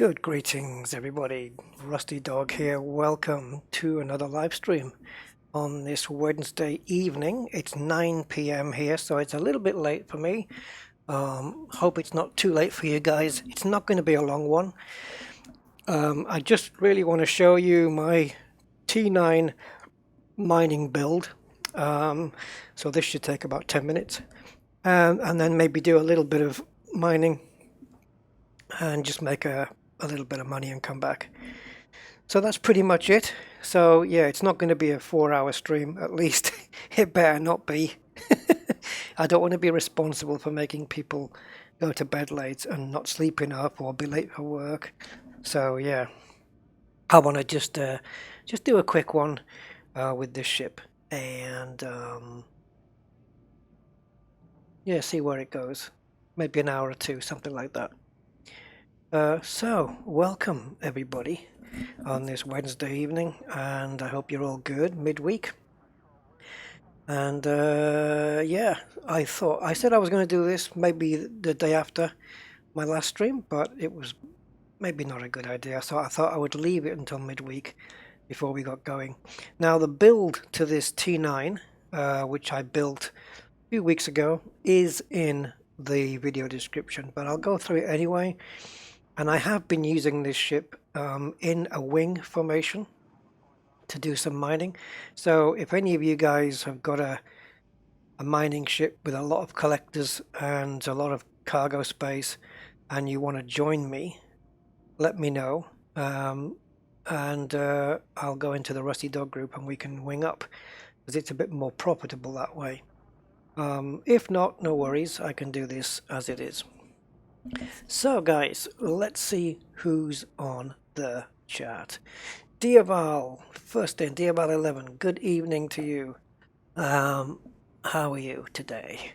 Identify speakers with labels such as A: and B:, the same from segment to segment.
A: Good greetings everybody, Rusty Dog here. Welcome to another live stream on this Wednesday evening. It's 9 p.m. here, so it's a little bit late for me. Hope it's not too late for you guys. It's not going to be a long one. I just really want to show you my T-9 mining build. So this should take about 10 minutes. And then maybe do a little bit of mining and just make a little bit of money and come back. So that's pretty much it. So yeah, it's not going to be a 4-hour stream, at least. It better not be. I don't want to be responsible for making people go to bed late and not sleep enough or be late for work. So yeah, I want to just do a quick one with this ship and yeah, see where it goes. Maybe an hour or two, something like that. So, welcome everybody on this Wednesday evening, and I hope you're all good midweek. And yeah, I said I was going to do this maybe the day after my last stream, but it was maybe not a good idea, so I thought I would leave it until midweek before we got going. Now, the build to this T9, which I built a few weeks ago, is in the video description, but I'll go through it anyway. And I have been using this ship in a wing formation to do some mining. So if any of you guys have got a mining ship with a lot of collectors and a lot of cargo space and you want to join me, let me know. And I'll go into the Rusty Dog group and we can wing up, because it's a bit more profitable that way. If not, no worries, I can do this as it is. So guys, let's see who's on the chat. Diaval, first in, Diaval 11, good evening to you. How are you today?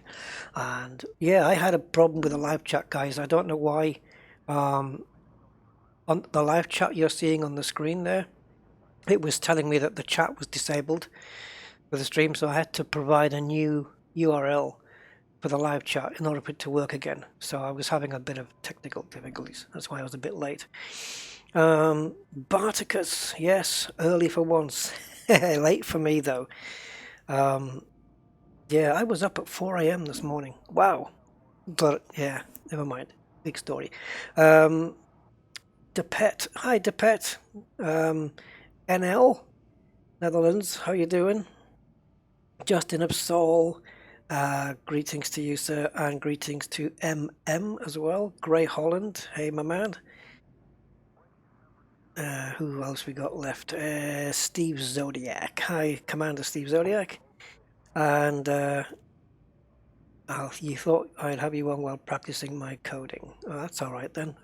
A: And yeah, I had a problem with the live chat, guys. I don't know why. On the live chat you're seeing on the screen there, it was telling me that the chat was disabled for the stream, so I had to provide a new URL for the live chat in order for it to work again. So I was having a bit of technical difficulties. That's why I was a bit late. Barticus, yes, early for once. Late for me though. Yeah, I was up at 4 a.m. this morning. Wow. But yeah, never mind. Big story. Depet, hi Depet. NL, Netherlands, how you doing? Justin of Seoul. Greetings to you, sir, and greetings to MM as well. Grey Holland, hey, my man. Who else we got left? Steve Zodiac. Hi, Commander Steve Zodiac. And you thought I'd have you on while practicing my coding. Oh, that's all right then.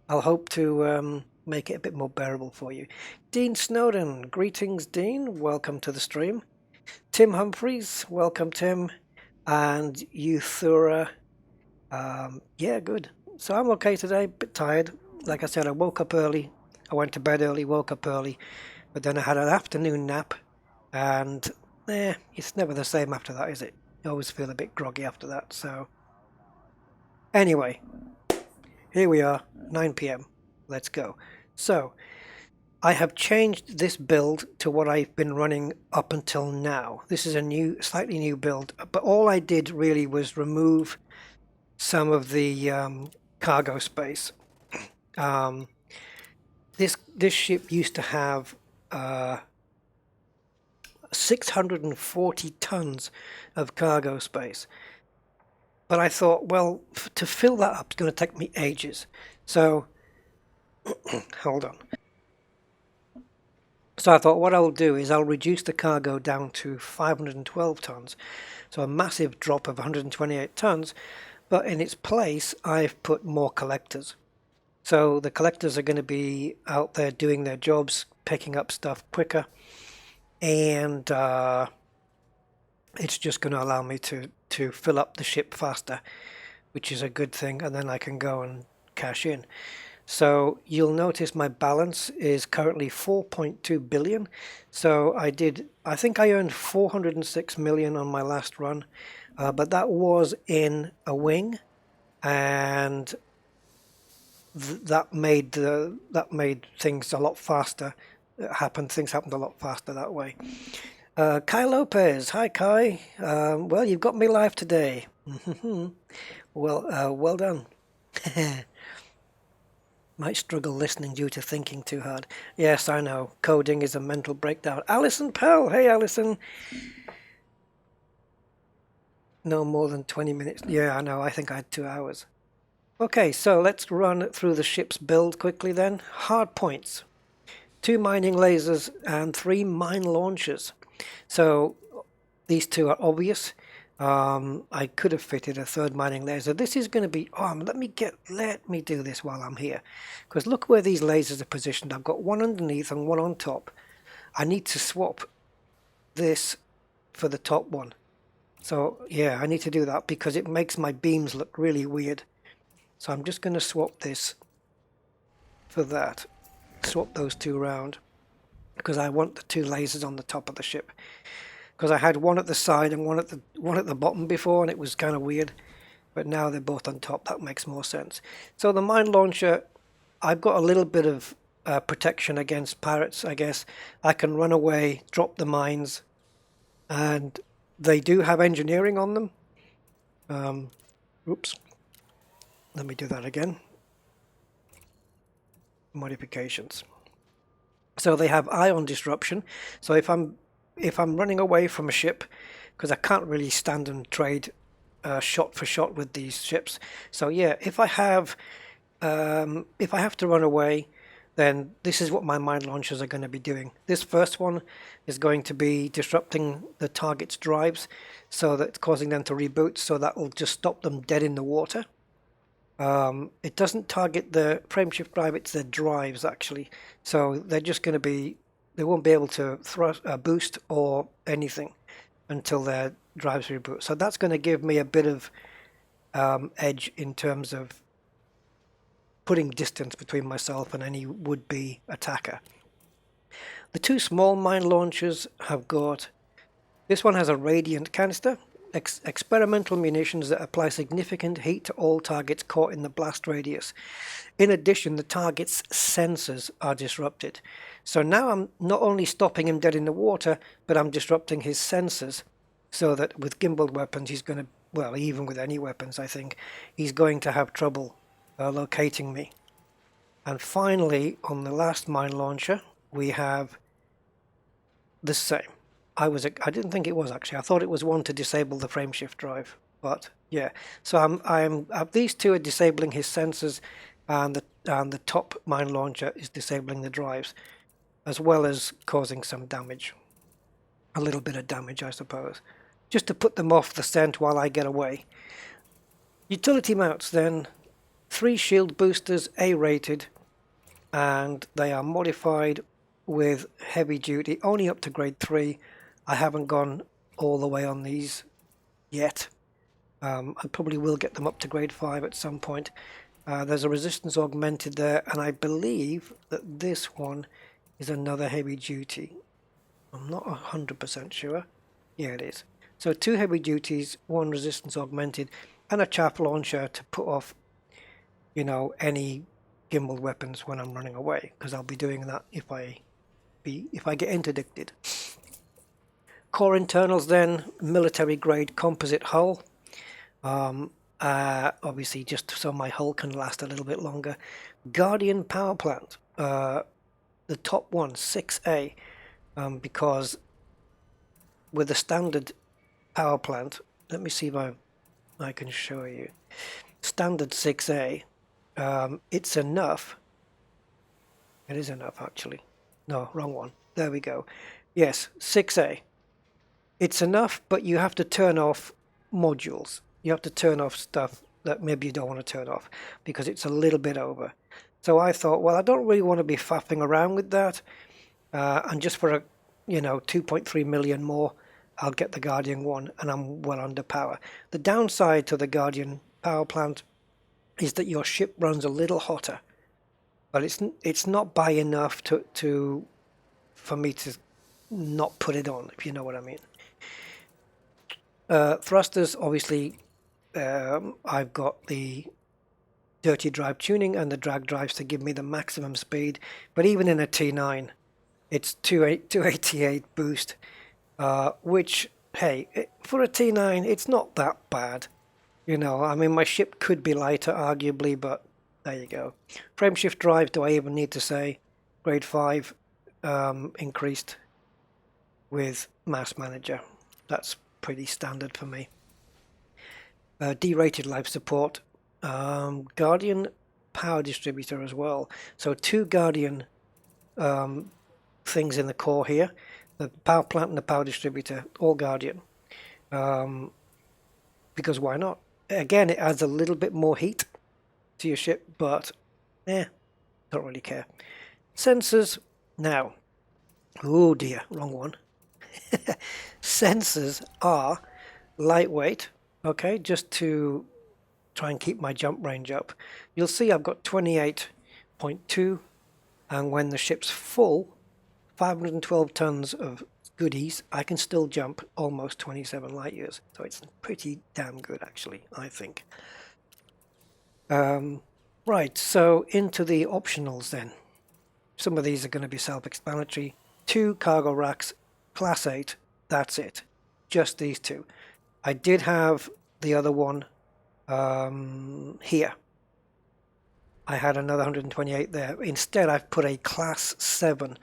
A: I'll hope to make it a bit more bearable for you. Dean Snowden, greetings, Dean. Welcome to the stream. Tim Humphreys, welcome, Tim. And Euthura, yeah, good. So I'm okay today, bit tired. Like I said, I woke up early. I went to bed early, woke up early, but then I had an afternoon nap, and it's never the same after that, is it? You always feel a bit groggy after that. So anyway, here we are, 9 p.m. Let's go. So I have changed this build to what I've been running up until now. This is a slightly new build, but all I did really was remove some of the cargo space. This ship used to have 640 tons of cargo space, but I thought, well, to fill that up is going to take me ages. So hold on. So I thought what I'll do is I'll reduce the cargo down to 512 tons. So a massive drop of 128 tons, but in its place I've put more collectors. So the collectors are going to be out there doing their jobs, picking up stuff quicker, and it's just going to allow me to fill up the ship faster, which is a good thing, and then I can go and cash in. So you'll notice my balance is currently 4.2 billion. So I think I earned 406 million on my last run, but that was in a wing, and that made things a lot faster. Things happened a lot faster that way. Kai Lopez, hi Kai. Well, you've got me live today. Well done. Might struggle listening due to thinking too hard. Yes, I know. Coding is a mental breakdown. Alison Pell, hey Alison. No more than 20 minutes. Yeah, I know. I think I had 2 hours. Okay, so let's run through the ship's build quickly then. Hard points. 2 mining lasers and 3 mine launchers. So these 2 are obvious. I could have fitted a 3rd mining laser. This is going to be, let me do this while I'm here. Because look where these lasers are positioned. I've got one underneath and one on top. I need to swap this for the top one. So yeah, I need to do that because it makes my beams look really weird. So I'm just going to swap this for that. Swap those 2 around because I want the 2 lasers on the top of the ship. Because I had one at the side and one at the bottom before, and it was kind of weird. But now they're both on top. That makes more sense. So the mine launcher, I've got a little bit of protection against pirates, I guess. I can run away, drop the mines, and they do have engineering on them. Oops. Let me do that again. Modifications. So they have ion disruption. So if I'm running away from a ship, because I can't really stand and trade shot for shot with these ships. So yeah, if I have to run away, then this is what my mine launchers are going to be doing. This first one is going to be disrupting the target's drives, so that's causing them to reboot. So that will just stop them dead in the water. It doesn't target the frameshift drive, it's their drives actually. So they're just going to be, they won't be able to boost or anything until their drives reboot. So that's going to give me a bit of edge in terms of putting distance between myself and any would-be attacker. The 2 small mine launchers have got, this one has a radiant canister. Experimental munitions that apply significant heat to all targets caught in the blast radius. In addition, the target's sensors are disrupted. So now I'm not only stopping him dead in the water, but I'm disrupting his sensors, so that with gimbaled weapons he's going to, well, even with any weapons I think, he's going to have trouble locating me. And finally, on the last mine launcher, we have the same. I didn't think it was actually. I thought it was one to disable the frameshift drive, but yeah. So these 2 are disabling his sensors, and the top mine launcher is disabling the drives, as well as causing some damage, a little bit of damage, I suppose, just to put them off the scent while I get away. Utility mounts then, 3 shield boosters, A-rated, and they are modified with heavy duty, only up to grade 3. I haven't gone all the way on these yet. I probably will get them up to grade 5 at some point. There's a resistance augmented there, and I believe that this one is another heavy duty. I'm not 100% sure. Yeah, it is. So 2 heavy duties, 1 resistance augmented, and a chaff launcher to put off, any gimbaled weapons when I'm running away, because I'll be doing that if I get interdicted. Core internals then, military grade composite hull. Obviously just so my hull can last a little bit longer. Guardian power plant, the top one, 6A, because with the standard power plant, let me see if I can show you. Standard 6A, it's enough. It is enough actually. No, wrong one. There we go. Yes, 6A. It's enough, but you have to turn off modules. You have to turn off stuff that maybe you don't want to turn off because it's a little bit over. So I thought, well, I don't really want to be faffing around with that. And just for 2.3 million more, I'll get the Guardian one, and I'm well under power. The downside to the Guardian power plant is that your ship runs a little hotter, but it's not by enough for me to not put it on, if you know what I mean. Thrusters, obviously, I've got the dirty drive tuning and the drag drives to give me the maximum speed. But even in a T9, it's 288 boost, which, hey, for a T9, it's not that bad. You know, I mean, my ship could be lighter, arguably, but there you go. Frameshift drive, do I even need to say? Grade 5 increased with Mass Manager. That's pretty standard for me. D-rated life support. Guardian power distributor as well. So 2 Guardian things in the core here. The power plant and the power distributor, all Guardian. Because why not? Again, it adds a little bit more heat to your ship, but don't really care. Sensors now. Oh dear, wrong one. Sensors are lightweight, okay, just to try and keep my jump range up. You'll see I've got 28.2, and when the ship's full, 512 tons of goodies, I can still jump almost 27 light years. So it's pretty damn good, actually, I think. Right, so into the optionals then. Some of these are going to be self-explanatory. 2 cargo racks, class 8, that's it. Just these 2. I did have the other one here. I had another 128 there. Instead, I've put a class 7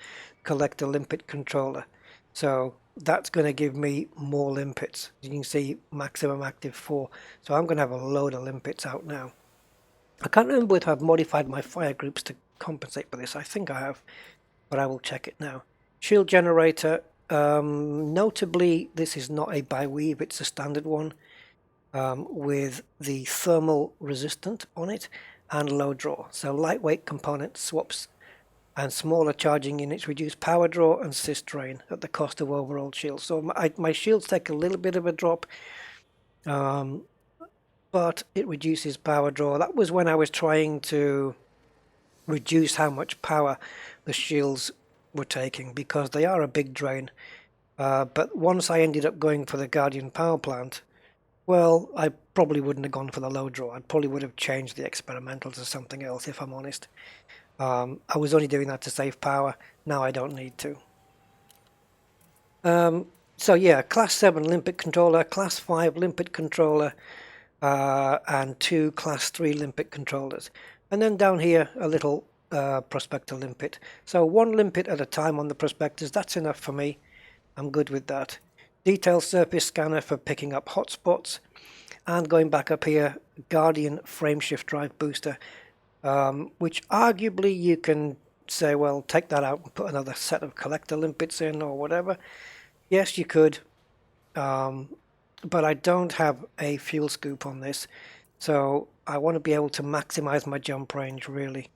A: collector limpet controller. So that's going to give me more limpets. You can see maximum active 4. So I'm going to have a load of limpets out now. I can't remember if I've modified my fire groups to compensate for this. I think I have, but I will check it now. Shield generator. Notably, this is not a by Vive, it's a standard one with the thermal resistant on it and low draw. So lightweight component swaps and smaller charging units reduce power draw and sys drain at the cost of overall shields. So my shields take a little bit of a drop, but it reduces power draw. That was when I was trying to reduce how much power the shields were taking, because they are a big drain. But once I ended up going for the Guardian power plant, well, I probably wouldn't have gone for the low draw. I probably would have changed the experimental to something else, if I'm honest. I was only doing that to save power. Now I don't need to. So yeah, class 7 limpet controller, class 5 limpet controller, and 2 class 3 limpet controllers. And then down here, a little prospector limpet. So 1 limpet at a time on the prospectors. That's enough for me. I'm good with that. Detail surface scanner for picking up hotspots. And going back up here, Guardian frameshift drive booster, which arguably you can say, well, take that out and put another set of collector limpets in or whatever. Yes, you could. But I don't have a fuel scoop on this. So I want to be able to maximize my jump range, really.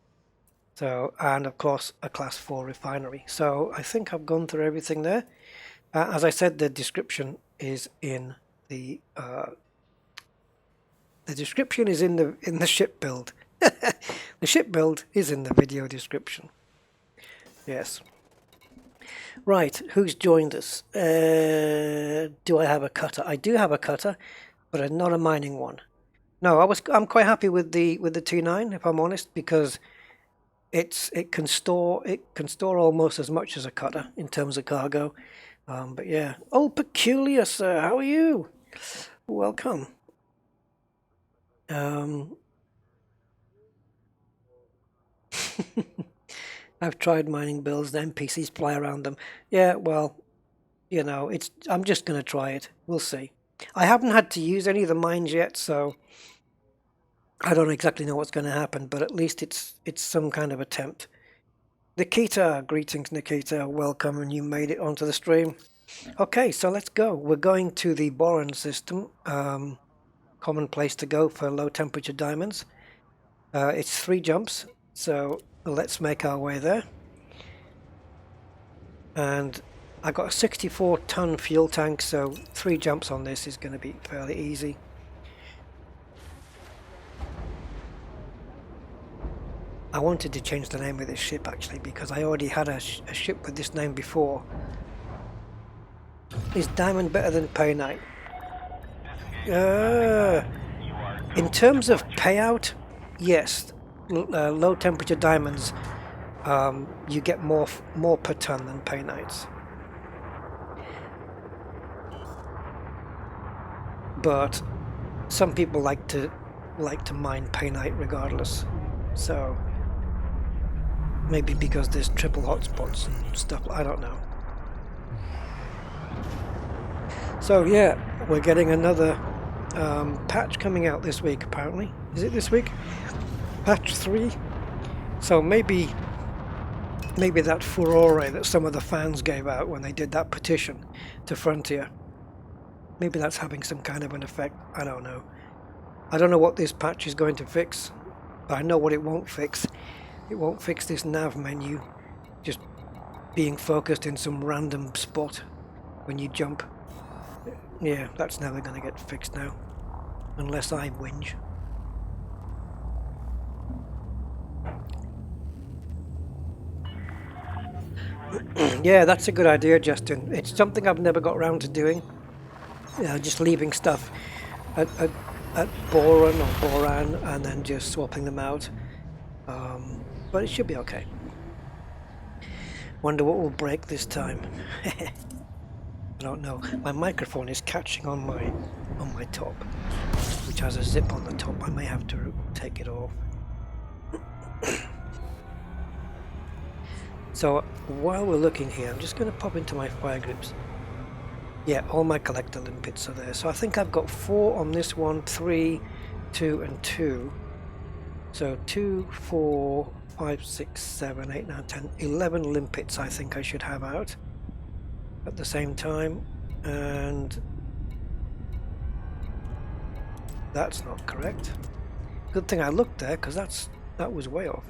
A: So, and of course, a class 4 refinery. So I think I've gone through everything there. As I said, the description is in the description is in the ship build. The ship build is in the video description. Yes. Right, who's joined us? Do I have a cutter? I do have a cutter, but not a mining one. No, I'm quite happy with the T-9, if I'm honest, because it can store almost as much as a cutter in terms of cargo. But yeah. Oh, Peculiar, sir, how are you? Welcome. I've tried mining builds, the NPCs fly around them. Yeah, well, you know, I'm just going to try it. We'll see. I haven't had to use any of the mines yet, so I don't exactly know what's going to happen, but at least it's some kind of attempt. Nikita, greetings Nikita, welcome, and you made it onto the stream. Okay, so let's go. We're going to the Boron system, common place to go for low temperature diamonds. It's 3 jumps, so let's make our way there. And I got a 64-ton fuel tank, so 3 jumps on this is going to be fairly easy. I wanted to change the name of this ship actually, because I already had a ship with this name before. Is diamond better than pay night? In terms of payout, yes, low temperature diamonds, you get more per ton than painites. But some people like to mine painite regardless. So maybe because there's triple hotspots and stuff. I don't know. So yeah, we're getting another patch coming out this week. Apparently, is it this week? Patch 3. So maybe that furore that some of the fans gave out when they did that petition to Frontier, maybe that's having some kind of an effect. I don't know. I don't know what this patch is going to fix, but I know what it won't fix. It won't fix this nav menu just being focused in some random spot when you jump. Yeah, that's never going to get fixed now, unless I whinge. Yeah, that's a good idea, Justin. It's something I've never got around to doing. Just leaving stuff at boron or boran and then just swapping them out. But it should be okay. Wonder what will break this time. I don't know. My microphone is catching on my top, which has a zip on the top. I may have to take it off. So while we're looking here, I'm just going to pop into my fire groups. Yeah, all my collector limpets are there. So I think I've got 4 on this one, 3, 2, and 2. So 2, 4, 5, 6, 7, 8, 9, 10, 11 limpets I think I should have out at the same time. And that's not correct. Good thing I looked there, because that was way off.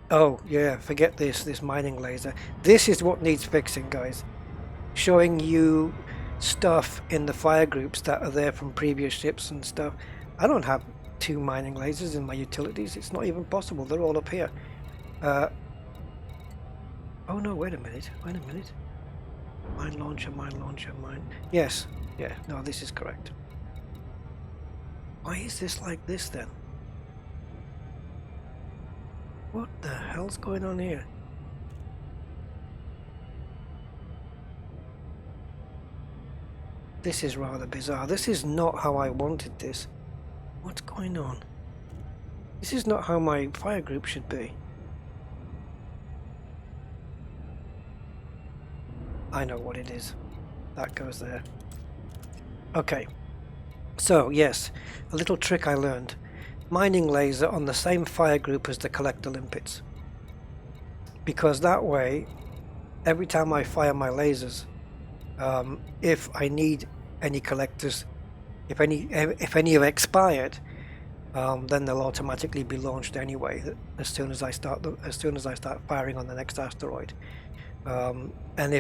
A: Oh yeah, forget this mining laser. This is what needs fixing, guys. Showing you stuff in the fire groups that are there from previous ships and stuff. I don't have 2 mining lasers in my utilities. It's not even possible. They're all up here. Oh no, wait a minute. Mine launcher, mine. Yes. Yeah, no, this is correct. Why is this like this then? What the hell's going on here? This is rather bizarre. This is not how I wanted this. What's going on? This is not how my fire group should be. I know what it is. That goes there. Okay. So, yes, a little trick I learned. Mining laser on the same fire group as the collector limpets. Because that way, every time I fire my lasers, if I need any collectors, if any have expired, then they'll automatically be launched anyway as soon as I start firing on the next asteroid. And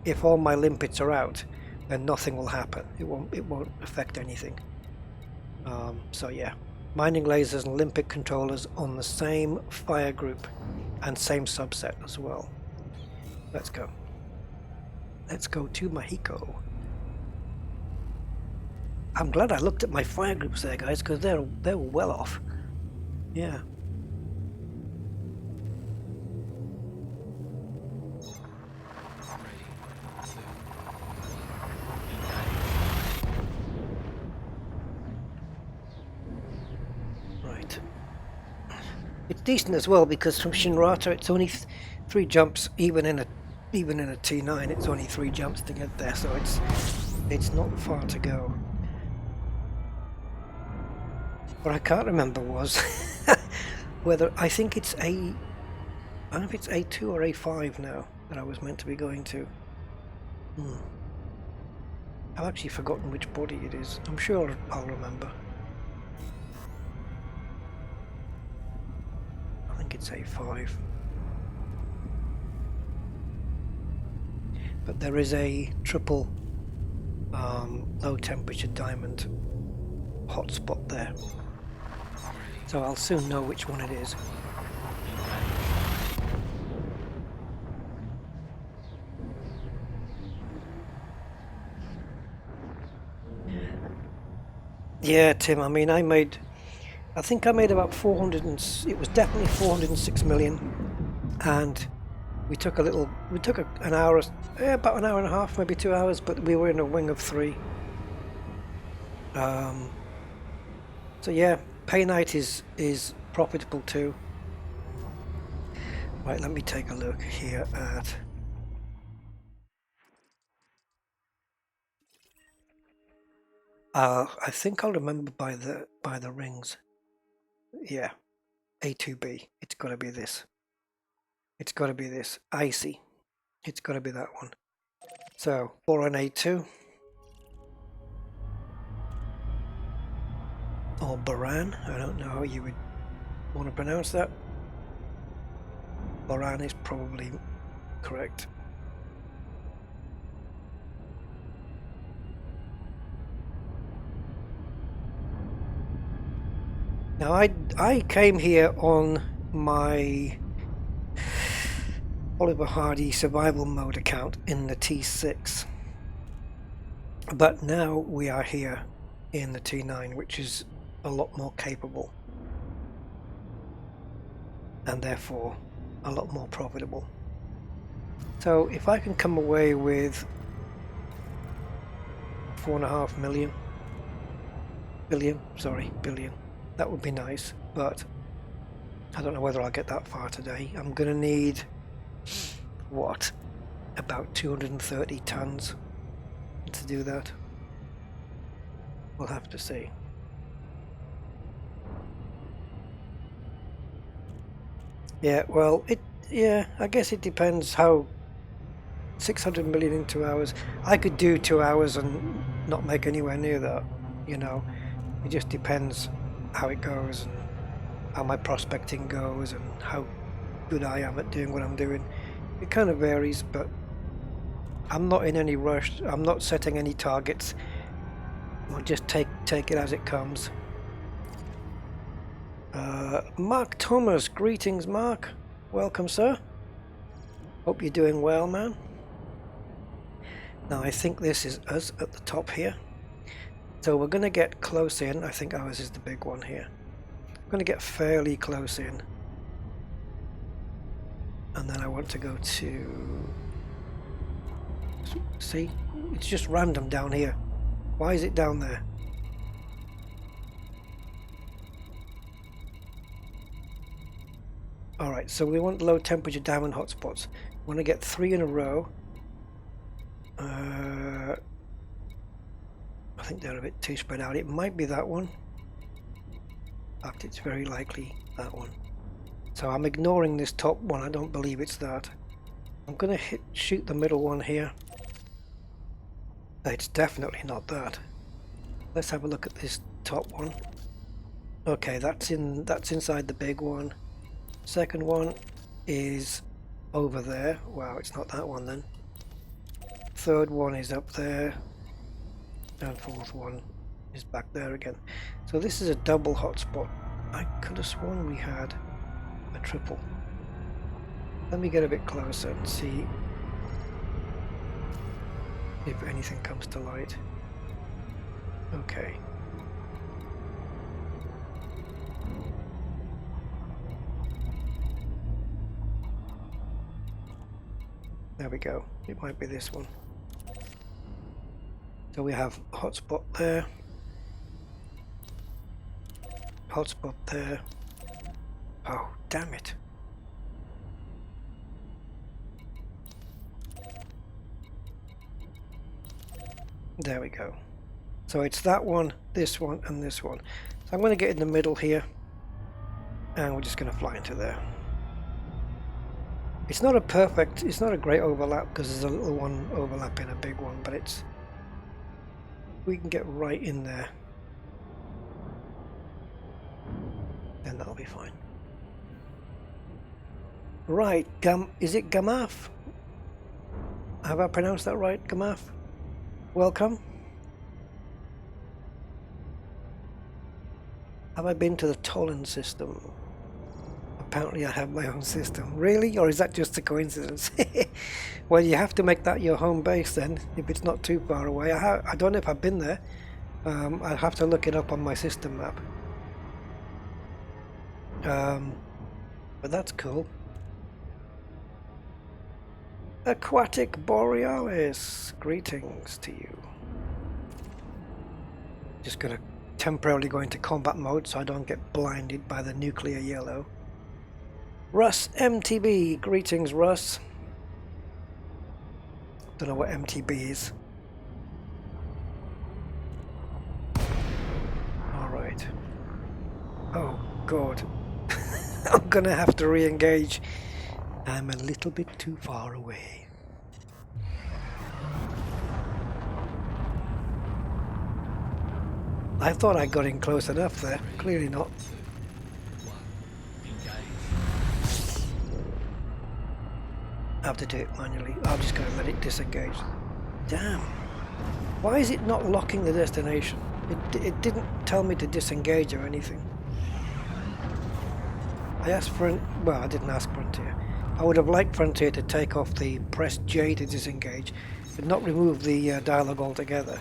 A: if all my limpets are out, then nothing will happen. It won't affect anything. So yeah, mining lasers and limpet controllers on the same fire group and same subset as well. Let's go. Let's go to Mexico. I'm glad I looked at my fire groups there, guys, because they're well off. Yeah. Right. It's decent as well because from Shinrata it's only 3 jumps, even in a T-9 it's only 3 jumps to get there, so it's not far to go. What I can't remember was whether I think it's I don't know if it's A2 or A5 now that I was meant to be going to. I've actually forgotten which body it is. I'm sure I'll remember. I think it's A5. But there is a triple low temperature diamond hotspot there. So I'll soon know which one it is. Yeah, Tim, I mean, I think I made about 400 and, it was definitely 406 million, and we took an hour, about an hour and a half, maybe 2 hours, but we were in a wing of 3. So yeah, pay night is profitable too. Right, let me take a look here at I think I'll remember by the rings. Yeah, A2B. It's got to be this. It's got to be this. Icy. It's got to be that one. So, boron A2 or boran. I don't know how you would want to pronounce that. Boran is probably correct. Now I came here on my Oliver Hardy survival mode account in the T6, but now we are here in the T9, which is a lot more capable and therefore a lot more profitable. So if I can come away with 4.5 billion, that would be nice, but I don't know whether I'll get that far today. I'm gonna need what, about 230 tons to do that. We'll have to see. Yeah, well, I guess it depends how 600 million in 2 hours. I could do 2 hours and not make anywhere near that, you know. It just depends how it goes and how my prospecting goes and how good I am at doing what I'm doing. It kind of varies, but I'm not in any rush. I'm not setting any targets. I'll just take it as it comes. Mark Thomas, greetings, Mark. Welcome, sir. Hope you're doing well, man. Now I think this is us at the top here. So we're going to get close in. I think ours is the big one here. I'm going to get fairly close in. And then I want to go to... See? It's just random down here. Why is it down there? Alright, so we want low temperature diamond hotspots. We want to get 3 in a row. I think they're a bit too spread out. It might be that one. In fact, it's very likely that one. So I'm ignoring this top one. I don't believe it's that. I'm going to shoot the middle one here. It's definitely not that. Let's have a look at this top one. Okay, that's inside the big one. Second one is over there. Wow, it's not that one then. Third one is up there. And fourth one is back there again. So this is a double hotspot. I could have sworn we had a triple. Let me get a bit closer and see if anything comes to light. Okay. There we go. It might be this one. So we have hotspot there, hotspot there. Oh, damn it. There we go. So it's that one, this one, and this one. So I'm going to get in the middle here, and we're just going to fly into there. It's not a great overlap because there's a little one overlapping a big one, but we can get right in there, then that'll be fine. Right, is it Gamaf? Have I pronounced that right, Gamaf? Welcome. Have I been to the Tolan system? Apparently I have my own system. Really? Or is that just a coincidence? Well, you have to make that your home base then, if it's not too far away. I don't know if I've been there. I'll have to look it up on my system map. But that's cool. Aquatic Borealis, greetings to you. Just gonna temporarily go into combat mode so I don't get blinded by the nuclear yellow. Russ MTB, greetings Russ. Don't know what MTB is. Alright. Oh god. I'm gonna have to re-engage. I'm a little bit too far away. I thought I got in close enough there. Clearly not. I have to do it manually. I'm just going to let it disengage. Damn. Why is it not locking the destination? It didn't tell me to disengage or anything. I asked for well, I didn't ask Frontier. I would have liked Frontier to take off the press J to disengage, but not remove the dialogue altogether.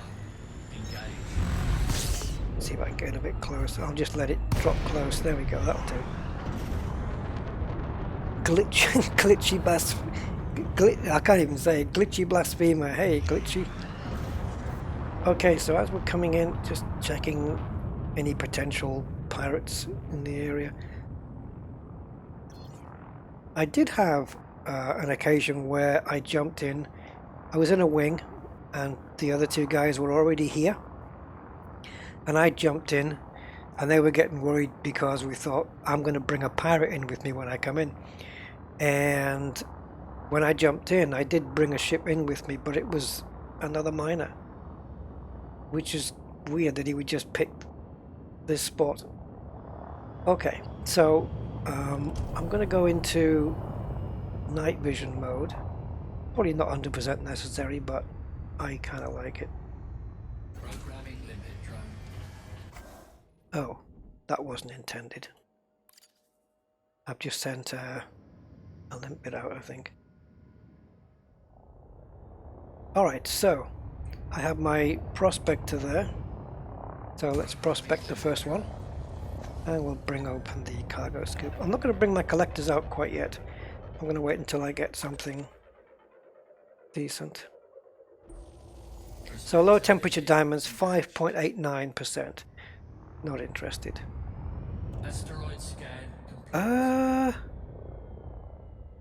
A: Let's see if I can get a bit close. I'll just let it drop close. There we go, that'll do. Glitchy I can't even say it. Glitchy blasphemer. Hey, Glitchy. Okay, so as we're coming in, just checking any potential pirates in the area. I did have an occasion where I jumped in. I was in a wing and the other two guys were already here. And I jumped in and they were getting worried because we thought I'm going to bring a pirate in with me when I come in. And when I jumped in, I did bring a ship in with me, but it was another miner. Which is weird that he would just pick this spot. Okay, so I'm going to go into night vision mode. Probably not 100% necessary, but I kind of like it. Oh, that wasn't intended. I've just sent a limpet out, I think. Alright, so I have my prospector there. So let's prospect the first one. And we'll bring open the cargo scoop. I'm not going to bring my collectors out quite yet. I'm going to wait until I get something decent. So low temperature diamonds, 5.89%. Not interested.
B: Asteroid scan.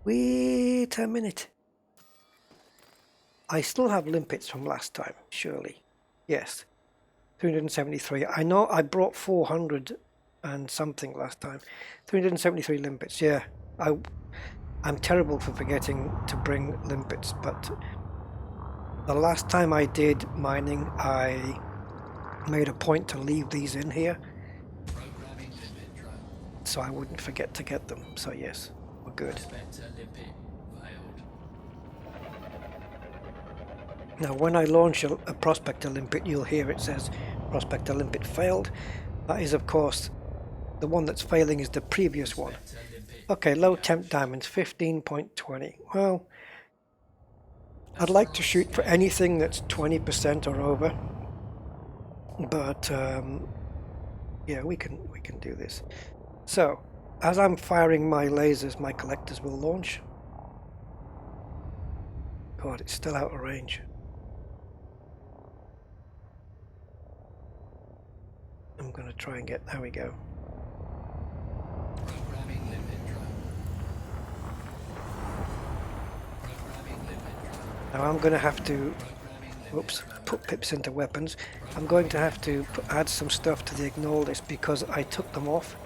A: Wait a minute. I still have limpets from last time, surely. Yes. 373. I know I brought 400 and something last time. 373 limpets, yeah. I'm terrible for forgetting to bring limpets, but the last time I did mining, I made a point to leave these in here so I wouldn't forget to get them. So yes, we're good. Now when I launch a prospector limpet, you'll hear it says prospector limpet failed. That is of course the one that's failing is the previous one. Okay, low temp diamonds, 15.20. Well, I'd like to shoot for anything that's 20% or over, but yeah, we can do this. So as I'm firing my lasers, my collectors will launch. God, it's still out of range. I'm going to try and get, there we go. Now I'm going to have to, whoops, put pips into weapons. I'm going to have to add some stuff to the ignore list because I took them off.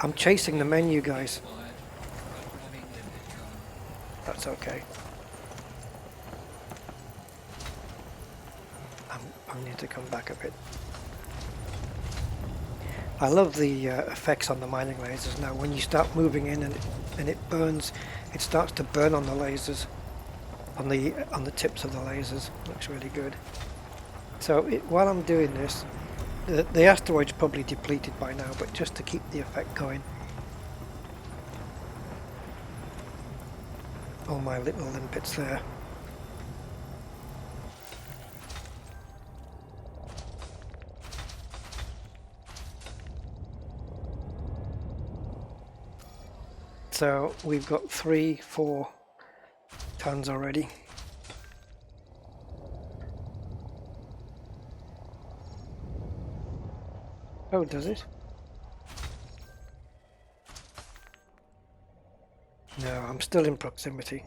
A: I'm chasing the menu, guys. That's okay. I need to come back a bit. I love the effects on the mining lasers now. When you start moving in and it burns, it starts to burn on the lasers, on the tips of the lasers. Looks really good. So while I'm doing this, the asteroid's probably depleted by now, but just to keep the effect going, all my little limpets there. So we've got 3-4 tons already. Oh, does it? No, I'm still in proximity.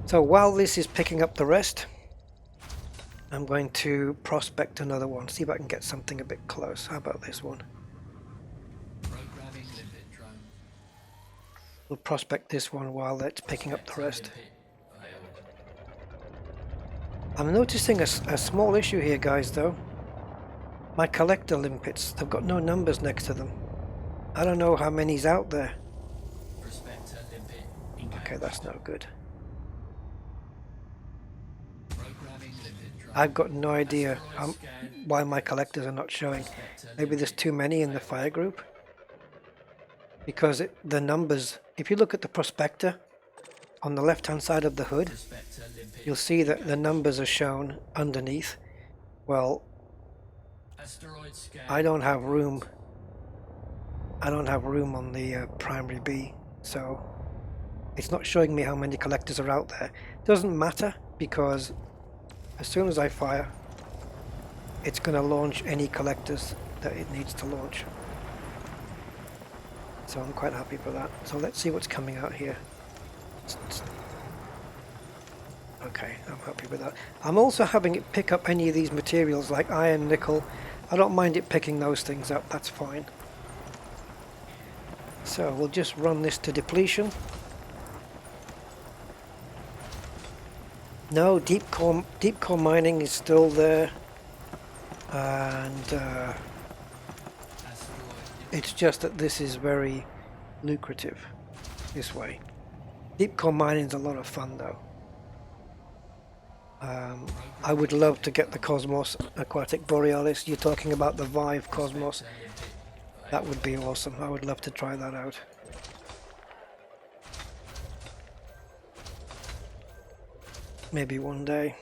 A: So while this is picking up the rest, I'm going to prospect another one, see if I can get something a bit close. How about this one?
B: Programming limpet drone.
A: We'll prospect this one while it's picking up the rest.
B: Limpet failed.
A: I'm noticing a small issue here, guys, though. My collector limpets, they've got no numbers next to them. I don't know how many's out there.
B: Prospector limpet engaged.
A: Okay, that's no good.
B: Programming limpet drone.
A: I've got no idea
B: Asteroid scan.
A: why my collectors are not showing.
B: Prospector
A: Maybe there's
B: limpet
A: too many in the fire group. Because the numbers, if you look at the prospector on the left hand side of the hood,
B: Prospector limpet.
A: you'll see that the numbers are shown underneath. Well,
B: Asteroid scan.
A: I don't have room. I don't have room on the primary B, so it's not showing me how many collectors are out there. Doesn't matter, because as soon as I fire, it's going to launch any collectors that it needs to launch. So I'm quite happy for that. So let's see what's coming out here. Okay, I'm happy with that. I'm also having it pick up any of these materials like iron, nickel. I don't mind it picking those things up, that's fine. So we'll just run this to depletion. No, deep core mining is still there, and
B: Asteroid.
A: it's just that this is very lucrative this way. Deep core mining is a lot of fun, though. I would love to get the Cosmos Aquatic Borealis. You're talking about the Vive Cosmos. That would be awesome. I would love to try that out. Maybe one day.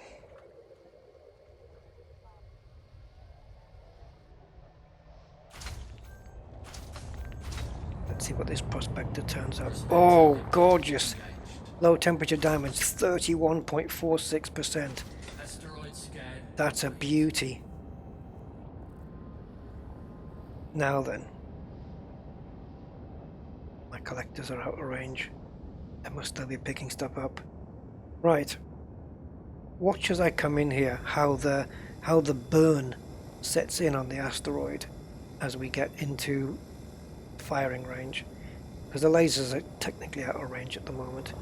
A: Let's see what this prospector turns out. Oh, gorgeous! Low temperature diamonds, 31.46%.
B: Asteroid scan.
A: That's a beauty. Now then. My collectors are out of range. I must still be picking stuff up. Right. Watch as I come in here, how the burn sets in on the asteroid as we get into firing range. Because the lasers are technically out of range at the moment.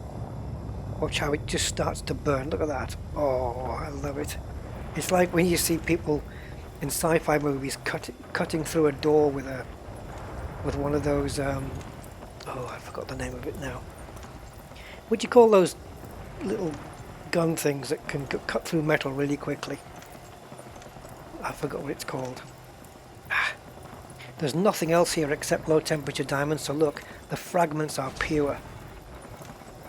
A: Watch how it just starts to burn. Look at that. Oh, I love it. It's like when you see people in sci-fi movies cutting through a door with one of those oh, I forgot the name of it now. What do you call those little gun things that can cut through metal really quickly? I forgot what it's called. There's nothing else here except low temperature diamonds, so look, the fragments are pure.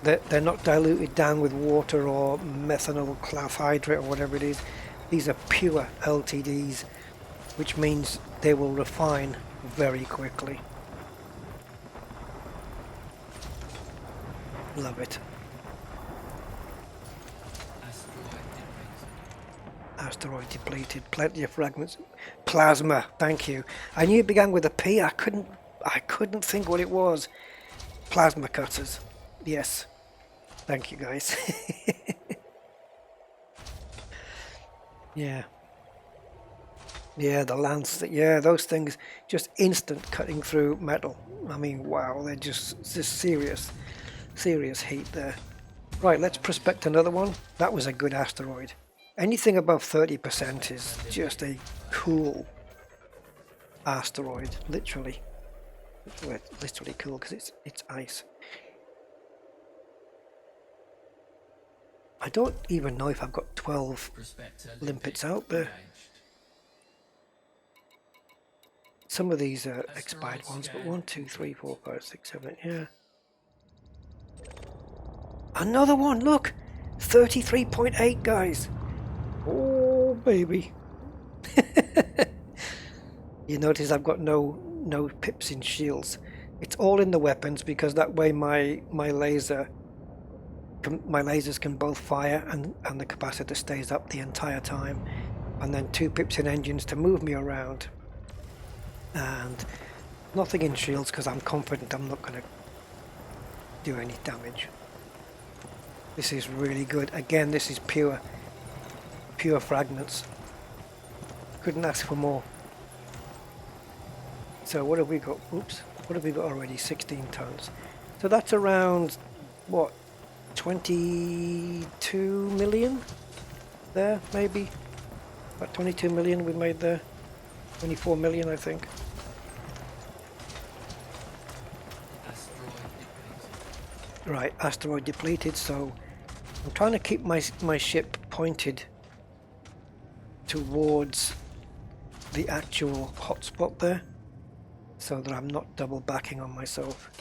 A: They're not diluted down with water or methanol chlorhydrate or whatever it is. These are pure LTDs, which means they will refine very quickly. Love it. Asteroid depleted. Plenty of fragments. Plasma. Thank you. I knew it began with a P. I couldn't think what it was. Plasma cutters. Yes. Thank you, guys. Yeah. Yeah, the lance. Yeah, those things just instant cutting through metal. I mean, wow, they're just serious heat there. Right, let's prospect another one. That was a good asteroid. Anything above 30% is just a cool asteroid, literally. Literally cool because it's ice. I don't even know if I've got 12 limpets out there. Some of these are expired ones, but 1, 2, 3, 4, 5, 6, 7, yeah. Another one, look! 33.8, guys! Oh, baby. You notice I've got no pips in shields. It's all in the weapons because that way my lasers can both fire and the capacitor stays up the entire time, and then 2 pips in engines to move me around, and nothing in shields because I'm confident I'm not going to do any damage. This is really good. Again, this is pure fragments. Couldn't ask for more. So what have we got? Oops. What have we got already? 16 tons. So that's around, what, 22 million there, maybe? About 22 million we made there. 24 million, I think. Right, asteroid depleted, so I'm trying to keep my ship pointed towards the actual hotspot there, so that I'm not double backing on myself.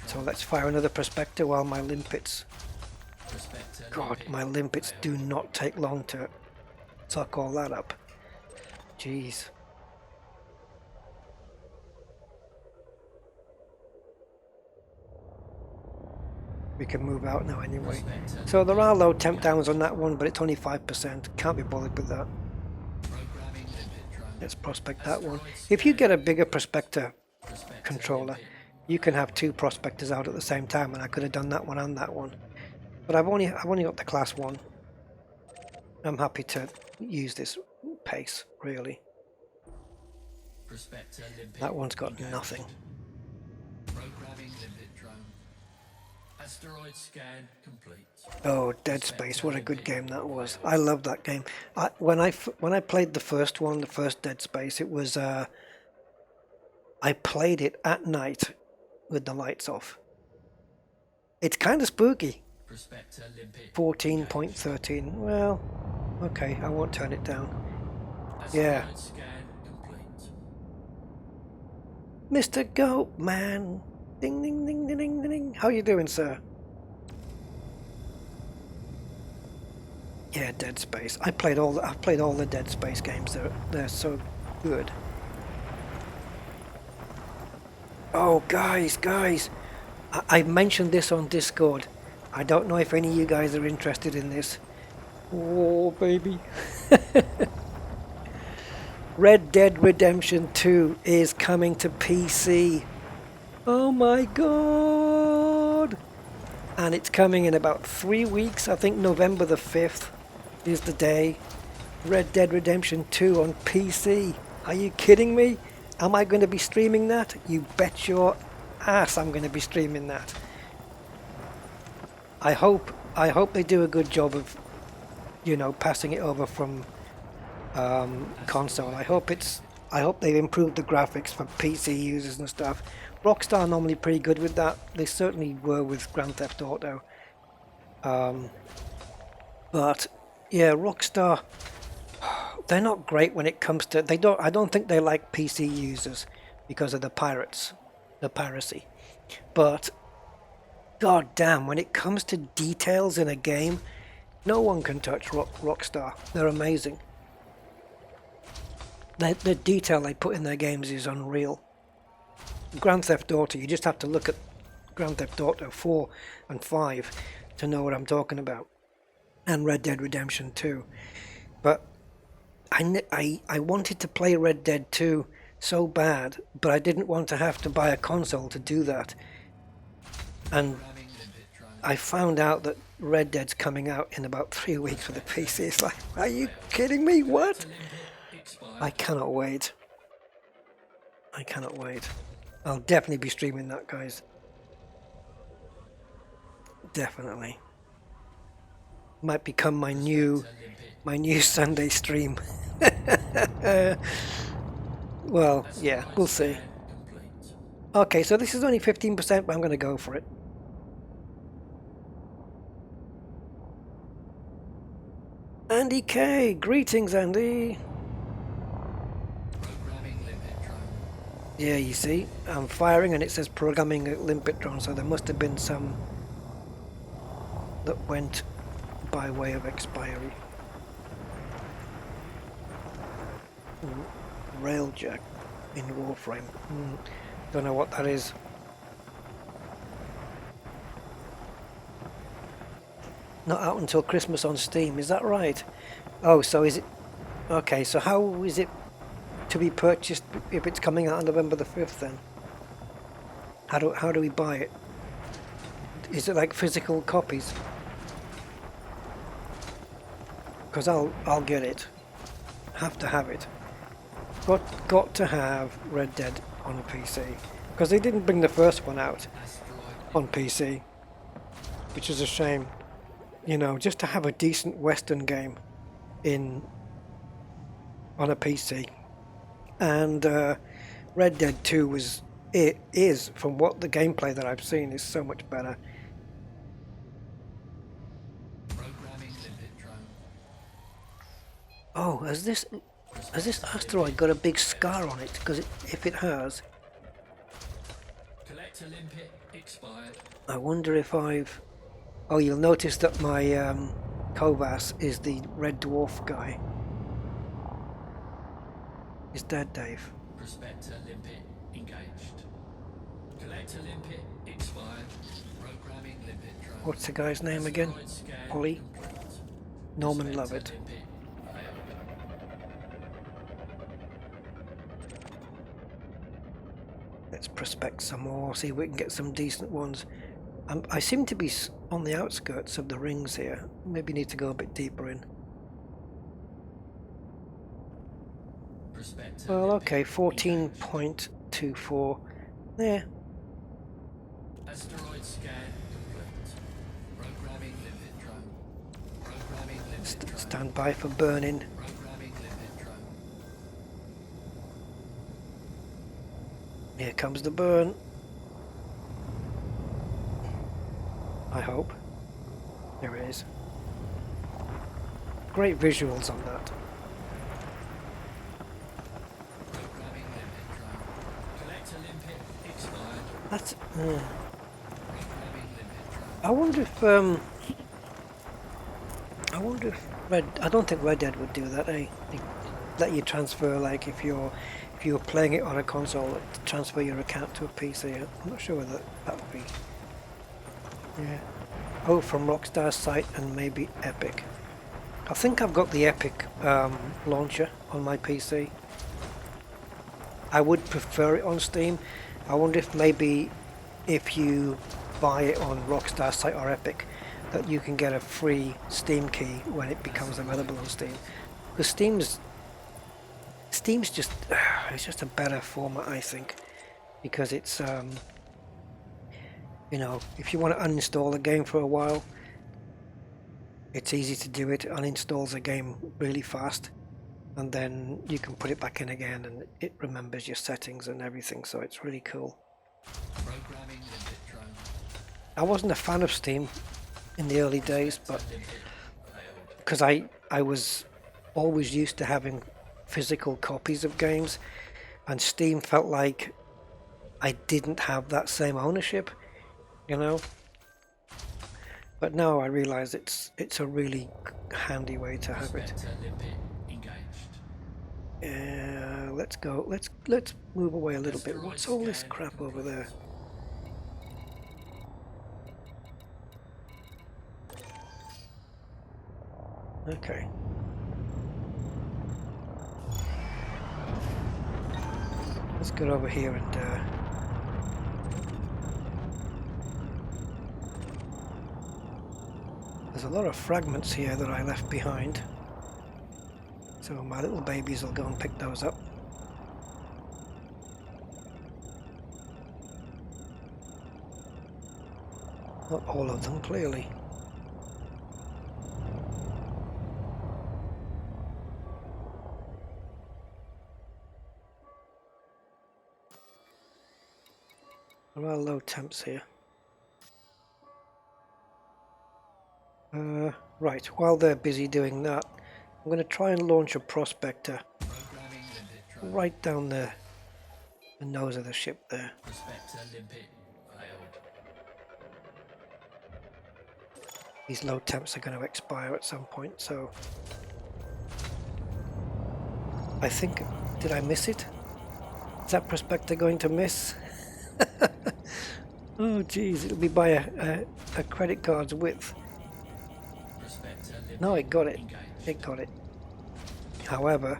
A: So let's fire another prospector while my limpets... God, my limpets do not take long to suck all that up. Jeez. We can move out now anyway. So there are low temp downs on that one, but it's only 5%. Can't be bothered with that. Let's prospect that one. If you get a bigger prospector controller, you can have 2 prospectors out at the same time, and I could have done that one and that one. But I've only got the class 1. I'm happy to use this pace, really. That one's got nothing.
B: Asteroid scan complete.
A: Oh, Dead Space! What a good game that was. I love that game. When I played the first one, the first Dead Space, it was I played it at night with the lights off. It's kind of spooky. 14.13. Well, okay, I won't turn it down. Yeah. Mr. Goat Man. Ding ding ding ding ding ding. How you doing, sir? Yeah, Dead Space. I've played all the Dead Space games. They're so good. Oh, guys. I mentioned this on Discord. I don't know if any of you guys are interested in this. Oh, baby. Red Dead Redemption 2 is coming to PC. Oh my god! And it's coming in about 3 weeks. I think November the 5th is the day. Red Dead Redemption 2 on PC. Are you kidding me? Am I going to be streaming that? You bet your ass I'm going to be streaming that. I hope they do a good job of, passing it over from console. I hope they've improved the graphics for PC users and stuff. Rockstar are normally pretty good with that. They certainly were with Grand Theft Auto. But yeah, Rockstar, they're not great when it comes to I don't think they like PC users because of the piracy. But god damn, when it comes to details in a game, no one can touch Rockstar. They're amazing. The detail they put in their games is unreal. Grand Theft Auto, you just have to look at Grand Theft Auto 4 and 5 to know what I'm talking about. And Red Dead Redemption 2. But I wanted to play Red Dead 2 so bad, but I didn't want to have to buy a console to do that. And I found out that Red Dead's coming out in about 3 weeks for the PC. It's like, are you kidding me? What? I cannot wait. I'll definitely be streaming that, guys. Definitely. Might become my new Sunday stream. Well, yeah, we'll see. Okay, so this is only 15%, but I'm going to go for it. Andy K, greetings, Andy. Yeah, you see, I'm firing and it says programming a limpet drone, so there must have been some that went by way of expiry. Railjack in Warframe. Don't know what that is. Not out until Christmas on Steam, is that right? Oh, so is it... Okay, so how is it to be purchased if it's coming out on November the 5th then? How do we buy it? Is it like physical copies? Because I'll get it. Have to have it. Got to have Red Dead on a PC. Because they didn't bring the first one out on PC. Which is a shame. You know, just to have a decent Western game on a PC. And Red Dead 2 is, from what the gameplay that I've seen, is so much better. Oh, has this asteroid got a big scar on it? Because if it has,
B: Collector limpet expired.
A: I wonder if I've... Oh, you'll notice that my Kovas is the red dwarf guy. He's dead, Dave.
B: Prospector limpet engaged. Collector limpet expired. Programming limpet drone.
A: What's the guy's name again?
B: Asteroid scan
A: Ollie?
B: complete.
A: Norman
B: Prospector
A: Lovett.
B: limpet failed.
A: Let's prospect some more, see if we can get some decent ones. I seem to be on the outskirts of the rings here. Maybe need to go a bit deeper in.
B: Prospector
A: Well,
B: limpet
A: okay,
B: engaged.
A: 14.24. There.
B: Asteroid scan complete. Programming limpet drone. Programming limpet drone.
A: Stand by for burning.
B: Programming limpet drone.
A: Here comes the burn. I hope. There it is. Great visuals on that.
B: Programming limpet drone. Collector limpet expired.
A: That's.
B: Programming limpet drone.
A: I wonder if I don't think Red Dead would do that. They let you transfer, like if you're playing it on a console, transfer your account to a PC. I'm not sure whether that would be. Yeah. Oh, from Rockstar's site and maybe Epic. I think I've got the Epic launcher on my PC. I would prefer it on Steam. I wonder if maybe if you buy it on Rockstar's site or Epic, that you can get a free Steam key when it becomes available on Steam. Because Steam's just it's just a better format, I think, because it's you know, if you want to uninstall a game for a while, it's easy to do it. It uninstalls a game really fast, and then you can put it back in again, and it remembers your settings and everything. So it's really cool.
B: Programming limpet drone.
A: I wasn't a fan of Steam in the early days, but
B: Limpet failed.
A: because I was always used to having physical copies of games, and Steam felt like I didn't have that same ownership, you know. But now I realize it's a really handy way to have it.
B: Prospector limpet engaged.
A: Let's go. Let's move away a little bit. What's all this crap over there? Okay. Let's get over here and there's a lot of fragments here that I left behind. So my little babies will go and pick those up. Not all of them, clearly. There are low temps here. Right, while they're busy doing that, I'm going to try and launch a prospector
B: Programming limpet drone.
A: right down the nose of the ship there.
B: Prospector limpet failed.
A: These low temps are going to expire at some point, so I think, did I miss it? Is that prospector going to miss? Oh geez, it'll be by a credit card's width.
B: Prospector
A: No,
B: limpet
A: it got it.
B: engaged.
A: It got it. However,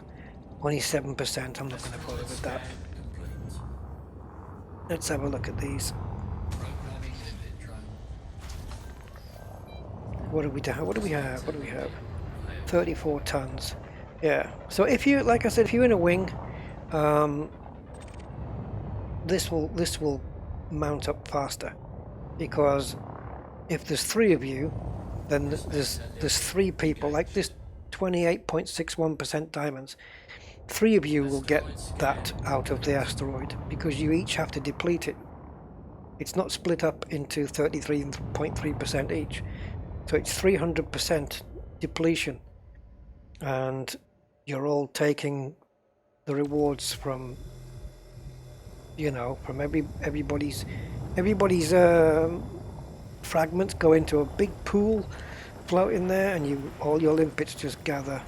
A: only 7%. I'm not going to bother with that.
B: Scan complete.
A: Let's have a look at these.
B: Programming limpet drone.
A: What do we do? What do we have? What do we have? 34 tons. Yeah. So if you, like I said, if you're in a wing, this will mount up faster, because if there's 3 of you, then there's 3 people. Like this 28.61% diamonds. 3 of you will get that out of the asteroid because you each have to deplete it. It's not split up into 33.3% each, so it's 300% depletion, and you're all taking the rewards from, you know, from everybody's fragments go into a big pool, float in there, and all your limpets just gather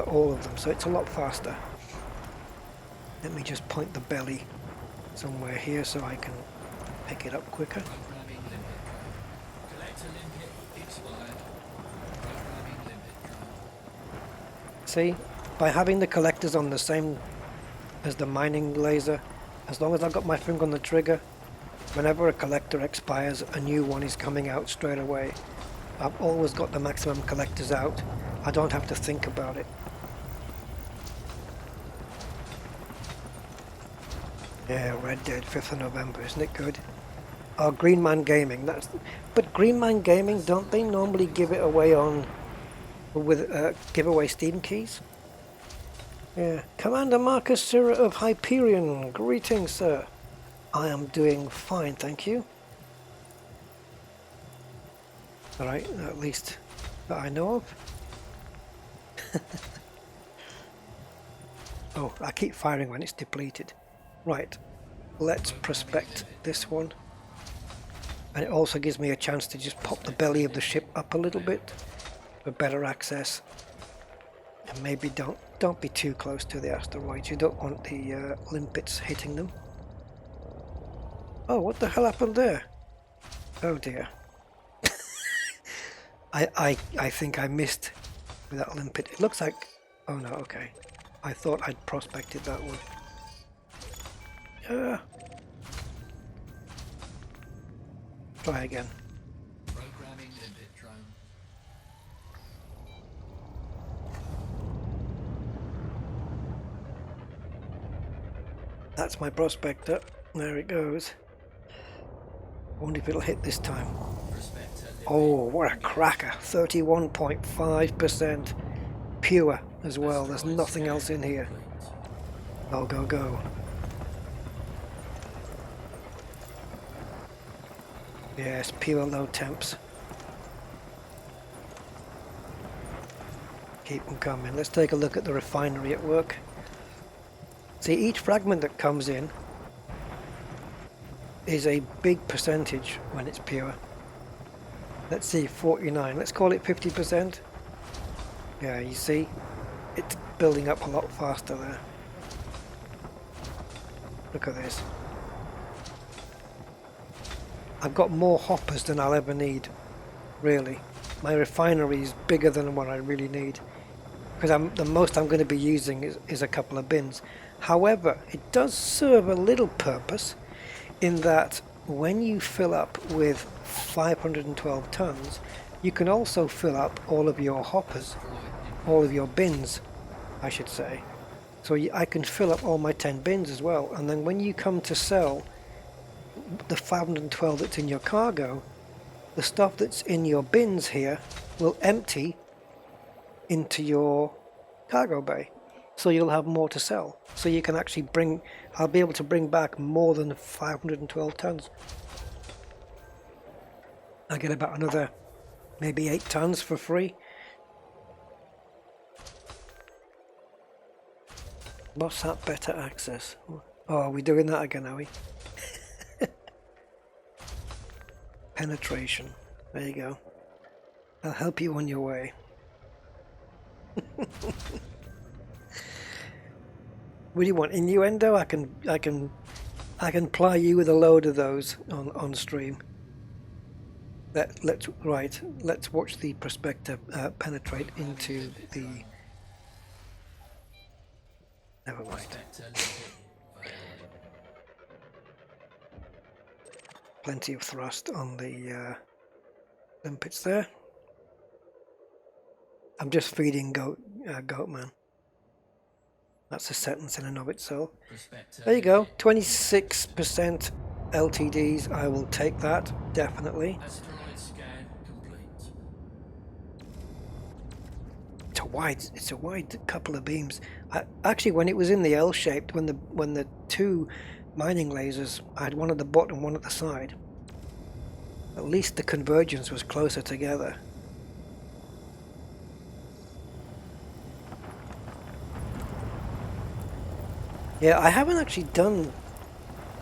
A: all of them, so it's a lot faster. Let me just point the belly somewhere here so I can pick it up quicker.
B: Programming limpet drone. Collector limpet expired. Programming limpet drone.
A: See, by having the collectors on the same as the mining laser, as long as I've got my finger on the trigger, whenever a collector expires, a new one is coming out straight away. I've always got the maximum collectors out. I don't have to think about it. Yeah, Red Dead, 5th of November, isn't it good? Oh, Green Man Gaming, but Green Man Gaming, don't they normally give it away give away Steam keys? Yeah. Commander Marcus Sira of Hyperion, greetings, sir. I am doing fine, thank you. Alright, at least that I know of. Oh, I keep firing when it's depleted. Right, let's prospect this one. And it also gives me a chance to just pop the belly of the ship up a little bit for better access. And maybe don't be too close to the asteroids. You don't want the limpets hitting them. Oh, what the hell happened there? Oh dear. I think I missed with that limpet. It looks like... Oh no, okay. I thought I'd prospected that one. Try again.
B: Programming limpet drone.
A: That's my prospector. There it goes. Wonder if it'll hit this time.
B: Prospector limpet.
A: Oh, what a cracker. 31.5% pure as well. There's nothing else in here. Go, go, go. Yes, pure low temps. Keep them coming. Let's take a look at the refinery at work. See, each fragment that comes in is a big percentage when it's pure. Let's see, 49. Let's call it 50%. Yeah, you see, it's building up a lot faster there. Look at this. I've got more hoppers than I'll ever need, really. My refinery is bigger than what I really need, because the most I'm going to be using is a couple of bins. However, it does serve a little purpose in that when you fill up with 512 tons, you can also fill up all of your hoppers, all of your bins, I should say. So I can fill up all my 10 bins as well, and then when you come to sell the 512 that's in your cargo, the stuff that's in your bins here will empty into your cargo bay, so you'll have more to sell. So you can actually I'll be able to bring back more than 512 tons. I'll get about another maybe 8 tons for free. What's that, better access? Oh, are we doing that again, are we? Penetration. There you go. I'll help you on your way. What do you want? Innuendo? I can I can ply you with a load of those on stream. Let's watch the prospector penetrate into the. Never mind.
B: Prospector limpet failed.
A: Plenty of thrust on the limpets there. I'm just feeding Goatman. That's a sentence in and of itself.
B: Prospector
A: There you go,
B: limpet
A: 26% LTDs. I will take that, definitely.
B: Asteroid scan complete.
A: It's a wide couple of beams. Actually, when it was in the L-shaped, when the two mining lasers, I had one at the bottom, one at the side. At least the convergence was closer together. Yeah, I haven't actually done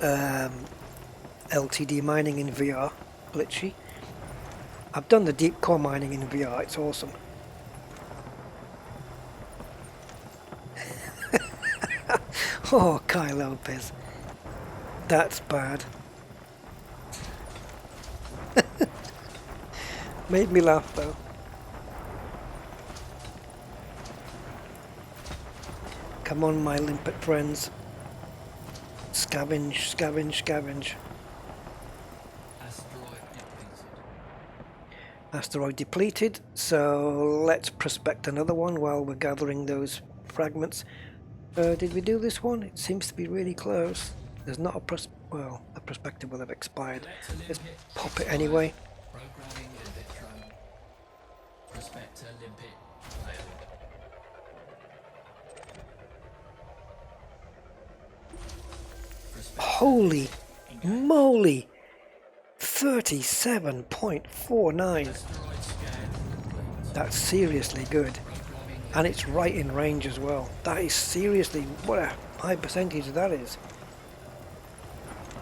A: LTD mining in VR, glitchy. I've done the deep core mining in VR, it's awesome. Oh, Kai Lopez. That's bad. Made me laugh though. Come on, my limpet friends. Scavenge, scavenge, scavenge.
B: Asteroid depleted.
A: Asteroid depleted, so let's prospect another one while we're gathering those fragments. Did we do this one? It seems to be really close. There's not a the prospector will have expired. Let's pop it anyway.
B: Programming limpet drone. Prospector limpet failed. Prospector
A: Holy
B: engaged.
A: moly! 37.49.
B: Asteroid scan complete.
A: That's seriously good.
B: Programming
A: And it's right in range as well. That is seriously, what a high percentage that is.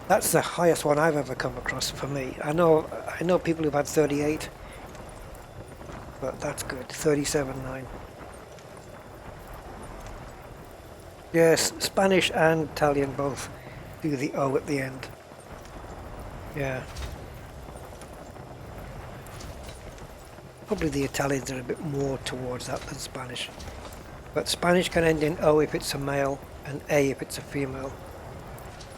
A: That's the highest one I've ever come across for me. I know people who've had 38, but that's good. 37.9. Yes, Spanish and Italian both do the O at the end. Yeah. Probably the Italians are a bit more towards that than Spanish. But Spanish can end in O if it's a male and A if it's a female.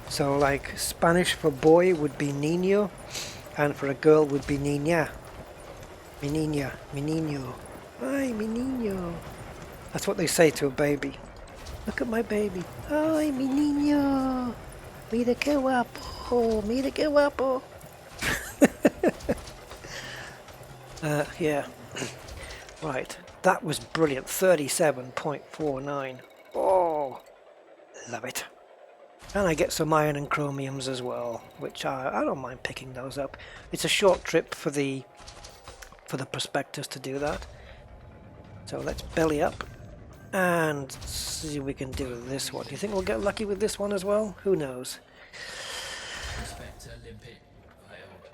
A: So like Spanish for boy would be niño and for a girl would be niña. Mi niña, mi niño. Ay, mi niño. That's what they say to a baby. Look at my baby. Ay, mi niño. Mira que guapo. Mira que guapo. Yeah. Right. That was brilliant. 37.49. Oh, love it. And I get some iron and chromiums as well, which I don't mind picking those up. It's a short trip for the prospectors to do that. So let's belly up and see if we can do this one. Do you think we'll get lucky with this one as well? Who knows?
B: Prospector limpet failed.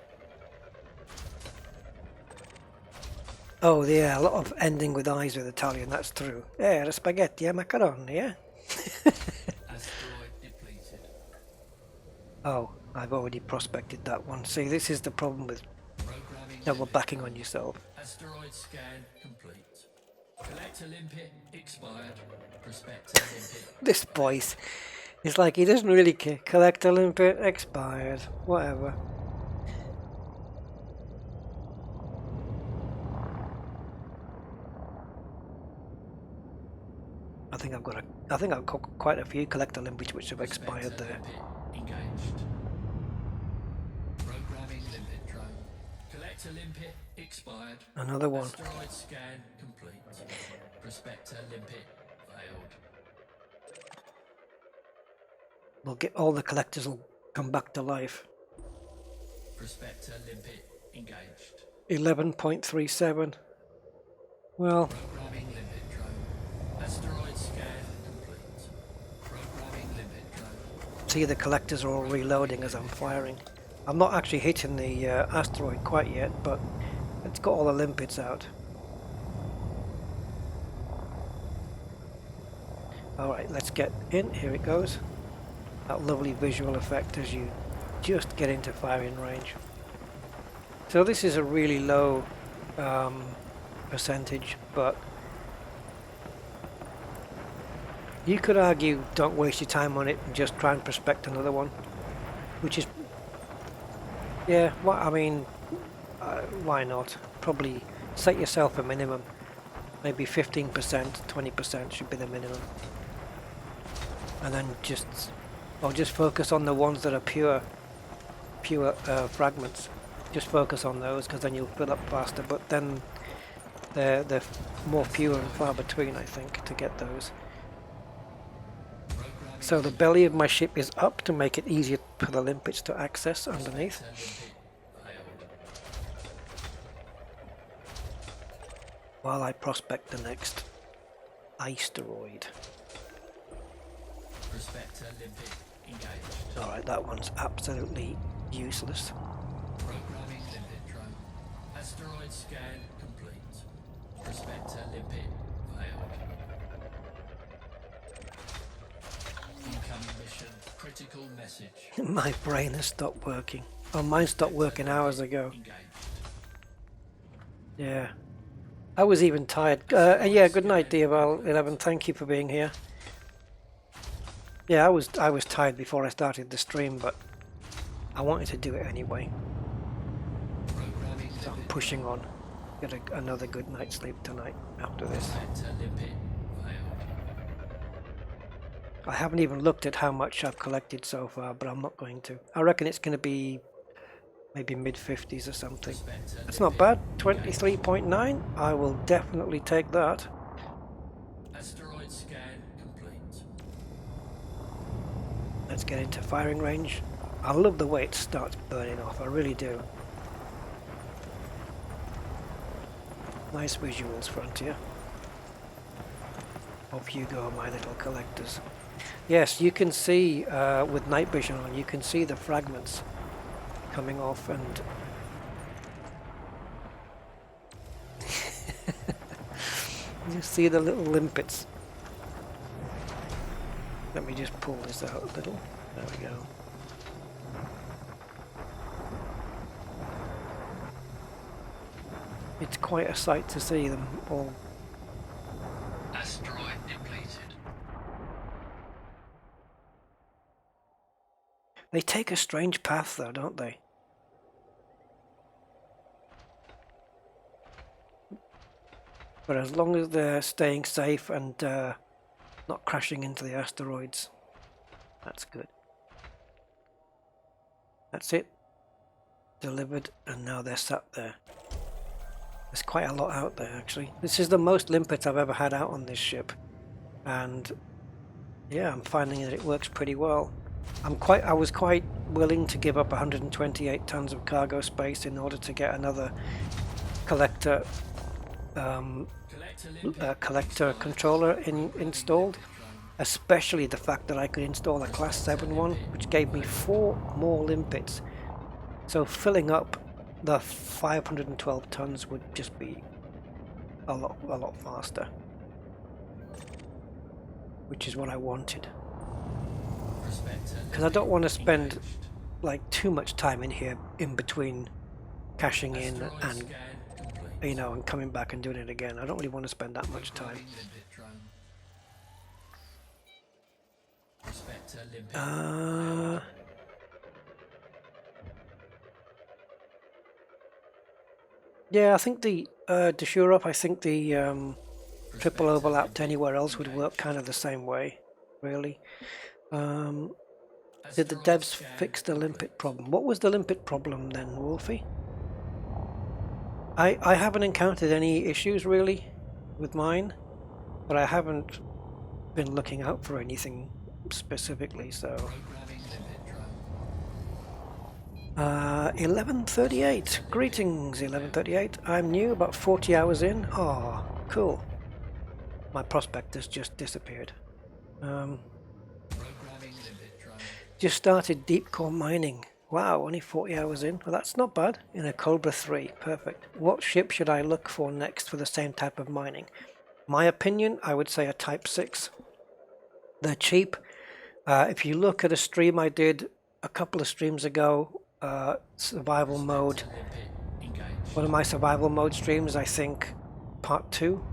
A: Oh yeah, a lot of ending with eyes with Italian, that's true. Yeah, spaghetti e macaroni, yeah?
B: Asteroid depleted.
A: Oh, I've already prospected that one. See, this is the problem with
B: Programming
A: double
B: limpet
A: backing
B: drone.
A: on yourself.
B: Asteroid scan complete. Collector limpet expired. Prospector limpet.
A: This voice is like he doesn't really care. Collector limpet expired. Whatever. I think I've got quite a few collector limpets which have expired
B: Prospector
A: there.
B: limpet engaged. Programming limpet drone. Collector limpet expired.
A: Another one.
B: Asteroid scan complete. Prospector limpet failed.
A: We'll get all the collectors will come back to life.
B: Prospector limpet engaged.
A: 11.37. Well,
B: Programming limpet drone. Asteroid scan complete. Programming limpet drone.
A: see the collectors are all reloading as I'm firing. I'm not actually hitting the asteroid quite yet, but it's got all the limpets out. Alright, let's get in. Here it goes. that lovely visual effect as you just get into firing range. So this is a really low percentage, but you could argue don't waste your time on it and just try and prospect another one, which is, yeah, well, I mean, why not? Probably set yourself a minimum. Maybe 15%, 20% should be the minimum. And then just focus on the ones that are pure fragments. Just focus on those, because then you'll fill up faster, but then they're more fewer and far between, I think, to get those. So the belly of my ship is up to make it easier for the limpets to access underneath. While I prospect the next asteroid. Alright, that one's absolutely useless.
B: Programming limpet drone. Asteroid scan complete. Prospector limpet failed. Incoming mission. Critical message.
A: My brain has stopped working. Oh, mine stopped working hours ago. Yeah. I was even tired. Yeah, good night, Diaval11. Thank you for being here. Yeah, I was tired before I started the stream, but I wanted to do it anyway. So I'm pushing on. Get another good night's sleep tonight after this. I haven't even looked at how much I've collected so far, but I'm not going to. I reckon it's going to be maybe mid-50s or something. That's not bad. 23.9. I will definitely take that.
B: Asteroid scan complete.
A: Let's get into firing range. I love the way it starts burning off. I really do. Nice visuals, Frontier. Off you go, my little collectors. Yes, you can see with night vision on, you can see the fragments coming off, and you see the little limpets. Let me just pull this out a little. There we go. It's quite a sight to see them all.
B: Asteroid depleted.
A: They take a strange path though, don't they? But as long as they're staying safe and not crashing into the asteroids, that's good. That's it. Delivered, and now they're sat there. There's quite a lot out there, actually. This is the most limpets I've ever had out on this ship, and yeah, I'm finding that it works pretty well. I was quite willing to give up 128 tons of cargo space in order to get another collector controller installed, especially the fact that I could install a class 7 one, which gave me 4 more limpets. So filling up the 512 tons would just be a lot faster, which is what I wanted, because I don't want to spend like too much time in here in between cashing in and, you know, and coming back and doing it again. I don't really want to spend that much time. Yeah, I think the Deshurov, I think the triple overlap to anywhere else would work kind of the same way, really. Did the devs fix the limpet problem? What was the limpet problem then, Wolfie? I haven't encountered any issues really with mine, but I haven't been looking out for anything specifically, so 11:38. Greetings, 11:38. I'm new, about 40 hours in. Oh, cool. My prospectus just disappeared. Just started deep core mining. Wow, only 40 hours in. Well, that's not bad. In a Cobra 3, perfect. What ship should I look for next for the same type of mining? My opinion, I would say a Type 6. They're cheap, If you look at a stream I did a couple of streams ago, survival mode, one of my survival mode streams, I think part 2,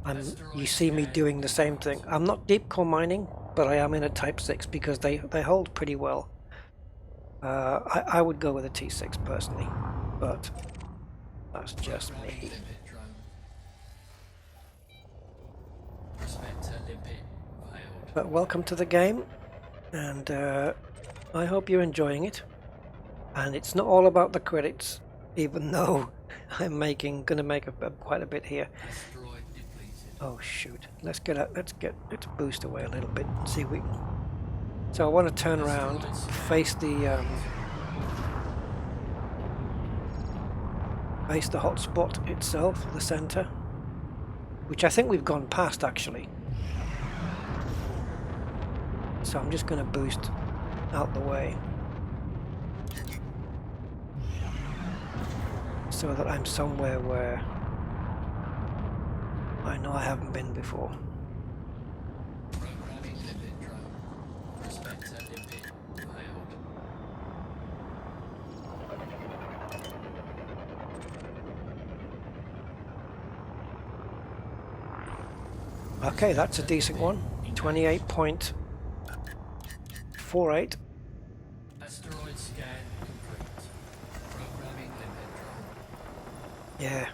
A: and you see me doing the same thing. I'm not deep core mining, but I am in a Type 6 because they hold pretty well. I would go with a T6 personally, but that's just me. But welcome to the game, and I hope you're enjoying it. And it's not all about the credits, even though I'm gonna make quite a bit here. Oh shoot! Let's boost away a little bit and see if we. So I want to turn around, face the hotspot itself, the center, which I think we've gone past actually. So I'm just going to boost out the way so that I'm somewhere where I know I haven't been before. Okay, that's a decent one. 28.48.
B: Asteroid scan complete. Programming limit drone.
A: Yeah.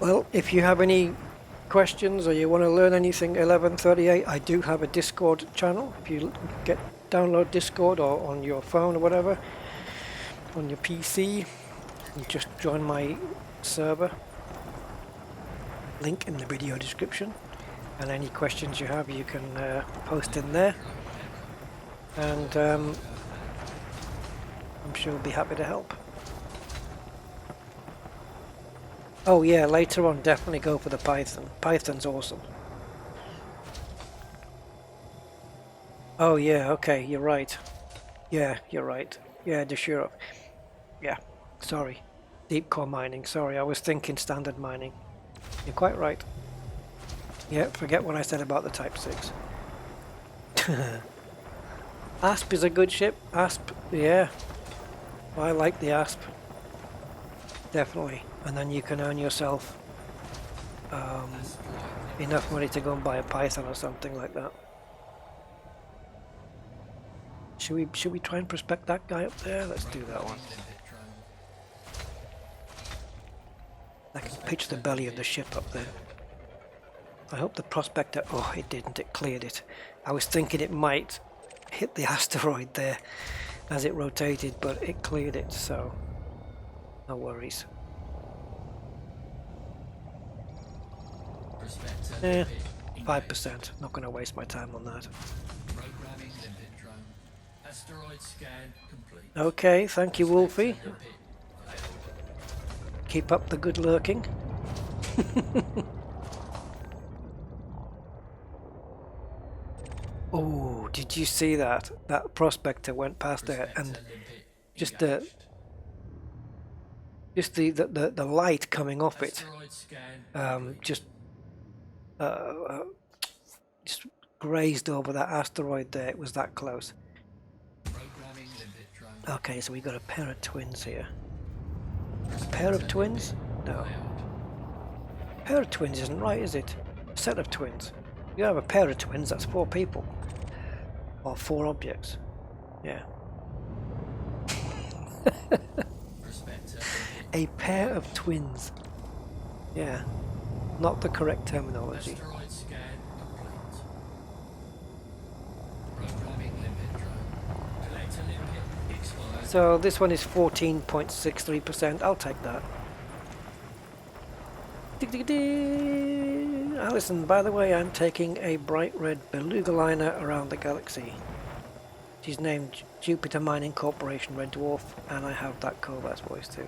A: Well, if you have any questions or you want to learn anything 1138, I do have a Discord channel. If you download Discord or on your phone or whatever, on your PC, you just join my server. Link in the video description, and any questions you have you can post in there, and I'm sure we'll be happy to help. Oh yeah, later on definitely go for the Python. Python's awesome. Oh yeah, okay, you're right. Yeah, you're right. Yeah, the sure. Yeah, sorry. Deep core mining, sorry, I was thinking standard mining. You're quite right. Yeah, forget what I said about the Type 6. Asp is a good ship. Asp, yeah. I like the Asp. Definitely. And then you can earn yourself enough money to go and buy a Python or something like that. Should we try and prospect that guy up there? Let's do that one. I can pitch the belly of the ship up there. I hope the prospector... Oh, it didn't. It cleared it. I was thinking it might hit the asteroid there as it rotated, but it cleared it, so no worries. 5%. Not going to waste my time on that.
B: Programming limit drone. Asteroid scan complete.
A: Okay, thank you, Wolfie. Keep up the good lurking. Oh, did you see that? That prospector went past there, and just the light coming off it, just grazed over that asteroid there. It was that close. Okay, so we got a pair of twins here. A pair of twins? No. A pair of twins isn't right, is it? A set of twins. You have a pair of twins, that's 4 people. Or 4 objects. Yeah. A pair of twins. Yeah. Not the correct terminology. So this one is 14.63%. I'll take that. Alison, by the way, I'm taking a bright red beluga liner around the galaxy. She's named Jupiter Mining Corporation Red Dwarf, and I have that Kovacs voice too.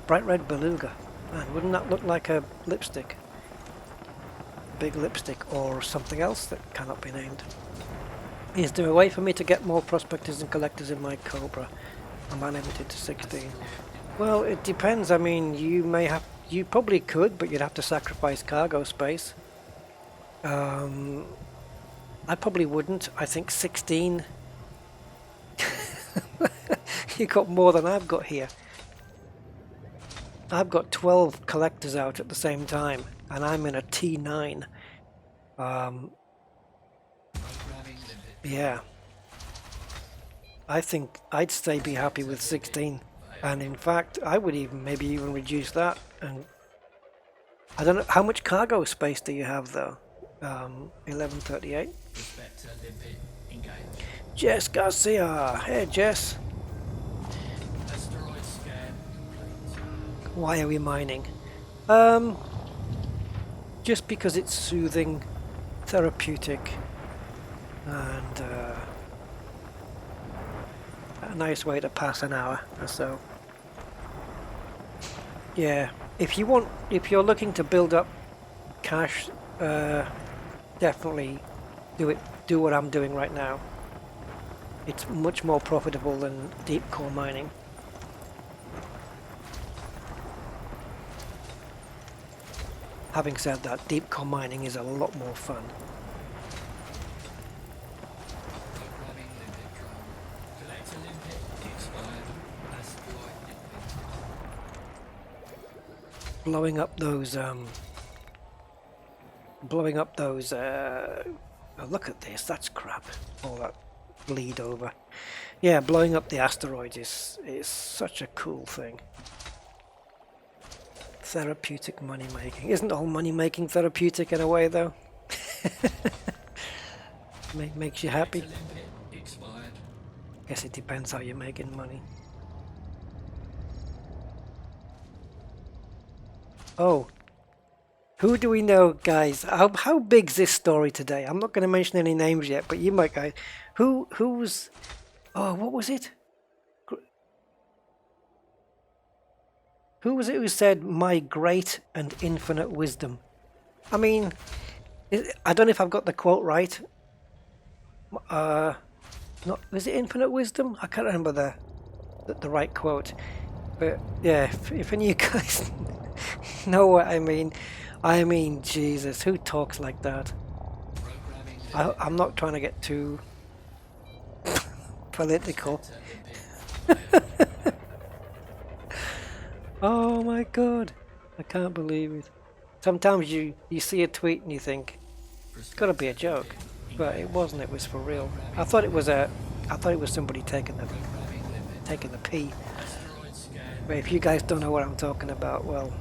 A: Bright red beluga. Man, wouldn't that look like a lipstick? Big lipstick, or something else that cannot be named. Is there a way for me to get more prospectors and collectors in my Cobra? Am I limited to 16? Well, it depends. I mean, you probably could, but you'd have to sacrifice cargo space. I I probably wouldn't. I think 16. You got more than I've got here. I've got 12 collectors out at the same time, and I'm in a T-9.
B: Programming limit.
A: Yeah. I think I'd stay be happy with 16. And in fact, I would maybe even reduce that. And I don't know, how much cargo space do you have though? 1138.
B: Prospector limit engaged.
A: Jess Garcia. Hey Jess.
B: Asteroid scan complete.
A: Why are we mining? Just because it's soothing, therapeutic, and a nice way to pass an hour or so. Yeah, if you're looking to build up cash, definitely do what I'm doing right now. It's much more profitable than deep core mining. Having said that, deep core mining is a lot more fun.
B: Programming limit drone. Collector limit expired. Asteroid limit.
A: Blowing up those oh, look at this, that's crap. All that bleed over. Yeah, blowing up the asteroids is such a cool thing. Therapeutic money making. Isn't all money making therapeutic in a way though? Makes you happy.
B: Limit expired.
A: Guess it depends how you're making money. Oh, who do we know, guys? How big's this story today? I'm not going to mention any names yet, but you might, guys. Who's? Oh, what was it? Who was it who said my great and infinite wisdom? I mean, I don't know if I've got the quote right. Not was it infinite wisdom? I can't remember the right quote. But yeah, if any of you guys know what I mean, Jesus, who talks like that? I'm not trying to get too political. Oh my God, I can't believe it. Sometimes you see a tweet and you think it's got to be a joke, but it wasn't. It was for real. I thought it was somebody taking the pee. But if you guys don't know what I'm talking about, well,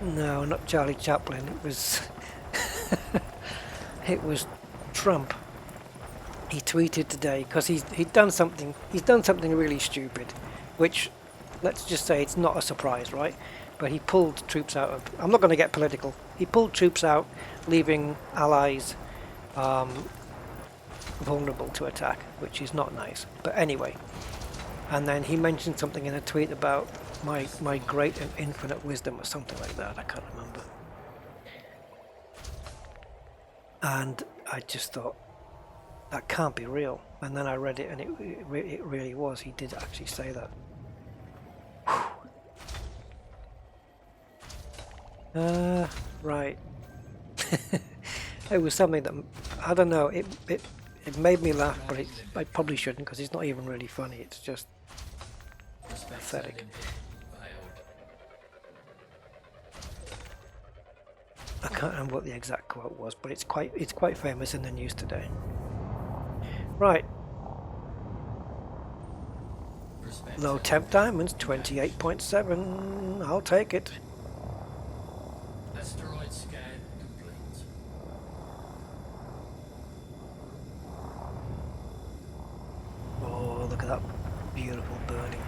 A: no, not Charlie Chaplin. It was it was Trump. He tweeted today because he'd done something really stupid, which, let's just say, it's not a surprise, right? But he pulled troops out of. I'm not going to get political. He pulled troops out, leaving allies vulnerable to attack, which is not nice. But anyway, and then he mentioned something in a tweet about my great and infinite wisdom or something like that. I can't remember. And I just thought, that can't be real. And then I read it, and it really was. He did actually say that. Right. It was something that, I don't know, it made me laugh, but I probably shouldn't, because it's not even really funny. It's just pathetic. I can't remember what the exact quote was, but it's quite famous in the news today. Right. Low temp diamonds, 28.7. I'll take it.
B: Asteroid scan complete.
A: Oh, look at that beautiful burning.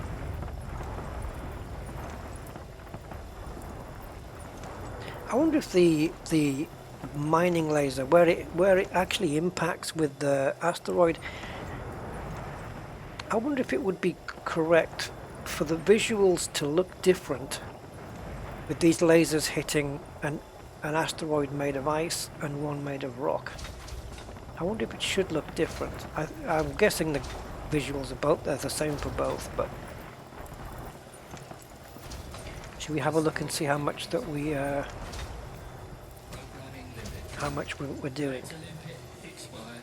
A: I wonder if the mining laser, where it actually impacts with the asteroid, I wonder if it would be correct for the visuals to look different with these lasers hitting an asteroid made of ice and one made of rock. I wonder if it should look different. I'm guessing the visuals are the same for both, but should we have a look and see how much that we how much we're doing.
B: Limpet expired.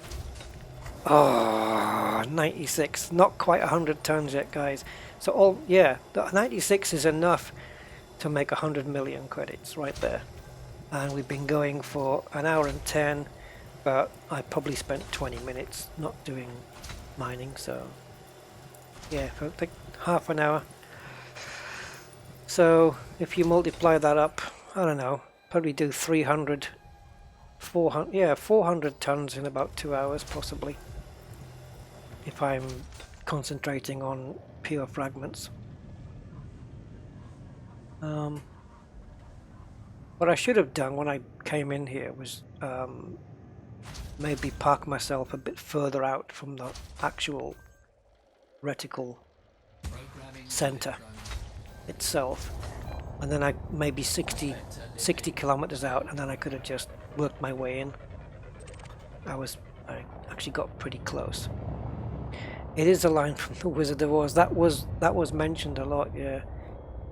A: Oh, 96. Not quite 100 tons yet, guys. So all, yeah, the 96 is enough to make 100 million credits right there. And we've been going for an hour and 10, but I probably spent 20 minutes not doing mining, so yeah, for like half an hour. So if you multiply that up, I don't know, probably do 300, 400, yeah, 400 tons in about 2 hours possibly, if I'm concentrating on pure fragments. What I should have done when I came in here was maybe park myself a bit further out from the actual reticle center itself, and then I maybe 60 kilometers out, and then I could have just worked my way in. I actually got pretty close. It is a line from the Wizard of Oz. That was mentioned a lot, yeah.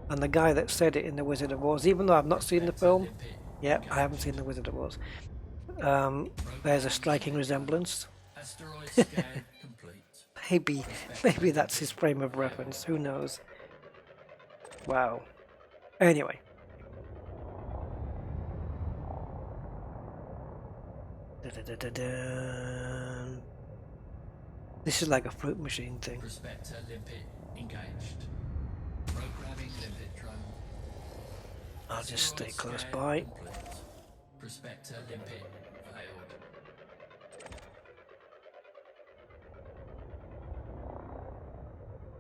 A: And the guy that said it in the Wizard of Oz, even though I've not seen the film, yeah, I haven't seen the Wizard of Oz. There's a striking resemblance.
B: Asteroid scan complete.
A: Maybe that's his frame of reference. Who knows? Wow. Anyway. This is like a fruit machine thing.
B: Prospector limpet engaged. Programming limpet drone.
A: I'll just stay
B: Asteroid
A: close
B: scan
A: by.
B: complete. Prospector limpet failed.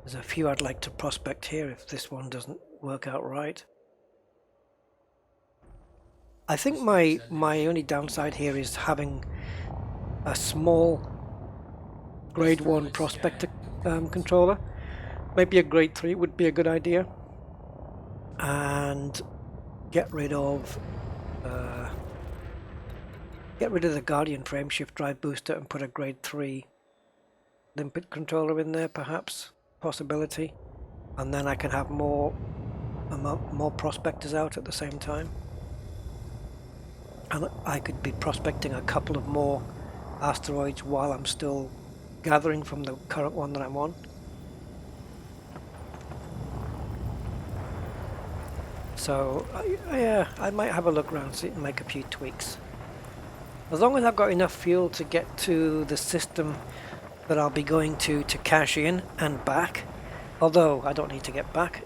A: There's a few I'd like to prospect here if this one doesn't work out right. I think my only downside here is having a small grade 1 prospector controller. Maybe a grade 3 would be a good idea. And get rid of the Guardian frameshift drive booster and put a grade 3 limpet controller in there, perhaps. Possibility. And then I can have more prospectors out at the same time. And I could be prospecting a couple of more asteroids while I'm still gathering from the current one that I'm on. So yeah, I might have a look around, see, and make a few tweaks. As long as I've got enough fuel to get to the system that I'll be going to cash in and back. Although I don't need to get back.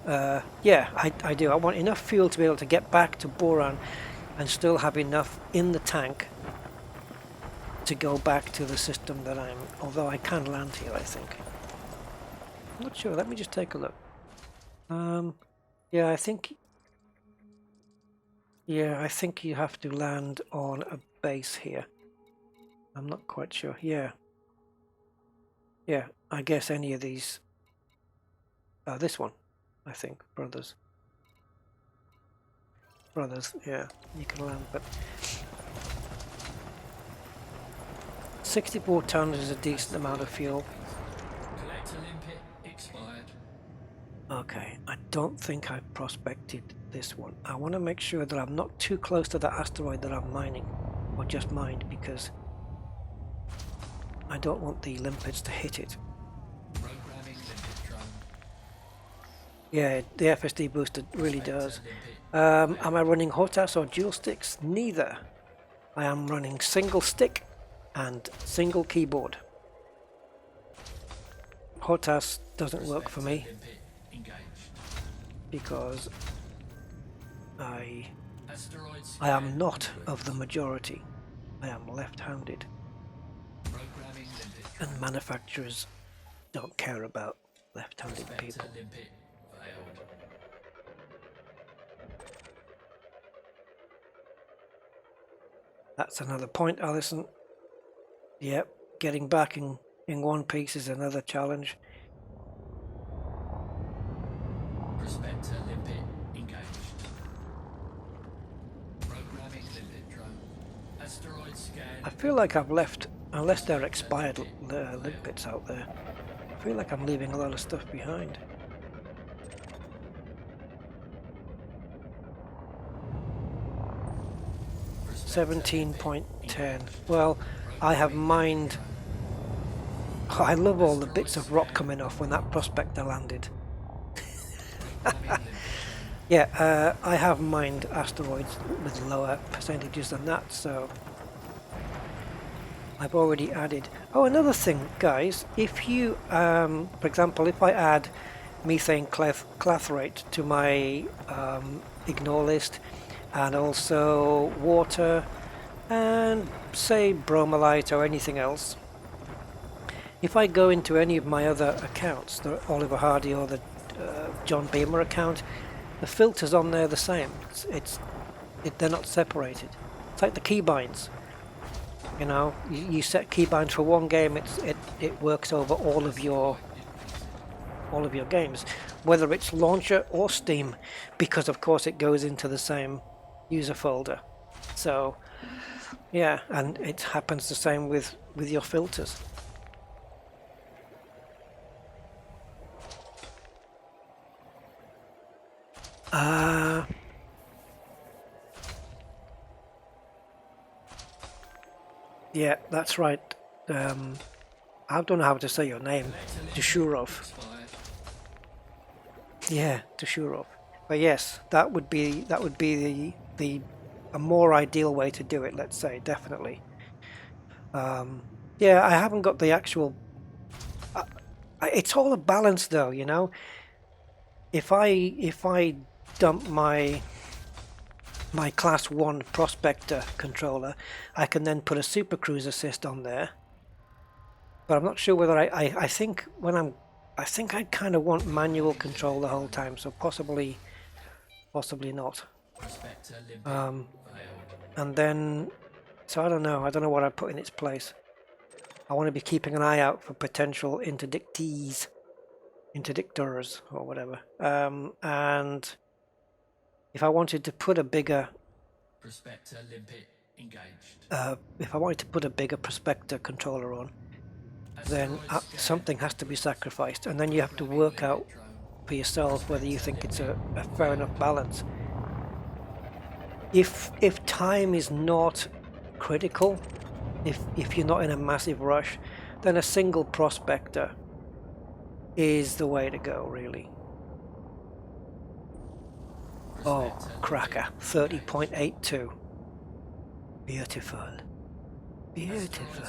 A: Yeah, I do. I want enough fuel to be able to get back to Boran and still have enough in the tank to go back to the system that I'm... Although I can land here, I think. I'm not sure. Let me just take a look. Yeah, I think... Yeah, I think you have to land on a base here. I'm not quite sure. Yeah. Yeah, I guess any of these... this one, I think. Brothers, yeah, you can land, but 64 tons is a decent amount of fuel.
B: Collector limpet expired.
A: Okay, I don't think I've prospected this one. I want to make sure that I'm not too close to the asteroid that I'm mining, or just mined, because I don't want the limpets to hit it.
B: Programming limpet drone.
A: Yeah, the FSD booster really does. Am I running HOTAS or dual sticks? Neither. I am running single stick and single keyboard. HOTAS doesn't work for me because I am not of the majority. I am left-handed. And manufacturers don't care about left-handed people. That's another point, Alison. Yep, getting back in one piece is another challenge.
B: Prospector limpet engaged. Programming limpet drone. Asteroid scan.
A: I feel like I've left, unless they're expired limpets out there, I feel like I'm leaving a lot of stuff behind. 17.10. Well, I have mined. Oh, I love all the bits of rock coming off when that prospector landed. Yeah, I have mined asteroids with lower percentages than that, so I've already added. Oh, another thing, guys, if you, for example, if I add methane clathrate to my ignore list, and also water, and say bromolite or anything else, if I go into any of my other accounts, the Oliver Hardy or the John Beamer account, the filters on there are the same. They're not separated. It's like the keybinds. You know, you set keybinds for one game, it works over all of your games, whether it's launcher or Steam, because of course it goes into the same user folder. So yeah, and it happens the same with your filters. Yeah, that's right. I don't know how to say your name, Dushurov. Yeah, Dushurov. But yes, that would be the a more ideal way to do it. Let's say definitely. Yeah, I haven't got the actual. It's all a balance, though. You know, if I dump my class 1 prospector controller, I can then put a super cruise assist on there. But I'm not sure whether I think I think I kind of want manual control the whole time, so possibly not. And then, so I don't know what I put in its place. I want to be keeping an eye out for potential interdictors or whatever. And if I wanted to put a bigger
B: Prospector limpet engaged.
A: if I wanted to put a bigger prospector controller on, then something has to be sacrificed, and then you have to work out for yourself whether you think it's a fair enough balance. If time is not critical, if you're not in a massive rush, then a single prospector is the way to go, really. Oh, cracker, 30.82. Beautiful. Beautiful.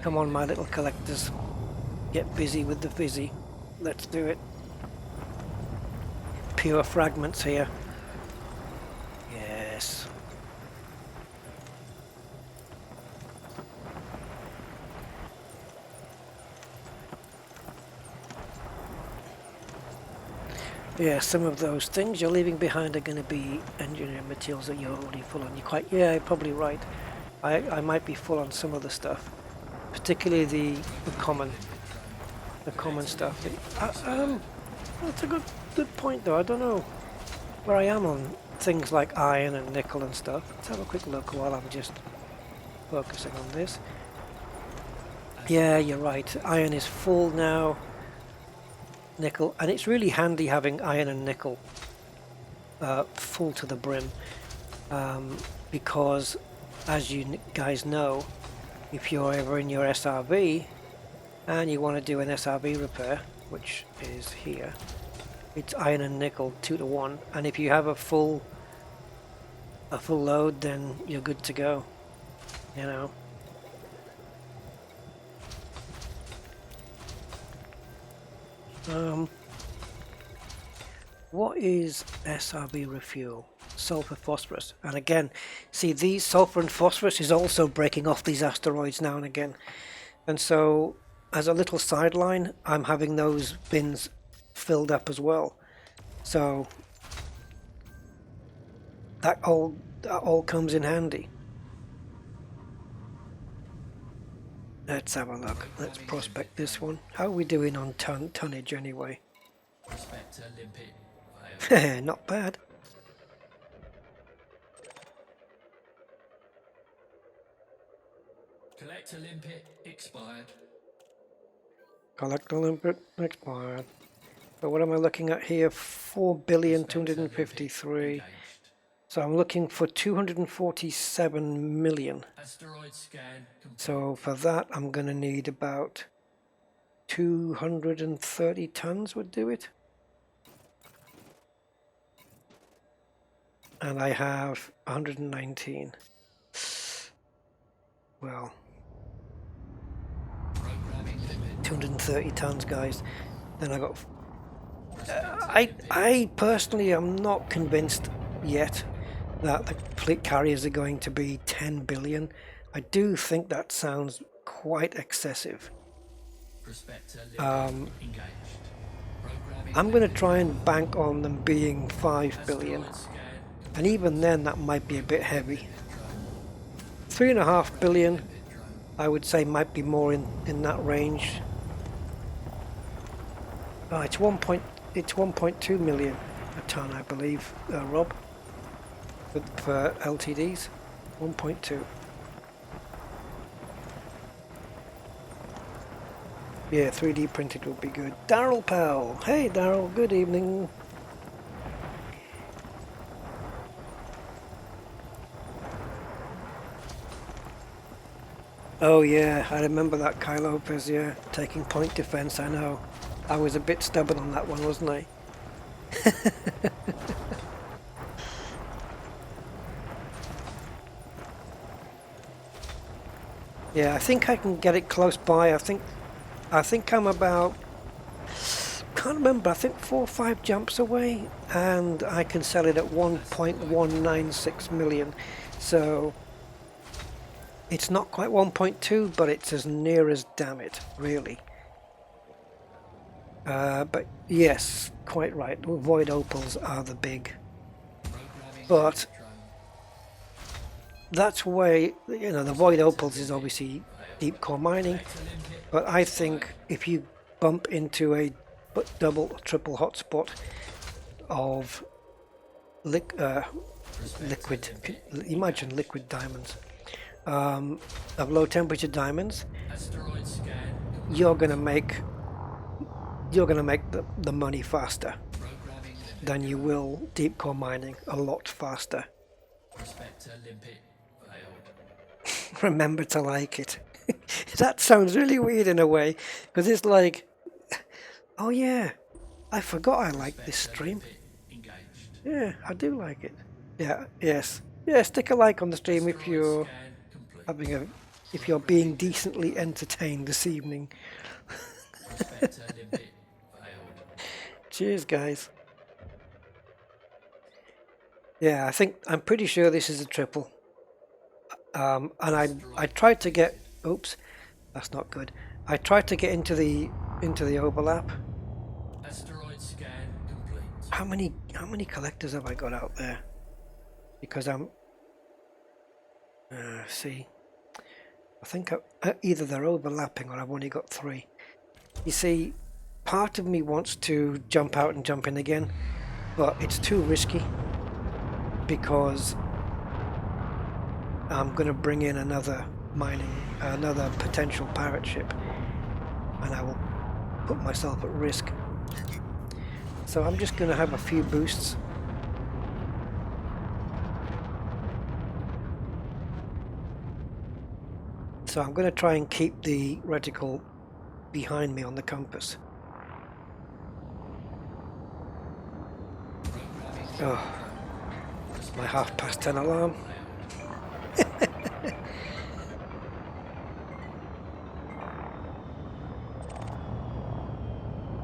A: Come on, my little collectors. Get busy with the fizzy. Let's do it. Pure fragments here. Yes. Yeah, some of those things you're leaving behind are going to be engineering materials that you're already full on. Yeah, you're probably right. I might be full on some of the stuff, particularly the common stuff. That's a good point though. I don't know where I am on things like iron and nickel and stuff. Let's have a quick look while I'm just focusing on this. Yeah, you're right. Iron is full now. Nickel, and it's really handy having iron and nickel full to the brim, because as you guys know, if you're ever in your SRV and you want to do an SRV repair, which is here, it's iron and nickel 2 to 1, and if you have a full load, then you're good to go, you know. What is SRB refuel? Sulfur phosphorus. And again, see, these sulfur and phosphorus is also breaking off these asteroids now and again. And so, as a little sideline, I'm having those bins filled up as well. So that all comes in handy. Let's have a look. Let's prospect this one. How are we doing on tonnage anyway?
B: Prospector limpet.
A: Not bad.
B: Collector limpet expired.
A: Collector limpet expired. So what am I looking at here? 4,253. So I'm looking for 247 million.
B: Asteroid scan complete.
A: So for that, I'm going to need about 230 tons would do it. And I have 119. Well,
B: Programming limit.
A: 230 tons, guys. Then I got. I personally am not convinced yet that the fleet carriers are going to be 10 billion. I do think that sounds quite excessive.
B: Prospector limit engaged. Programming
A: I'm going to try and bank on them being 5 billion.
B: asteroid scan
A: And even then, that might be a bit heavy. 3.5 billion, I would say, might be more in that range. Oh, it's 1.2 million a ton, I believe, Rob, for LTDs. 1.2. Yeah, 3D printed would be good. Daryl Powell. Hey, Daryl. Good evening. Oh yeah, I remember that, Kai Lopez, yeah, taking point defense, I know. I was a bit stubborn on that one, wasn't I? Yeah, I think I can get it close by. I think I'm about, can't remember, I think 4 or 5 jumps away, and I can sell it at 1.196 million. So it's not quite 1.2, but it's as near as damn it, really. But yes, quite right. Void opals are the big. But that's why, you know, the void opals is obviously deep core mining. But I think if you bump into a double, triple hotspot of liquid, imagine liquid diamonds, of low temperature diamonds, you're gonna make the money faster than you will deep core mining, a lot faster. Remember to like it. That sounds really weird in a way, because it's like, oh yeah, I forgot I like this stream. Yeah, I do like it. Yeah, yes. Yeah, stick a like on the stream if you're if you're being decently entertained this evening. Cheers, guys. Yeah, I'm pretty sure this is a triple. And I tried to get, oops, that's not good. I tried to get into the overlap.
B: Asteroid scan complete.
A: How many collectors have I got out there? Because I'm see, I think either they're overlapping or I've only got 3. You see, part of me wants to jump out and jump in again, but it's too risky because I'm going to bring in another potential pirate ship, and I will put myself at risk. So I'm just going to have a few boosts. So I'm going to try and keep the reticle behind me on the compass. Oh, my 10:30 alarm.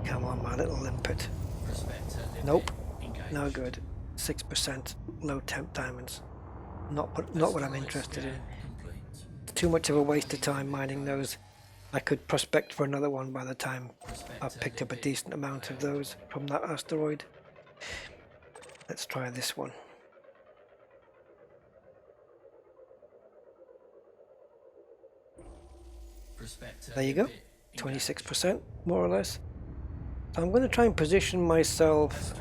A: Come on, my little limpet. Nope, no good. 6% low temp diamonds. Not what I'm interested in. It's too much of a waste of time mining those. I could prospect for another one by the time I've picked up a decent amount of those from that asteroid. Let's try this one. There you go, 26%, more or less. So I'm going to try and position myself,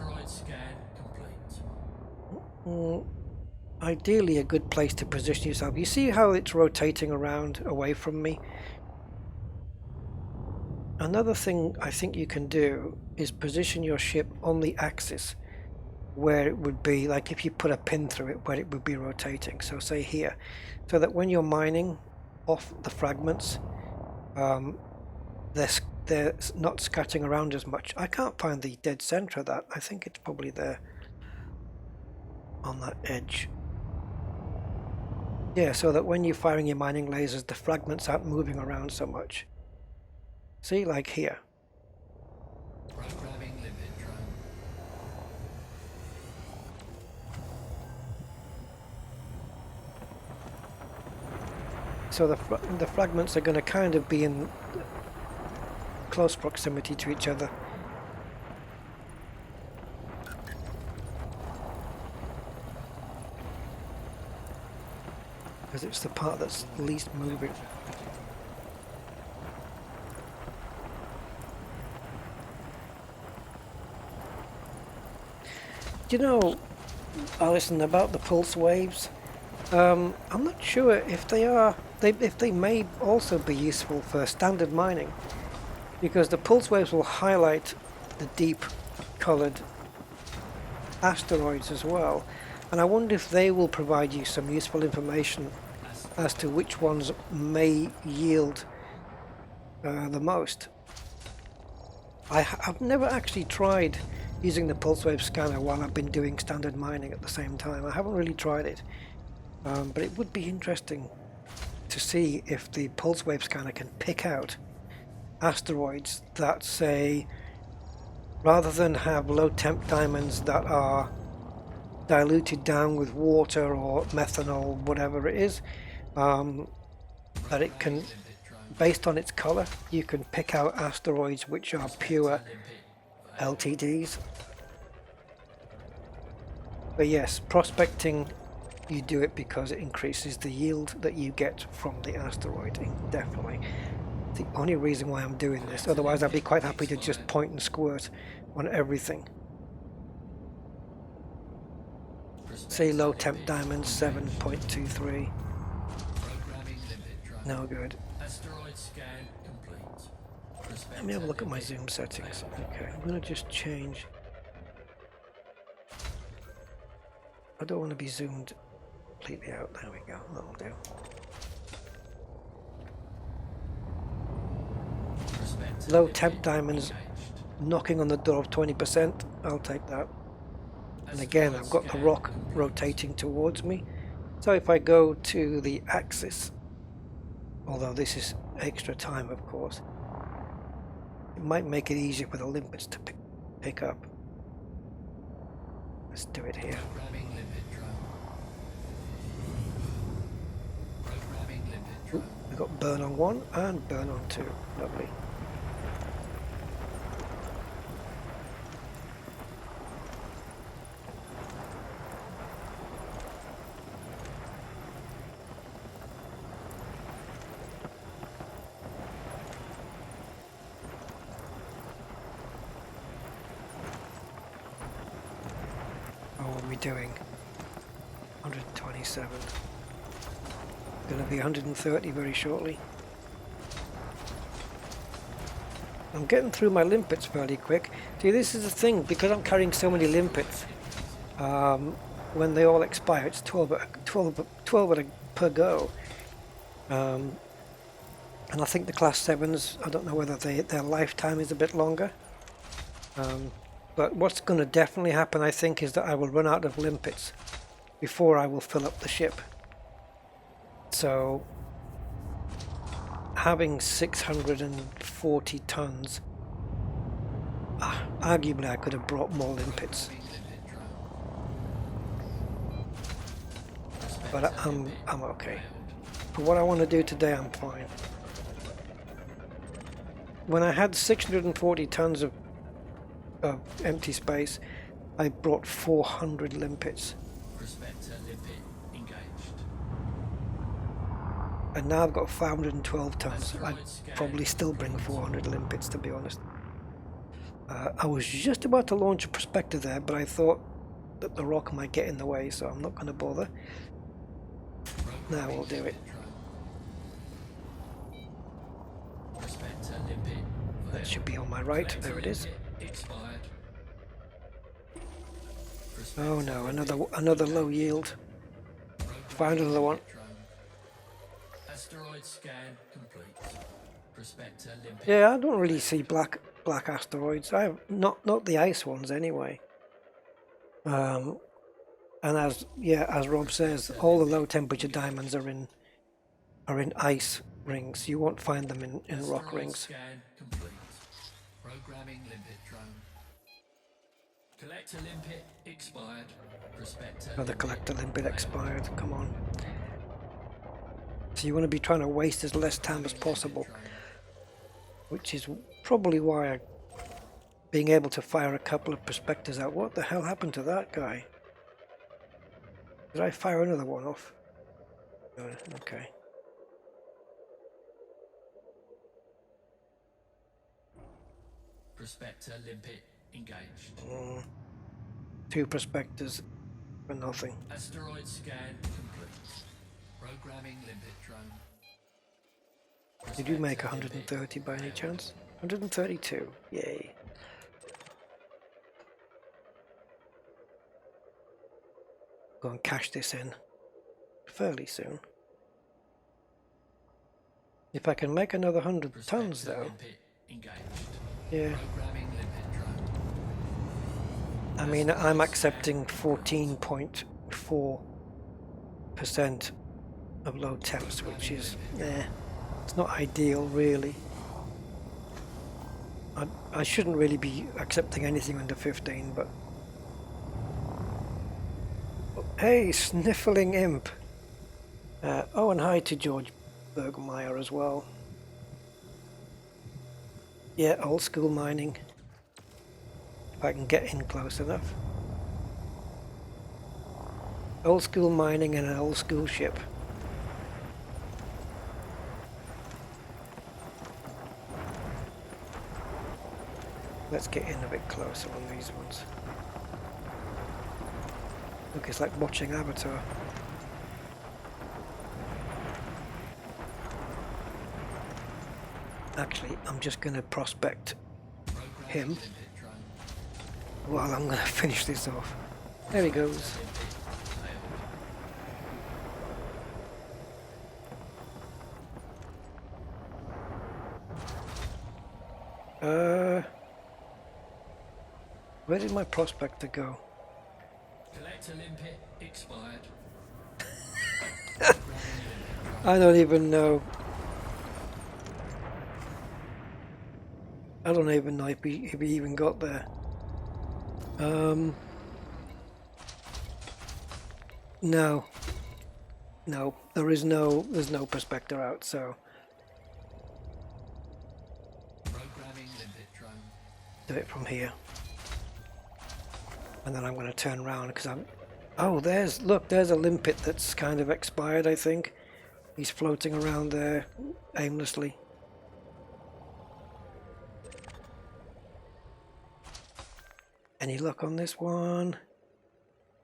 A: ideally a good place to position yourself. You see how it's rotating around away from me? Another thing I think you can do is position your ship on the axis. where it would be, like if you put a pin through it, where it would be rotating. So say here, so that when you're mining off the fragments, they're not scattering around as much. I can't find the dead center of that. I think it's probably there on that edge. Yeah, so that when you're firing your mining lasers, the fragments aren't moving around so much. See, like here.
B: Programming limpet drone.
A: So the fragments are going to kind of be in close proximity to each other. Because it's the part that's least moving. Do you know, Alison, about the pulse waves? I'm not sure if if they may also be useful for standard mining, because the pulse waves will highlight the deep colored asteroids as well, and I wonder if they will provide you some useful information as to which ones may yield the most. I've never actually tried using the pulse wave scanner while I've been doing standard mining at the same time. I haven't really tried it. But it would be interesting to see if the pulse wave scanner can pick out asteroids that, say, rather than have low temp diamonds that are diluted down with water or methanol, whatever it is, that it can, based on its color, you can pick out asteroids which are pure LTDs. But yes, prospecting, you do it because it increases the yield that you get from the asteroid, definitely. The only reason why I'm doing this, otherwise I'd be quite happy to just point and squirt on everything. Say low temp diamonds, 7.23. No good. Let me have a look at my zoom settings. Okay, I'm going to just change. I don't want to be zoomed completely out. There we go. That'll do. Low temp diamonds knocking on the door of 20%. I'll take that. And again, I've got the rock rotating towards me. So if I go to the axis, although this is extra time, of course, it might make it easier for the limpets to pick up. Let's do it here. Ooh, we've got burn on 1 and burn on 2. Lovely. What are we doing? 127. Going to be 130 very shortly. I'm getting through my limpets fairly quick. See, this is the thing, because I'm carrying so many limpets, when they all expire, it's 12 per go. And I think the class 7s, I don't know whether their lifetime is a bit longer. But what's going to definitely happen, I think, is that I will run out of limpets before I will fill up the ship. So having 640 tons, arguably I could have brought more limpets. But I'm okay. For what I want to do today, I'm fine. When I had 640 tons of empty space, I brought 400 limpets. And now I've got 512 tons. I'd probably still bring 400 limpets, to be honest. I was just about to launch a prospector there, but I thought that the rock might get in the way, so I'm not going to bother. Now we'll do it. That should be on my right. There it is. Oh no, another low yield. Found another one.
B: Asteroid scan complete. Prospector limpet.
A: Yeah, I don't really see black asteroids. I have not the ice ones anyway. And as Rob says, all the low temperature diamonds are in ice rings. You won't find them in rock rings.
B: Scan complete. Programming limpet drone. Collector limpet expired. Prospector.
A: Oh, the collector limpet expired. Come on. So you want to be trying to waste as less time as possible, which is probably why being able to fire a couple of prospectors out. What the hell happened to that guy? Did I fire another one off? Okay.
B: Prospector limpet engaged.
A: 2 prospectors for nothing.
B: Asteroid scan complete. Programming limpet drone.
A: Did you make 130 by any chance? 132. Yay. Go and cash this in fairly soon. If I can make another 100 tons though. Yeah. I mean, I'm accepting 14.4% of low temps, which is, it's not ideal really. I shouldn't really be accepting anything under 15, but... Hey, sniffling imp! Oh, and hi to George Bergmeyer as well. Yeah, old school mining. If I can get in close enough. Old school mining and an old school ship. Let's get in a bit closer on these ones. Look, it's like watching Avatar. Actually, I'm just going to prospect him while I'm going to finish this off. There he goes. Where did my prospector go?
B: Collector limpet expired.
A: I don't even know. I don't even know if he even got there. No, there's no prospector out, so
B: Programming limpet drone.
A: do it from here. And then I'm going to turn around because oh, there's a limpet that's kind of expired, I think. He's floating around there aimlessly. Any luck on this one?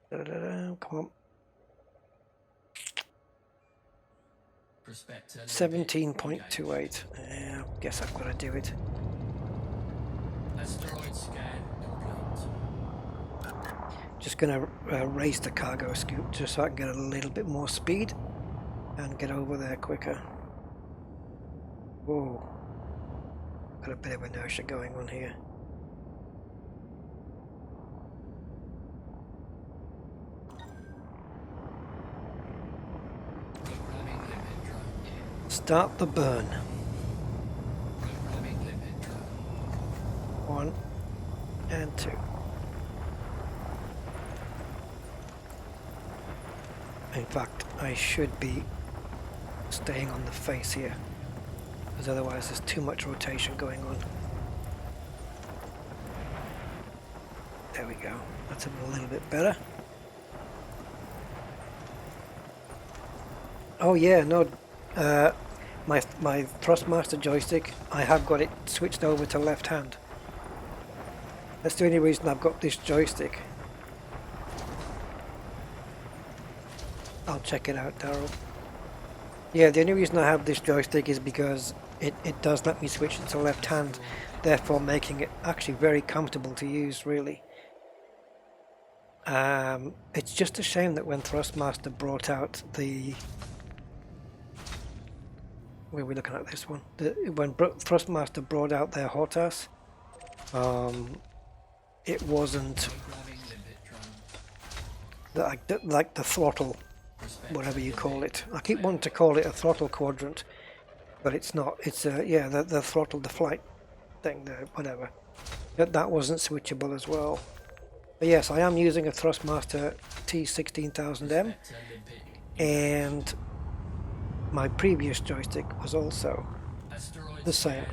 A: Come on. 17.28. Yeah, I guess I've got to do it.
B: Asteroid scan complete.
A: Just gonna raise the cargo scoop just so I can get a little bit more speed and get over there quicker. Whoa. Got a bit of inertia going on here. Start the burn. 1 and 2. In fact, I should be staying on the face here, because otherwise there's too much rotation going on. There we go. That's a little bit better. Oh yeah, no. My Thrustmaster joystick, I have got it switched over to left hand. That's the only reason I've got this joystick. I'll check it out, Daryl. Yeah, the only reason I have this joystick is because it does let me switch it to left hand, therefore making it actually very comfortable to use, really. It's just a shame that when Thrustmaster brought out the... Where are we looking at this one? When Thrustmaster brought out their HOTAS, it wasn't like the throttle, whatever you call it. I keep wanting to call it a throttle quadrant, but it's not. It's yeah, the throttle, the flight thing, whatever. That wasn't switchable as well. But yes, I am using a Thrustmaster T16000M, and my previous joystick was also the same.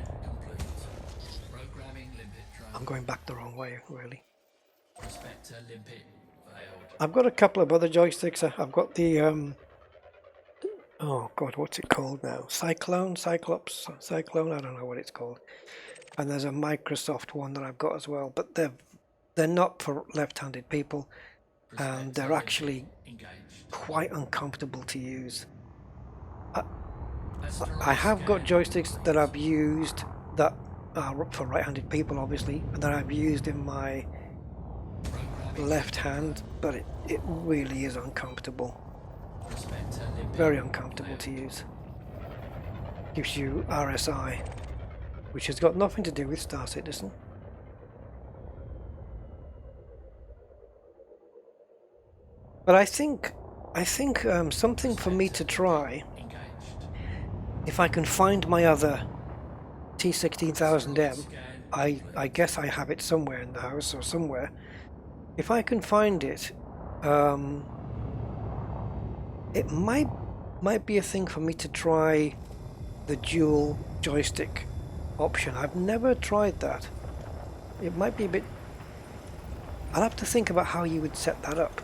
A: I'm going back the wrong way, really. I've got a couple of other joysticks. I've got the oh god, what's it called now? Cyclone, I don't know what it's called. And there's a Microsoft one that I've got as well, but they're not for left-handed people, and they're actually quite uncomfortable to use. I have got joysticks that I've used that are for right-handed people, obviously, and that I've used in my left hand, but it really is uncomfortable. Very uncomfortable to use. Gives you RSI, which has got nothing to do with Star Citizen. But I think something for me to try, if I can find my other T16000M, I guess I have it somewhere in the house or somewhere. If I can find it, it might be a thing for me to try the dual joystick option. I've never tried that. It might be a bit... I'll have to think about how you would set that up.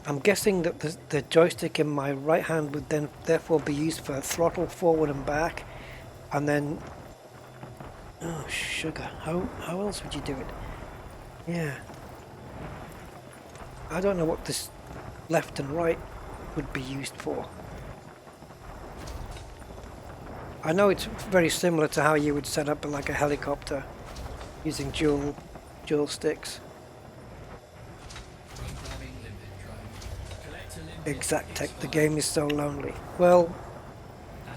A: I'm guessing that the joystick in my right hand would then therefore be used for throttle forward and back, and then... Oh, sugar. How else would you do it? Yeah. I don't know what this left and right would be used for. I know it's very similar to how you would set up like a helicopter using dual sticks. Exact tech, the game is so lonely. Well,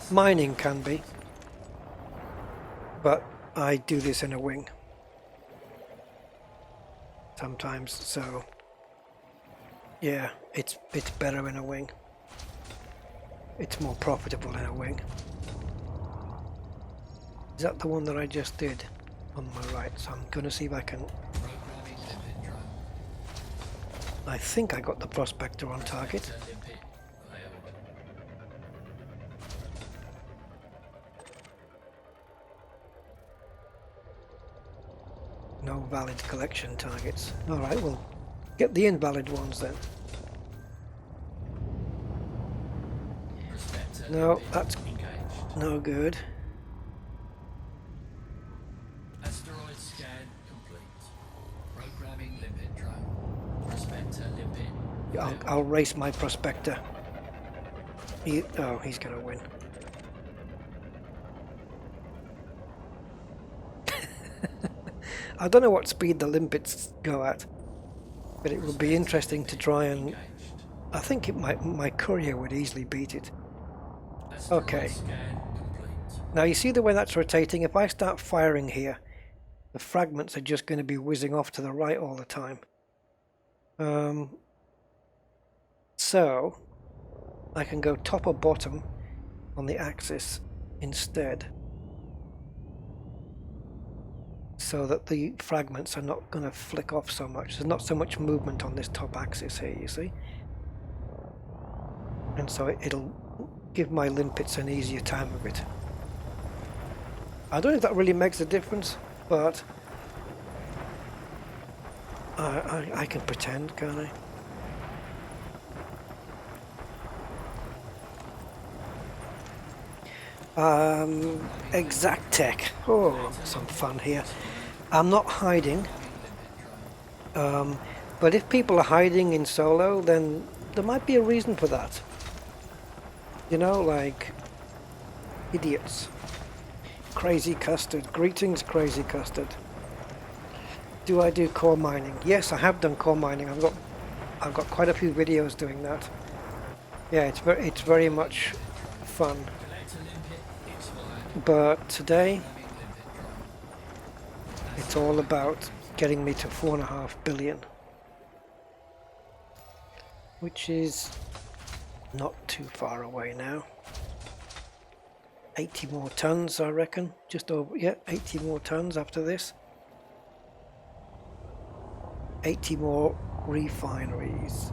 A: mining can be, but I do this in a wing sometimes, so yeah, it's better in a wing. It's more profitable in a wing. Is that the one that I just did on my right? So I'm going to see if I can... I think I got the prospector on target. No valid collection targets. Alright, we'll get the invalid ones then. No, that's no good.
B: Asteroid scan complete. Programming limpet drone. Prospector limpet.
A: I'll race my prospector. He's gonna win. I don't know what speed the limpets go at, but it would be interesting to try and... I think my courier would easily beat it. Okay. Now you see the way that's rotating? If I start firing here, the fragments are just going to be whizzing off to the right all the time. So I can go top or bottom on the axis instead, so that the fragments are not going to flick off so much. There's not so much movement on this top axis here, you see? And so it'll give my limpets an easier time of it. I don't know if that really makes a difference, but I can pretend, can't I? Exact tech. Oh, some fun here. I'm not hiding, but if people are hiding in solo, then there might be a reason for that. You know, like idiots. Crazy Custard. Greetings, Crazy Custard. Do I do core mining? Yes, I have done core mining. I've got quite a few videos doing that. Yeah, it's very much fun.
B: Collector limpet expired.
A: But today
B: Programming limpet drone.
A: it's all
B: Asteroid
A: about
B: detected.
A: getting me to 4.5 billion, which is not too far away now. 80 more tons, I reckon. Just over, yeah, 80 more tons after this. 80 more refineries.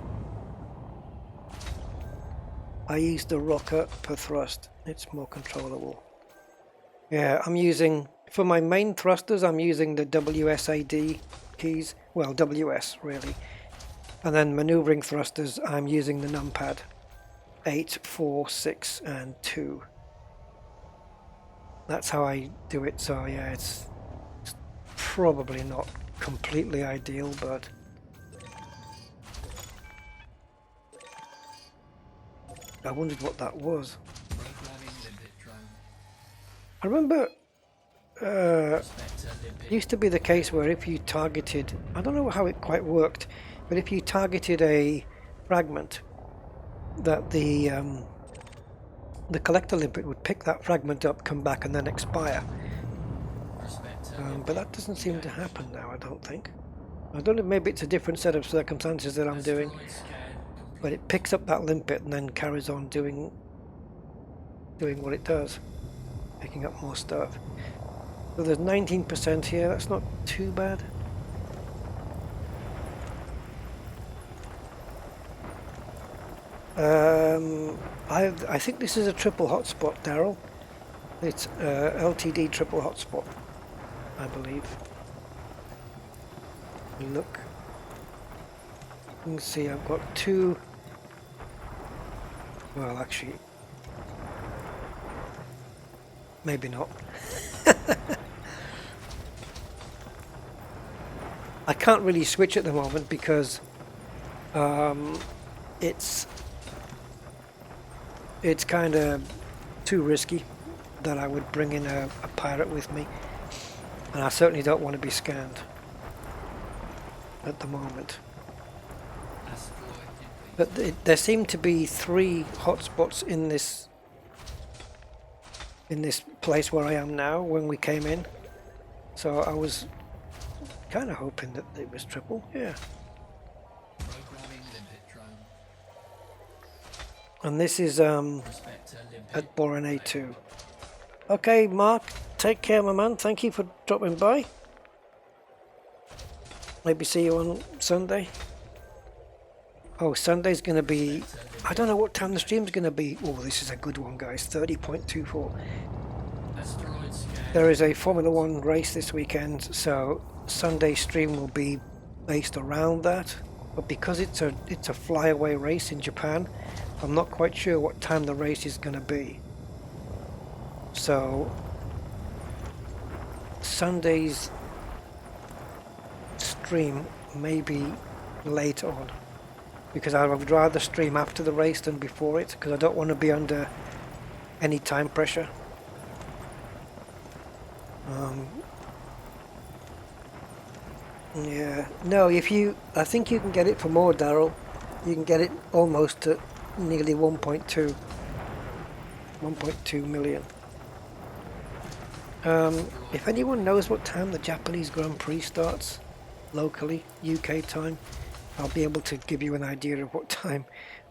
A: I use the rocker per thrust. It's more controllable. Yeah, I'm using, for my main thrusters, I'm using the WSAD keys. Well, WS really. And then maneuvering thrusters, I'm using the numpad. 8, 4, 6 and 2. That's how I do it. So yeah, it's probably not completely ideal, but I wondered what that was.
B: Programming limpet drone.
A: I remember
B: Spectre limpet.
A: used to be the case where if you targeted, I don't know how it quite worked, but if you targeted a fragment, that the collector limpet would pick that fragment up, come back, and then expire.
B: Spectre
A: But that doesn't seem to happen now, I don't think. I don't know, maybe it's a different set of circumstances that I'm doing,
B: Asteroid scan complete.
A: but it picks up that limpet and then carries on doing what it does, picking up more stuff. So there's 19% here, that's not too bad. I think this is a triple hotspot, Daryl. It's LTD triple hotspot, I believe. Look. You can see I've got two. Well, actually, maybe not. I can't really switch at the moment because it's kind of too risky that I would bring in a pirate with me, and I certainly don't want to be scanned at the moment.
B: Asteroid depleted.
A: But there seem to be 3 hotspots in this place where I am now when we came in, so I was kind of hoping that it was triple. Yeah.
B: Programming limpet drone.
A: And this is
B: Spectre limpet.
A: at Boron A2. Okay, Mark, take care, my man. Thank you for dropping by. Maybe see you on Sunday. Oh, Sunday's going to be... I don't know what time the stream's going to be. Oh, this is a good one, guys. 30.24.
B: Asteroid scan.
A: There is a Formula 1 race this weekend, so Sunday stream will be based around that. But because it's a flyaway race in Japan, I'm not quite sure what time the race is going to be. So Sunday's stream may be late on, because I would rather stream after the race than before it, because I don't want to be under any time pressure. Yeah, no, I think you can get it for more, Daryl. You can get it almost to nearly 1.2 million. If anyone knows what time the Japanese Grand Prix starts locally, UK time, I'll be able to give you an idea of what time.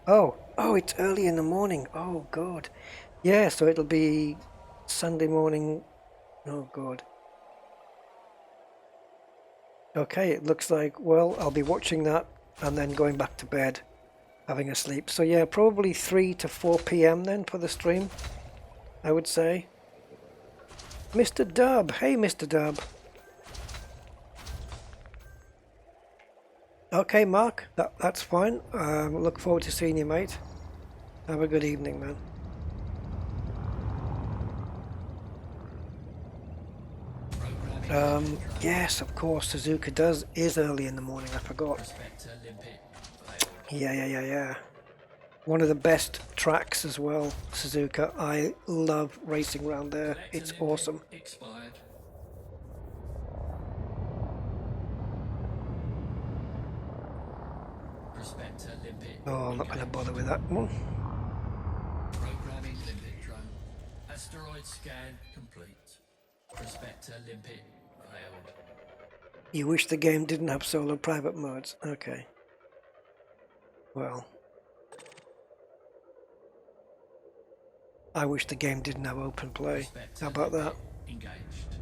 A: Oh, it's early in the morning. Oh, God. Yeah, so it'll be Sunday morning. Oh, God. Okay, it looks like, well, I'll be watching that and then going back to bed, having a sleep. So yeah, probably 3 to 4 p.m. then for the stream, I would say. Mr. Dub, hey Mr. Dub. Okay, Mark, that's fine. Look forward to seeing you, mate. Have a good evening, man. Yes, of course, Suzuka is early in the morning, I forgot.
B: Spectre limpet.
A: Yeah. One of the best tracks as well, Suzuka. I love racing around there. It's awesome.
B: Expired. Prospector limpet.
A: Oh, I'm not going to bother with that one.
B: Programming limpet drone. Asteroid scan complete. Prospector limpet failed.
A: You wish the game didn't have solo private modes. Okay. Well, I wish the game didn't have open play.
B: Prospector
A: How about that?
B: engaged.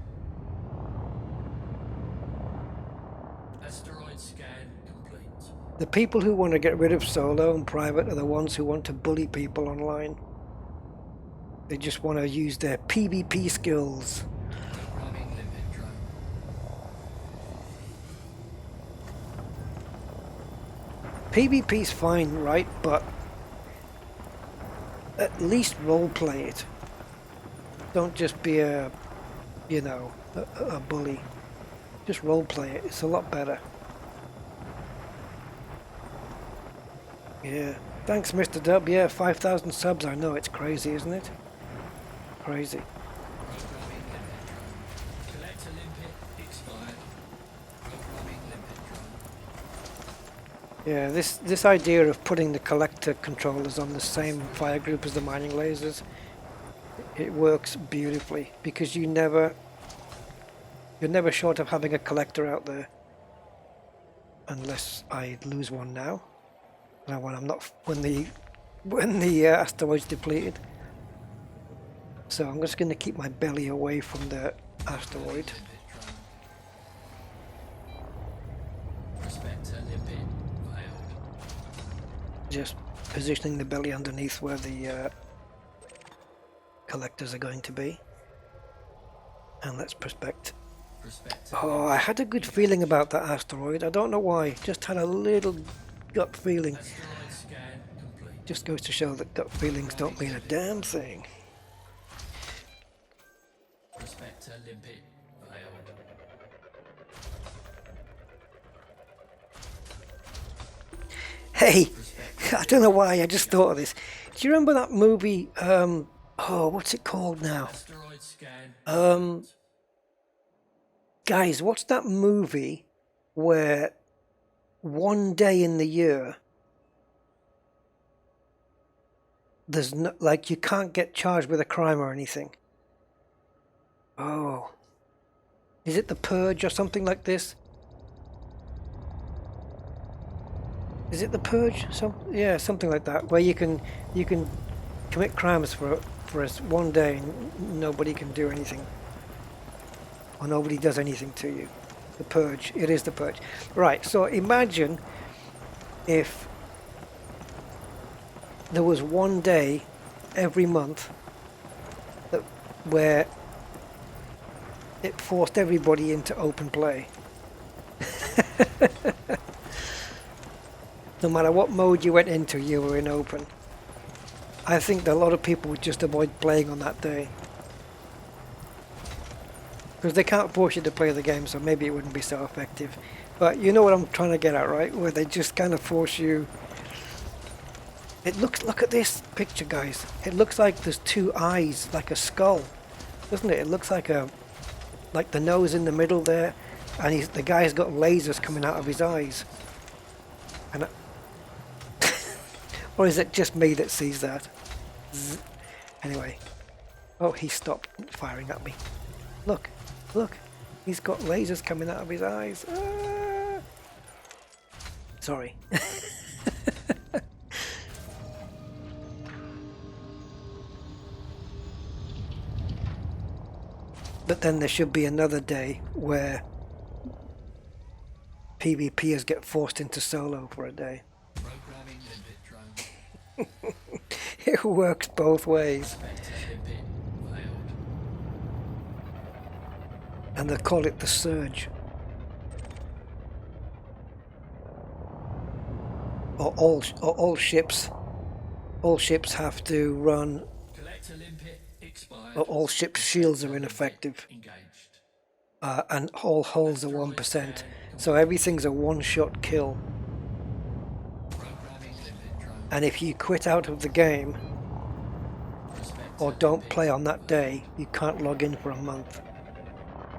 B: Asteroid scan complete.
A: The people who want to get rid of solo and private are the ones who want to bully people online. They just want to use their PvP skills.
B: Programming limpet drone.
A: PvP's fine, right? But at least roleplay it. Don't just be a, you know, a bully. Just roleplay it. It's a lot better. Yeah. Thanks, Mr. Dub. Yeah, 5,000 subs. I know, it's crazy, isn't it? Crazy.
B: Programming limpet drone. Collector limpet expired. Programming limpet drone.
A: Yeah, this idea of putting the collector controllers on the same fire group as the mining lasers, it works beautifully because you're never short of having a collector out there, unless I lose one now. Now when I'm not when the asteroid's depleted. So I'm just going to keep my belly away from the asteroid.
B: Prospector limpet failed.
A: Just positioning the belly underneath where the collectors are going to be. And let's prospect.
B: Prospector.
A: Oh, I had a good feeling about that asteroid. I don't know why. Just had a little gut feeling.
B: Asteroid scan complete.
A: Just goes to show that gut feelings don't mean a damn thing.
B: Prospector limpet failed.
A: Hey, I don't know why, I just thought of this. Do you remember that movie, oh, what's it called now?
B: Asteroid scan.
A: Guys, what's that movie where one day in the year there's no, like, you can't get charged with a crime or anything? Oh, is it The Purge or something like this? Is it The Purge? Yeah, something like that, where you can commit crimes for us one day and nobody can do anything, or nobody does anything to you. The Purge. It is The Purge. Right. So imagine if there was one day every month where it forced everybody into open play. No matter what mode you went into, you were in open. I think that a lot of people would just avoid playing on that day. Because they can't force you to play the game, so maybe it wouldn't be so effective. But you know what I'm trying to get at, right? Where they just kind of force you. Look at this picture, guys. It looks like there's two eyes, like a skull, doesn't it? It looks like the nose in the middle there, and the guy's got lasers coming out of his eyes. And or is it just me that sees that? Anyway. Oh, he stopped firing at me. Look, he's got lasers coming out of his eyes. Ah! Sorry. But then there should be another day where PvPers get forced into solo for a day.
B: Programming limpet drone.
A: It works both ways.
B: Prospector limpet failed.
A: And they call it the surge. Or all ships have to run,
B: Collector limpet expired.
A: or all ships' shields are ineffective,
B: Engaged.
A: and all hulls are 1%. So everything's a one-shot kill.
B: Programming limpet drone.
A: And if you quit out of the game or don't play on that day, you can't log in for a month.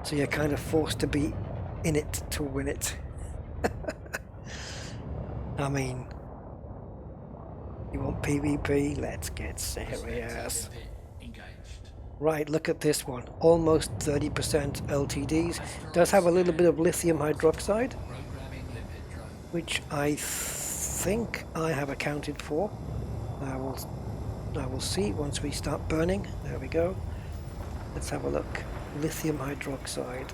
A: So you're kind of forced to be in it to win it. I mean, you want PvP? Let's get
B: Prospector
A: serious.
B: limpet engaged.
A: Right, look at this one. Almost 30% LTDs. Does have a little bit of lithium hydroxide,
B: Programming limpet drone.
A: which I think I have accounted for. I will see once we start burning. There we go. Let's have a look. Lithium hydroxide.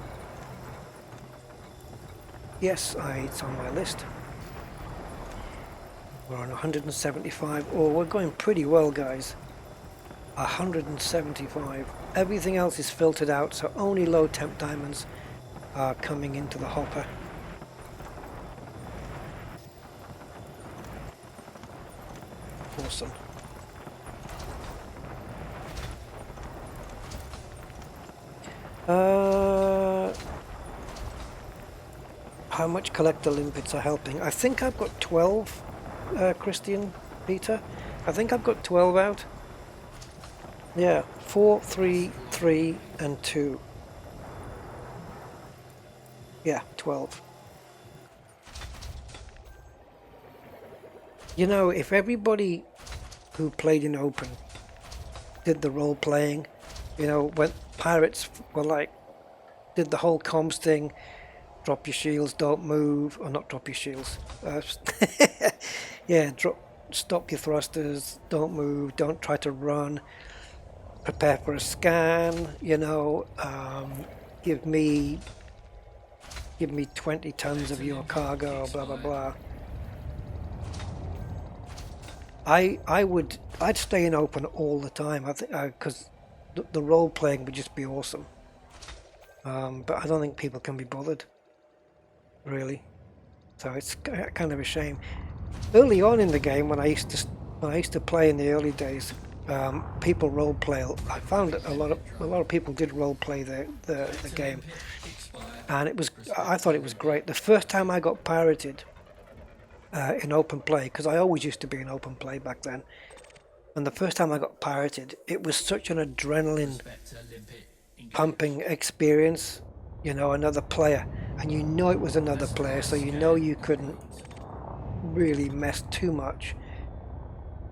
A: Yes, it's on my list. We're on 175. Oh, we're going pretty well, guys. 175. Everything else is filtered out, so only low temp diamonds are coming into the hopper. Awesome. How much collector limpets are helping? I think I've got 12, Christian, Peter. I think I've got 12 out. Yeah, 4, 3, 3, and 2. Yeah, 12. You know, if everybody who played in open did the role playing, you know, when pirates were like, did the whole comms thing, drop your shields, don't move, or not drop your shields. Yeah, stop your thrusters, don't move, don't try to run, prepare for a scan, you know, give me 20 tons of your cargo, blah blah blah. I'd stay in open all the time. I think because the role playing would just be awesome. But I don't think people can be bothered, really. So it's kind of a shame. Early on in the game, when I used to play in the early days, people role play. I found that a lot of people did role play the game, and I thought it was great. The first time I got pirated in open play, because I always used to be in open play back then, and the first time I got pirated, it was such an adrenaline pumping experience. You know, another player, and you know it was another player, so you know you couldn't really mess too much,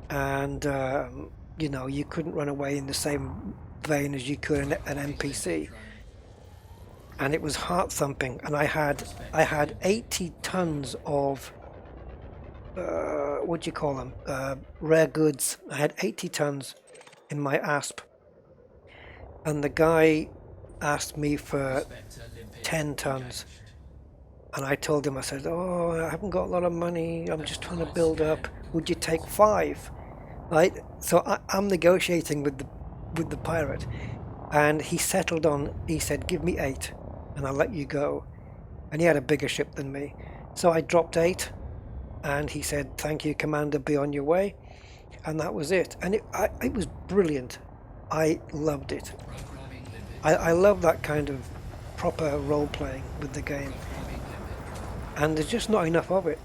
A: and you know, you couldn't run away in the same vein as you could an NPC, and it was heart thumping. And I had 80 tons of what do you call them, rare goods. I had 80 tons in my asp, and the guy asked me for 10 tons, and I told him, I said, oh, I haven't got a lot of money, I'm just trying to build up, would you take 5? Right, so I'm negotiating with the pirate, and he settled on, he said, give me 8 and I'll let you go. And he had a bigger ship than me, so I dropped 8, and he said, thank you, Commander, be on your way. And that was it. And it was brilliant. I loved it. I love that kind of proper role playing with the game, and there's just not enough of it,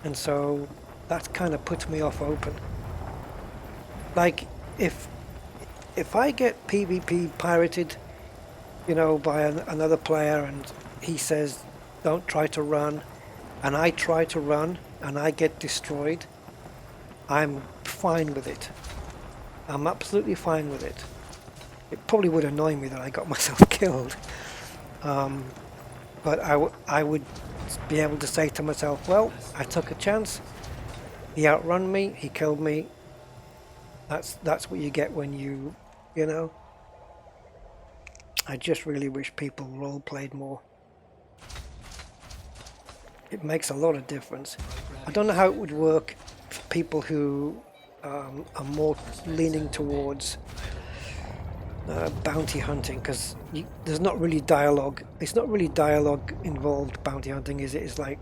A: and so that kind of puts me off open. Like if I get PvP pirated, you know, by another player, and he says don't try to run, and I try to run and I get destroyed, I'm fine with it. I'm absolutely fine with it. It probably would annoy me that I got myself killed, but I would be able to say to myself, well, I took a chance, he outrun me, he killed me. That's what you get when you know. I just really wish people role played more. It makes a lot of difference. I don't know how it would work for people who are more leaning towards bounty hunting, because there's not really dialogue. It's not really dialogue involved bounty hunting, is it? It's like,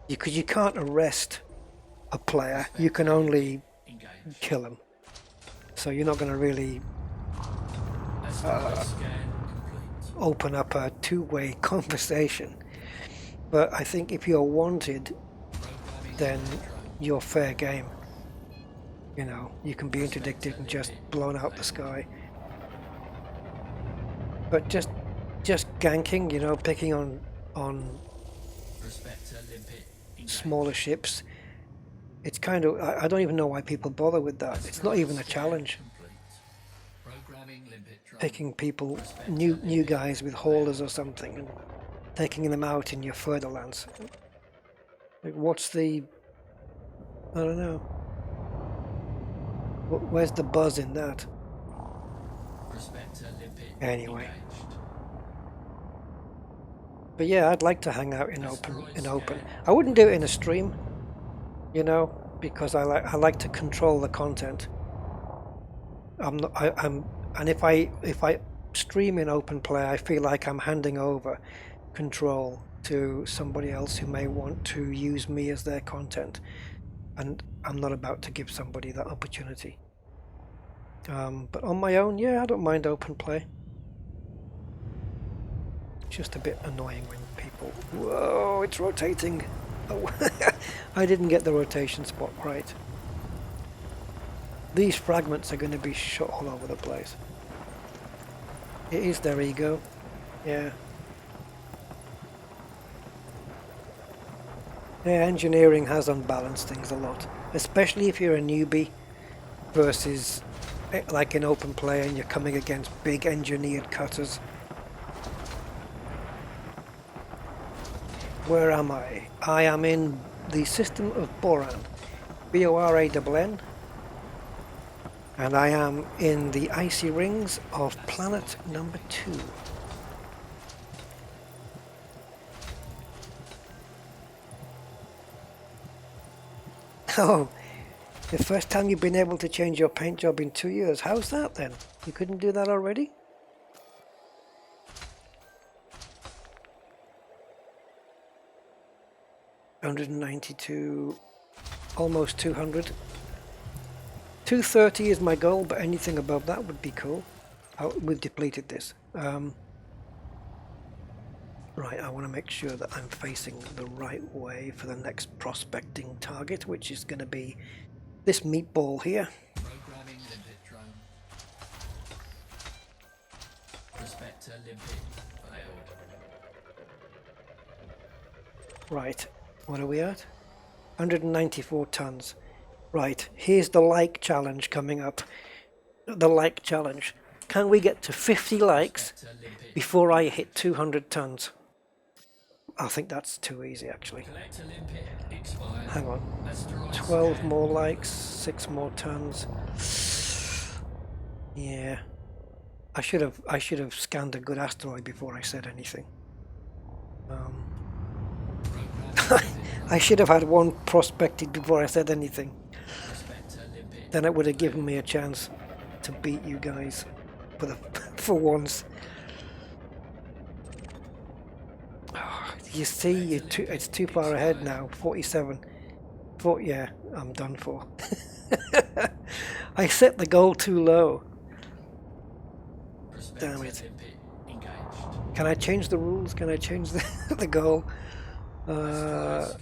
A: because you can't arrest a player, you can only kill him. So you're not going to really open up a two-way conversation. But I think if you're wanted, then you're fair game. You know, you can be interdicted and just blown out the sky. But just ganking, you know, picking on smaller ships. It's kind of, I don't even know why people bother with that. It's not even a challenge. Picking people, new guys with haulers or something, and taking them out in your further lands. Like, what's the, I don't know. Where's the buzz in that? Anyway. But yeah, I'd like to hang out in open. I wouldn't do it in a stream, you know, because I like to control the content. And if I stream in open play, I feel like I'm handing over control to somebody else who may want to use me as their content, and I'm not about to give somebody that opportunity. But on my own, yeah, I don't mind open play. It's just a bit annoying when people... Whoa, it's rotating! Oh, I didn't get the rotation spot right. These fragments are going to be shot all over the place. It is their ego. Yeah. Yeah, engineering has unbalanced things a lot. Especially if you're a newbie versus like in open play and you're coming against big engineered cutters. Where am I? I am in the system of Boran. B-O-R-A-N-N. And I am in the icy rings of planet number 2. Oh, the first time you've been able to change your paint job in 2 years. How's that then? You couldn't do that already? $192, almost 200. 230 is my goal, but anything above that would be cool. Oh, we've depleted this. Right, I want to make sure that I'm facing the right way for the next prospecting target, which is going to be this meatball here.
B: Programming limpet drone. Prospector limpet failed.
A: Right, what are we at? 194 tons. Right, here's the like challenge coming up. The like challenge. Can we get to 50 likes before I hit 200 tons? I think that's too easy, actually. Hang on. 12 more likes, 6 more tons. Yeah. I should have scanned a good asteroid before I said anything. I should have had one prospected before I said anything. Then it would have given me a chance to beat you guys for once. You see, it's too far ahead now. 47. Yeah, I'm done for. I set the goal too low. Damn it. Can I change the rules? Can I change the goal? Let's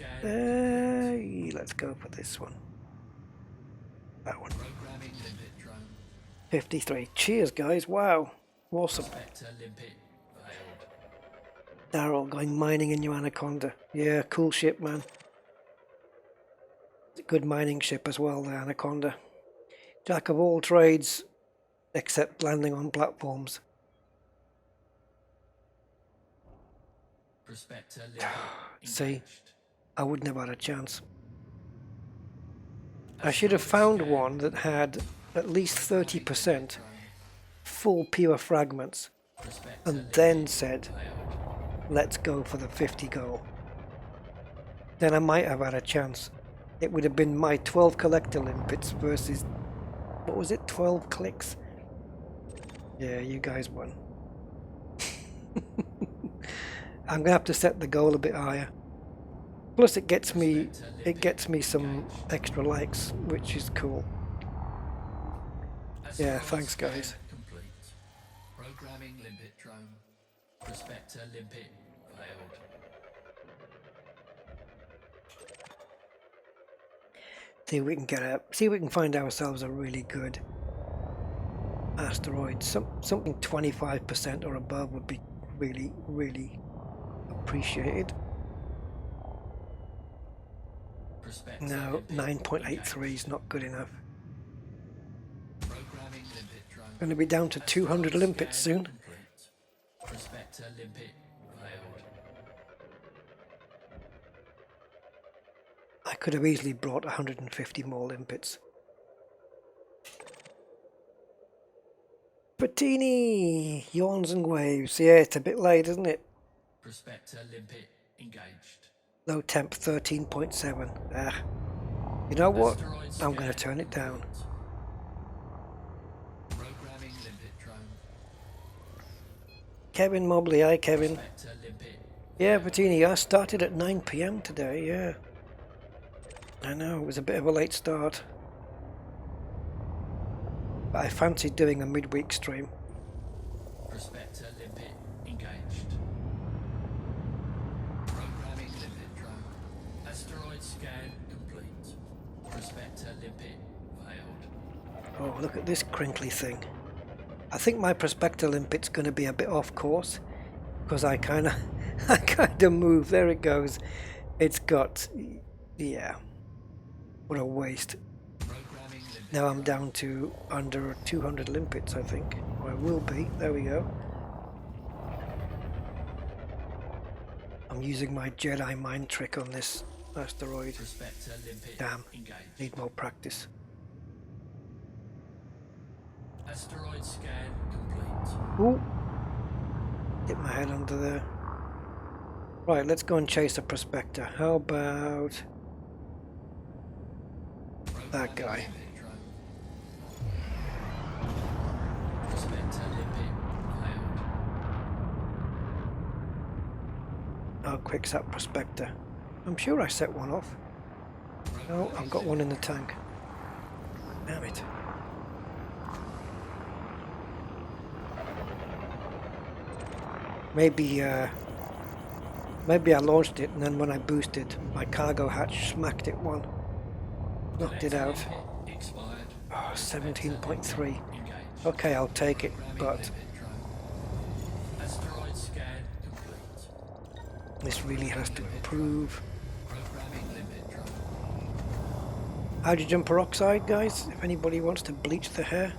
A: go for this one. That one. 53. Cheers, guys. Wow. Awesome. Daryl going mining in your Anaconda. Yeah, cool ship, man. It's a good mining ship as well, the Anaconda. Jack of all trades, except landing on platforms. See, I wouldn't have had a chance. I should have found one that had at least 30% full pure fragments and then said, let's go for the 50 goal. Then I might have had a chance. It would have been my 12 collector limpets versus, what was it, 12 clicks? Yeah, you guys won. I'm gonna have to set the goal a bit higher. Plus it gets me some extra likes, which is cool. Yeah, thanks guys.
B: Programming limpet drone. Prospector limpet failed.
A: See if we can find ourselves a really good asteroid. Something 25% or above would be really, really appreciated.
B: Prospector
A: No,
B: limpet
A: 9.83 is not good enough.
B: Programming limpet drone.
A: Going to be down to 200
B: Asteroid
A: limpets
B: scan
A: soon.
B: complete. Prospector limpet failed.
A: I could have easily brought 150 more limpets. Bettini! Yawns and waves. Yeah, it's a bit late, isn't it?
B: Prospector limpet engaged.
A: Low temp 13.7. Ah. You know what?
B: Asteroid
A: I'm going to
B: scan
A: turn it down.
B: complete. Programming limpet drone.
A: Kevin Mobley, hi Kevin.
B: Prospector limpet.
A: Yeah, Bettini, I started at 9 PM today, yeah. I know, it was a bit of a late start. But I fancied doing a midweek stream.
B: Prospector limpet engaged. Programming limpet drone. Asteroid scan complete. Prospector limpet failed.
A: Oh, look at this crinkly thing. I think my Prospector limpet's going to be a bit off course because I kind of move. There it goes. It's got, yeah. What a waste.
B: Programming limpet
A: Now I'm down to under 200 limpets, I think. Or I will be. There we go. I'm using my Jedi mind trick on this asteroid.
B: Prospector limpet
A: Damn.
B: engaged.
A: Need more practice.
B: Asteroid scan complete.
A: Ooh. Get my head under there. Right, let's go and chase a Prospector. How about that guy?
B: Limpet drone. Prospector limpet failed.
A: How quick's that Prospector? I'm sure I set one off. No, I've got one in the tank. Damn it. Maybe I launched it and then when I boosted, my cargo hatch smacked it one. Knocked it out.
B: Expired.
A: Oh, 17.3.
B: Engaged.
A: Okay, I'll take it, but
B: Limpet drone. Asteroid scan complete.
A: this really has to improve.
B: Programming limpet drone.
A: Hydrogen peroxide, guys, if anybody wants to bleach the hair.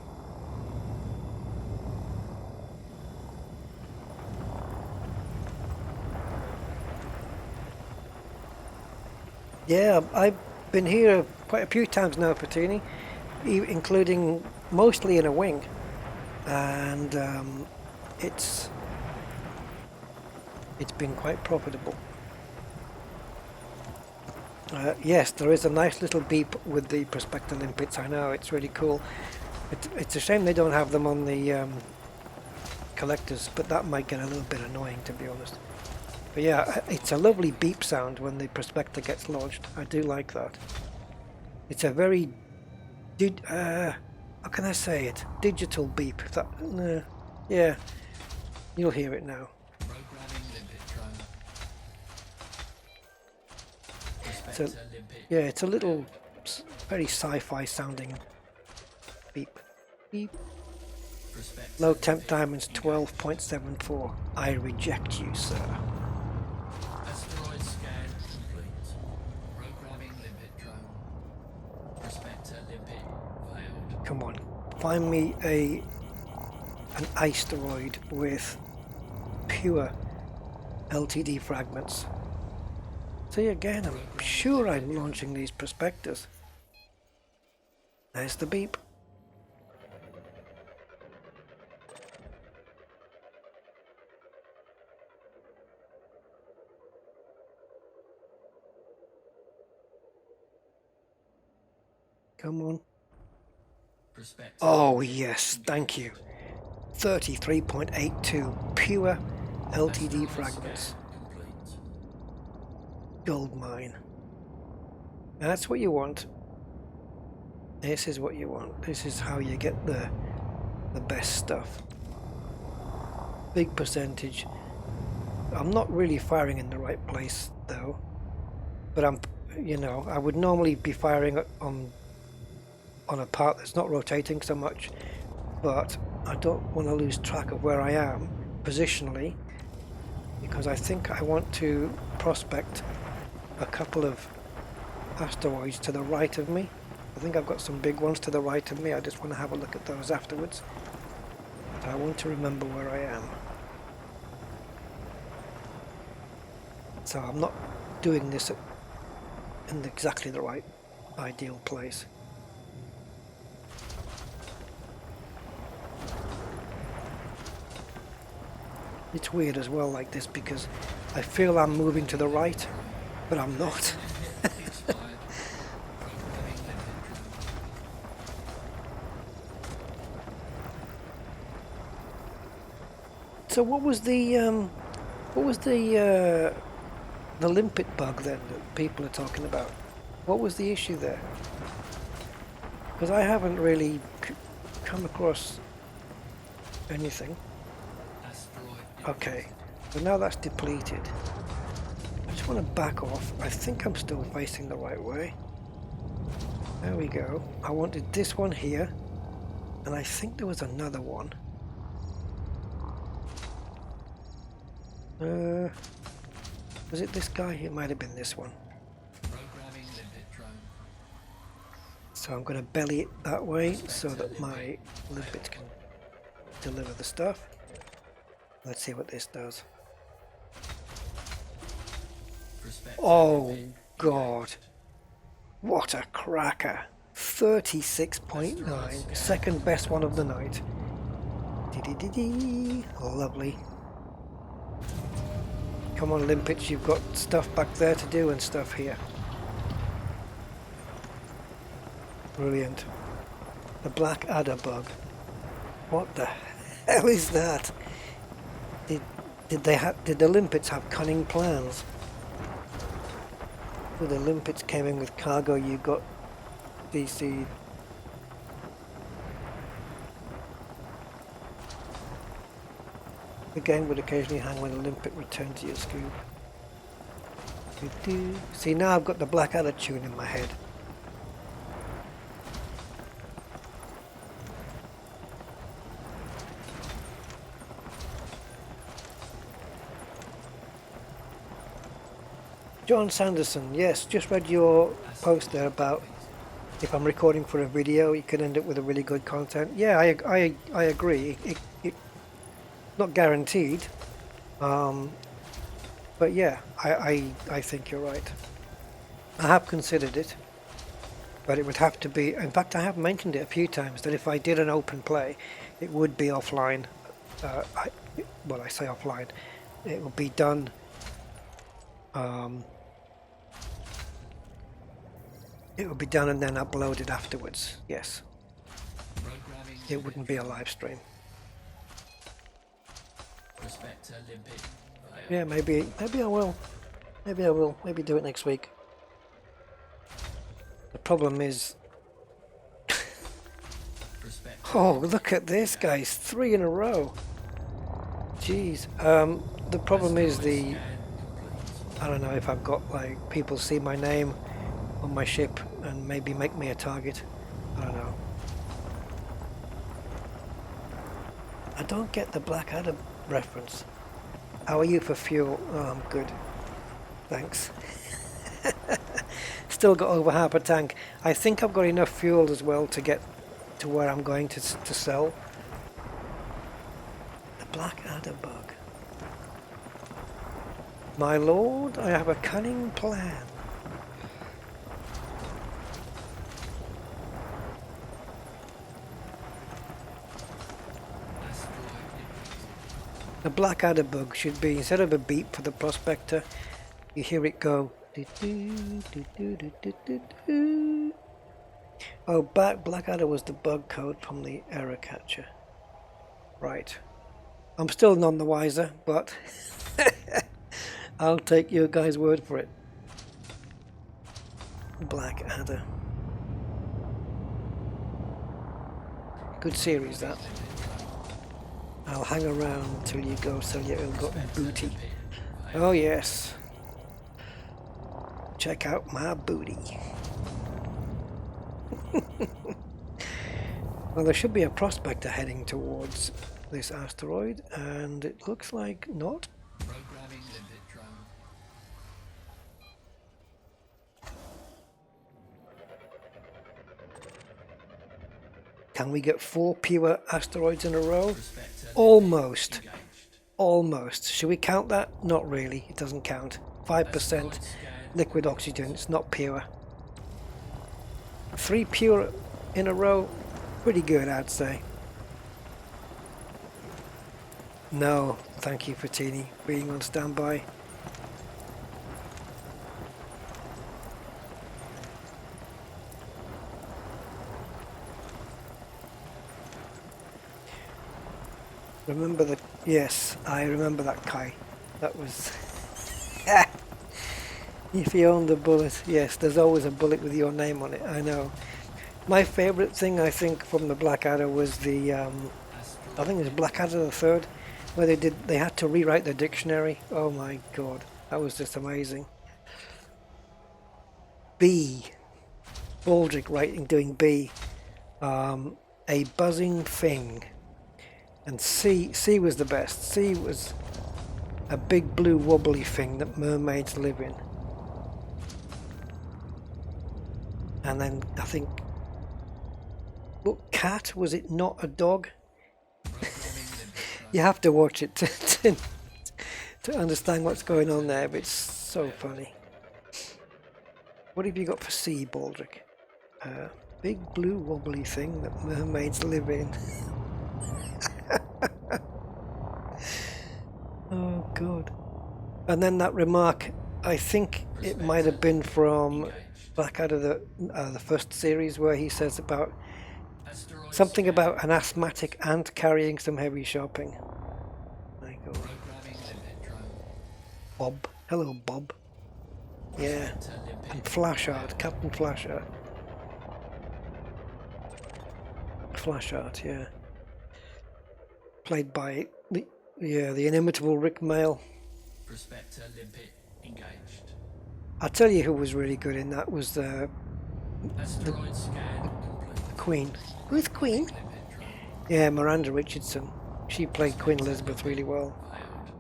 A: Yeah, I've been here quite a few times now, Patini, including mostly in a wing, and it's been quite profitable. Yes, there is a nice little beep with the Prospector limpets. I know, it's really cool. It's a shame they don't have them on the collectors, but that might get a little bit annoying, to be honest. But yeah, it's a lovely beep sound when the Prospector gets launched. I do like that. It's a very, how can I say it? Digital beep. If that, yeah, you'll hear it now.
B: Programming limpet drone.
A: So,
B: Prospector limpet.
A: yeah, it's a little, very sci-fi sounding beep. Beep.
B: Prospector
A: Low temp
B: limpet
A: diamonds
B: engaged.
A: 12.74. I reject you, sir.
B: Asteroid scan complete. Programming limpet drone. Prospector limpet failed.
A: Come on, find me an asteroid with pure LTD fragments. See again, I'm sure I'm launching these Prospectors. There's the beep. Come on.
B: Prospector
A: Oh yes, thank you. 33.82 pure LTD fragments.
B: complete.
A: Gold mine. That's what you want. This is what you want. This is how you get the best stuff. Big percentage. I'm not really firing in the right place though. But I would normally be firing on a part that's not rotating so much, but I don't want to lose track of where I am positionally, because I think I want to prospect a couple of asteroids to the right of me. I think I've got some big ones to the right of me. I just want to have a look at those afterwards. So I want to remember where I am. So I'm not doing this in exactly the right ideal place. It's weird as well like this because I feel I'm moving to the right, but I'm not.
B: Expired. Programming limpet drone.
A: So what was the limpet bug then that people are talking about? What was the issue there? Because I haven't really come across anything.
B: Asteroid
A: Okay,
B: detected.
A: so now that's depleted. I just want to back off. I think I'm still facing the right way. There we go. I wanted this one here, and I think there was another one. Was it this guy? It might have been this one.
B: Programming limpet drone.
A: So I'm going to belly it that way so that my limpet can deliver the stuff. Let's see what this does.
B: Prospector
A: Oh
B: limpet
A: God,
B: engaged.
A: what a cracker. 36.9, second best one of the night. Dee-dee-dee-dee. Lovely. Come on limpets, you've got stuff back there to do and stuff here. Brilliant. The black adder bug. What the hell is that? Did the limpets have cunning plans? So the limpets came in with cargo, you got DC. The game would occasionally hang when a limpet returned to your scoop. See, now I've got the black adder tune in my head. John Sanderson, yes, just read your post there about if I'm recording for a video, you can end up with a really good content. Yeah, I agree. It not guaranteed, but yeah, I think you're right. I have considered it, but it would have to be. In fact, I have mentioned it a few times that if I did an open play, it would be offline. Well, I say offline. It would be done. It would be done and then uploaded afterwards. Yes,
B: Programming
A: it wouldn't be a live stream.
B: Prospector limpet.
A: Yeah, maybe I will. Maybe I will. Maybe do it next week. The problem is,
B: Prospector
A: oh, look at this, guys! 3 in a row. Jeez. The problem is the.
B: scan complete.
A: I don't know if I've got like people see my name on my ship and maybe make me a target. I don't know. I don't get the Blackadder reference. How are you for fuel? Oh, I'm good. Thanks. Still got over half a tank. I think I've got enough fuel as well to get to where I'm going to sell. The Blackadder bug. My lord, I have a cunning plan.
B: Asteroid detected.
A: The Blackadder bug should be, instead of a beep for the prospector, you hear it go. Oh, Blackadder was the bug code from the error catcher. Right. I'm still none the wiser, but I'll take your guys' word for it. Blackadder. Good series, that. I'll hang around till you go so you've got booty. Oh yes. Check out my booty. Well, there should be a prospector heading towards this asteroid, and it looks like not.
B: Programming limpet drone.
A: Can we get 4 pure asteroids in a row?
B: Prospector
A: Almost.
B: engaged.
A: Almost. Should we count that? Not really. It doesn't count. 5%
B: Asteroid scan
A: liquid oxygen. It's not pure. 3 pure in a row. Pretty good, I'd say. No, thank you, Fatini, being on standby. Remember the... Yes, I remember that Kai. That was... If you own the bullet, yes, there's always a bullet with your name on it, I know. My favourite thing, I think, from the Blackadder was the... I think it was Blackadder the Third, where they had to rewrite the dictionary. Oh my god, that was just amazing. B. Baldrick doing B. A buzzing thing. And C was the best. C was a big blue wobbly thing that mermaids live in. And then I think, what cat? Was it not a dog? You have to watch it to understand what's going on there, but it's so funny. What have you got for C, Baldrick? Big blue wobbly thing that mermaids live in. Oh god. And then that remark, I think it might have been from Blackadder, the first series, where he says about something about an asthmatic ant carrying some heavy shopping. My god. Bob. Hello, Bob. Yeah. And Flashart, Captain Flashart. Flashart, yeah. Played by the inimitable Rick Mail.
B: Prospector limpet engaged.
A: I'll tell you who was really good in that was the
B: Asteroid scan complete.
A: Queen. Who's Queen?
B: Limpet drone
A: Yeah, Miranda Richardson. She played Queen Elizabeth really well.
B: failed.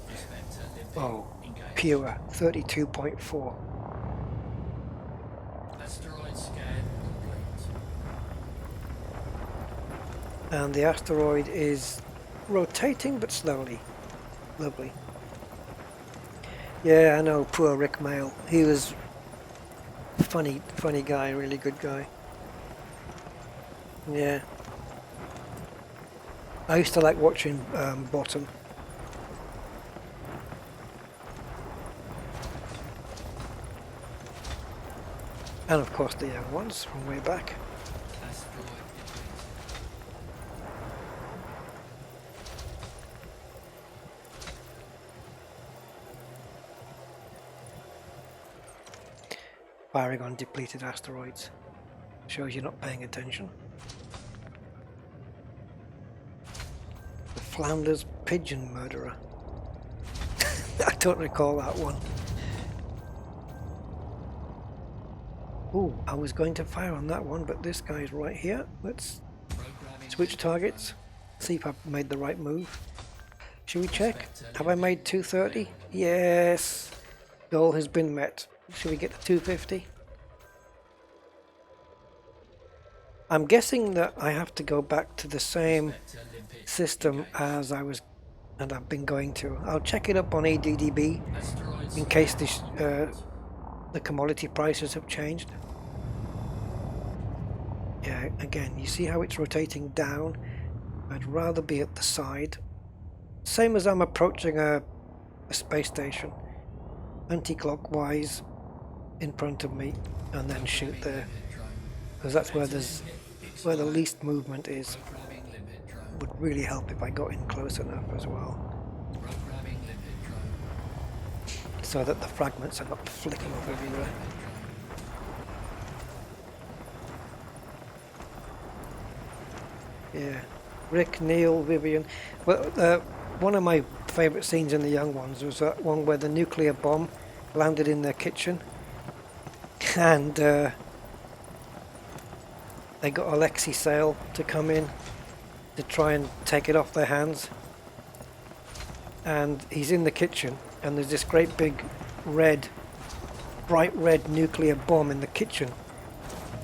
B: Prospector limpet
A: Oh,
B: engaged.
A: pure 32.4.
B: Asteroid scan complete.
A: And the asteroid is rotating but slowly. Lovely. Yeah, I know, poor Rick Mail. He was funny guy, really good guy. Yeah. I used to like watching Bottom. And of course the young ones from way back.
B: Asteroid depleted.
A: Firing on depleted asteroids. Shows you're not paying attention. The Flanders Pigeon Murderer. I don't recall that one. Oh, I was going to fire on that one, but this guy's right here. Let's
B: Programming
A: switch targets. See if I've made the right move. Should we check? Have I made 230? Yes. Goal has been met. Should we get to 250? I'm guessing that I have to go back to the same
B: Prospector limpet
A: system as I've been going to. I'll check it up on ADDB
B: Asteroid
A: in case the commodity prices have changed. Yeah, again, you see how it's rotating down? I'd rather be at the side. Same as I'm approaching a space station. Anti-clockwise in front of me and then shoot there. Because that's where the least movement is.
B: Programming limpet drone.
A: Would really help if I got in close enough as well.
B: Programming limpet drone.
A: So that the fragments are not flicking off everywhere. Yeah. Rick, Neil, Vivian. Well, one of my favourite scenes in The Young Ones was that one where the nuclear bomb landed in their kitchen. And they got Alexei Sale to come in to try and take it off their hands. and he's in the kitchen, and there's this great big red, bright red nuclear bomb in the kitchen,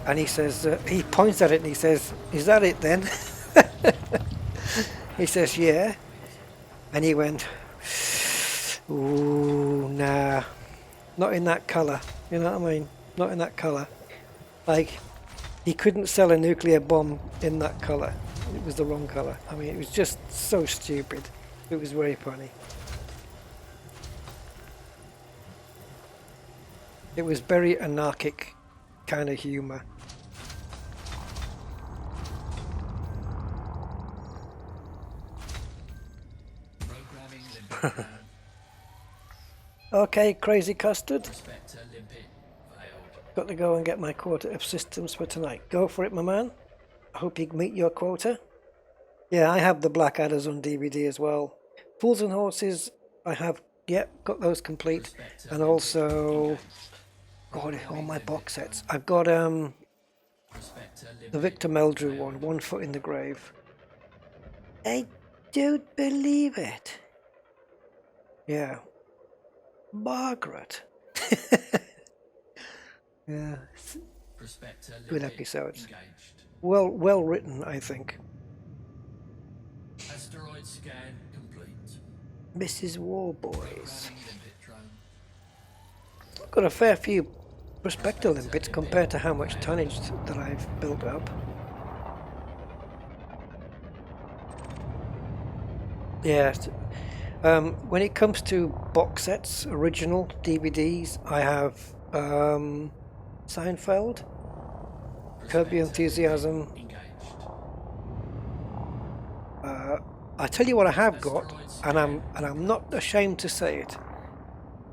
A: and he says, he points at it and he says, "Is that it then?" He says, "Yeah," and he went, "Ooh, nah, not in that colour." You know what I mean? Not in that colour. Like, he couldn't sell a nuclear bomb in that colour. It was the wrong colour. I mean, it was just so stupid. It was very funny. It was very anarchic kind of humour.
B: Programming limpet drone.
A: Okay, Crazy Custard.
B: Prospector limpet failed.
A: Got to go and get my quota of systems for tonight. Go for it, my man. I hope you meet your quota. Yeah, I have the Blackadder's on DVD as well. Fools and Horses, I have, yep, got those complete.
B: Prospector
A: And also,
B: engaged.
A: God, all my box sets. I've got
B: Prospector
A: the
B: limpet
A: Victor Meldrew
B: failed.
A: one, One Foot in the Grave. I don't believe it. Yeah. Margaret. Yeah,
B: Prospector
A: good
B: limpet
A: episodes.
B: engaged.
A: Well written, I think.
B: Asteroid scan complete.
A: Mrs. Warboys.
B: Programming limpet drone.
A: Got a fair few Prospector limpets compared to how much tonnage that I've built up. Yes. When it comes to box sets, original DVDs, I have Seinfeld, Curb Your Enthusiasm.
B: Engaged.
A: I tell you what I have got, and I'm not ashamed to say it,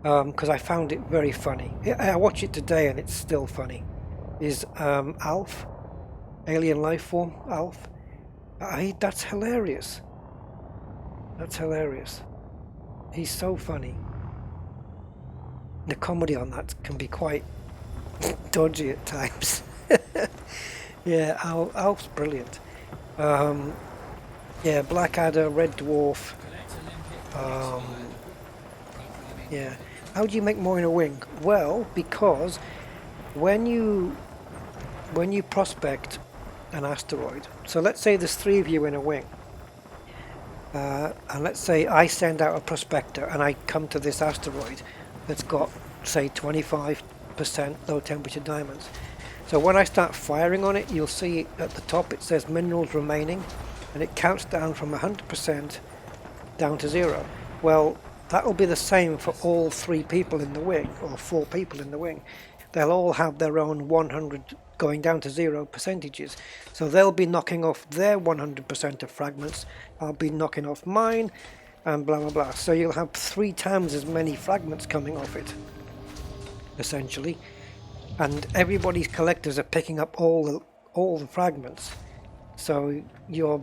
A: because I found it very funny. I watch it today and it's still funny. Is Alf, Alien Life Form, Alf? That's hilarious. That's hilarious. He's so funny. The comedy on that can be quite dodgy at times. Yeah, Alf's brilliant. Yeah, Blackadder, Red Dwarf. Yeah. How do you make more in a wing? Well, because when you prospect an asteroid, so let's say there's 3 of you in a wing, and let's say I send out a prospector and I come to this asteroid that's got, say, 25% low temperature diamonds. So when I start firing on it, you'll see at the top it says minerals remaining, and it counts down from 100% down to 0. Well, that'll be the same for all 3 people in the wing, or 4 people in the wing. They'll all have their own 100 going down to 0 percentages. So they'll be knocking off their 100% of fragments, I'll be knocking off mine, and blah blah blah. So you'll have 3 times as many fragments coming off it, essentially. And everybody's collectors are picking up all the fragments. So you're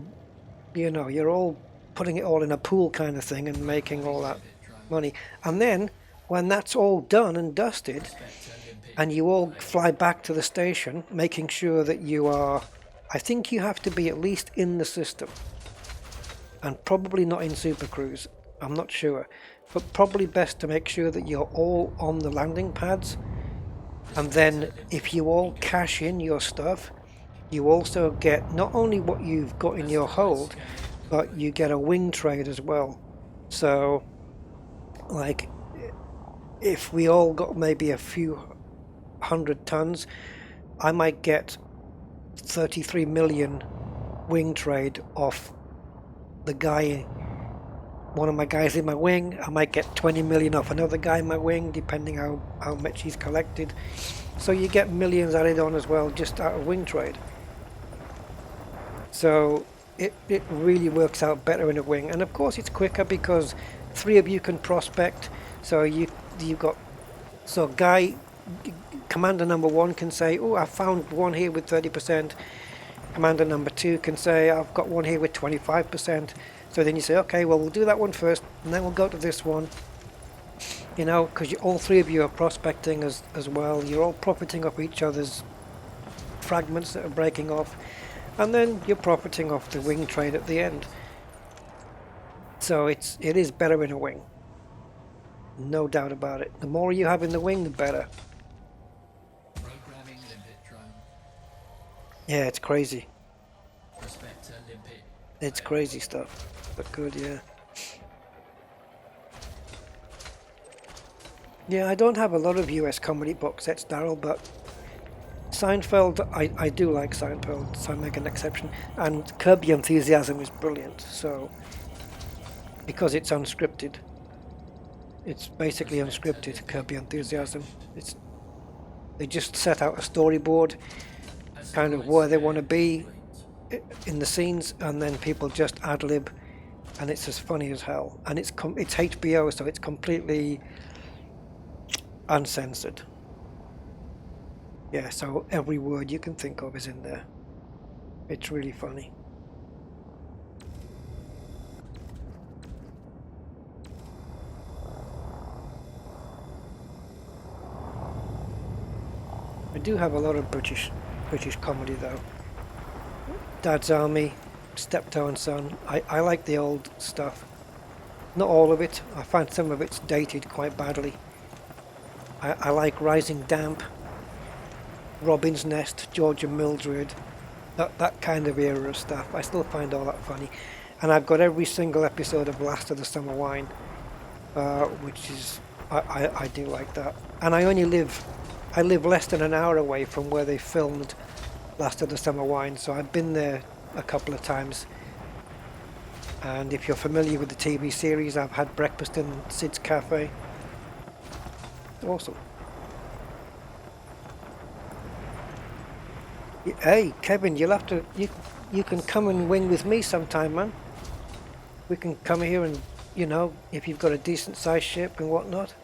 A: all putting it all in a pool kind of thing and making all that money. And then when that's all done and dusted, and you all fly back to the station, making sure that you are, I think you have to be at least in the system, and probably not in Super Cruise, I'm not sure, but probably best to make sure that you're all on the landing pads. And then if you all cash in your stuff, you also get not only what you've got in your hold, but you get a wing trade as well. So, like, if we all got maybe a few 100 tons, I might get 33 million wing trade off the guy, one of my guys in my wing. I might get 20 million off another guy in my wing, depending how much he's collected. So you get millions added on as well, just out of wing trade. So it really works out better in a wing, and of course it's quicker because 3 of you can prospect. So you've got, so guy, commander number 1 can say, oh, I found one here with 30%. Commander number 2 can say, I've got one here with 25%. So then you say, okay, well, we'll do that one first, and then we'll go to this one. You know, because all 3 of you are prospecting as well. You're all profiting off each other's fragments that are breaking off, and then you're profiting off the wing trade at the end. So it is better in a wing. No doubt about it. The more you have in the wing, the better.
B: Programming limpet drone.
A: Yeah, it's crazy.
B: Prospector limpet.
A: It's crazy stuff. But good, yeah. Yeah, I don't have a lot of US comedy box sets, Daryl, but Seinfeld, I do like Seinfeld, so I make an exception. And Curb Your Enthusiasm is brilliant, so because it's unscripted. It's basically unscripted, Curb Your Enthusiasm. They just set out a storyboard, kind of where they want to be in the scenes, and then people just ad-lib, and it's as funny as hell. And it's HBO, so it's completely uncensored. Yeah, so every word you can think of is in there. It's really funny. I do have a lot of British comedy though. Dad's Army, Steptoe and Son. I like the old stuff. Not all of it. I find some of it's dated quite badly. I like Rising Damp, Robin's Nest, George and Mildred, that kind of era of stuff. I still find all that funny. And I've got every single episode of Last of the Summer Wine, which is, I do like that. And I live less than an hour away from where they filmed Last of the Summer Wine, so I've been there a couple of times. And if you're familiar with the TV series, I've had breakfast in Sid's Cafe. Awesome. Hey, Kevin, you'll have to you can come and wing with me sometime, man. We can come here and, if you've got a decent sized ship and whatnot.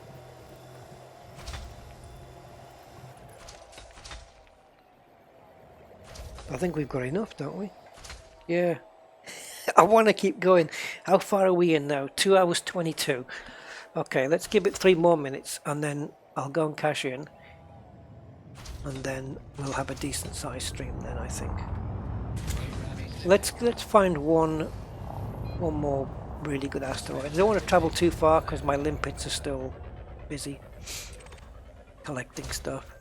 A: I think we've got enough, don't we? Yeah. I want to keep going. How far are we in now? 2 hours 22. Okay, let's give it 3 more minutes and then I'll go and cash in. And then we'll have a decent sized stream then, I think. Let's find one more really good asteroid. I don't want to travel too far because my limpets are still busy collecting stuff.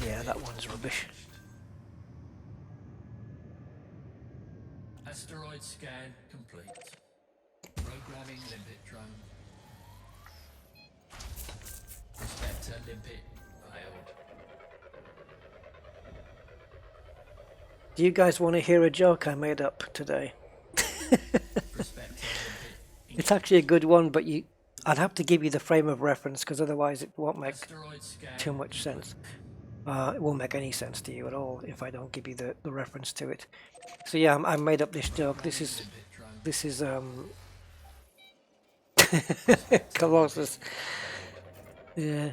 A: Yeah, that one's rubbish.
B: Asteroid scan complete. Programming limpet drone. Prospector limpet failed.
A: Do you guys want to hear a joke I made up today? It's actually a good one, but I'd have to give you the frame of reference because otherwise it won't make too much sense. It won't make any sense to you at all if I don't give you the reference to it. So yeah, I made up this joke. This is Colossus. Yeah.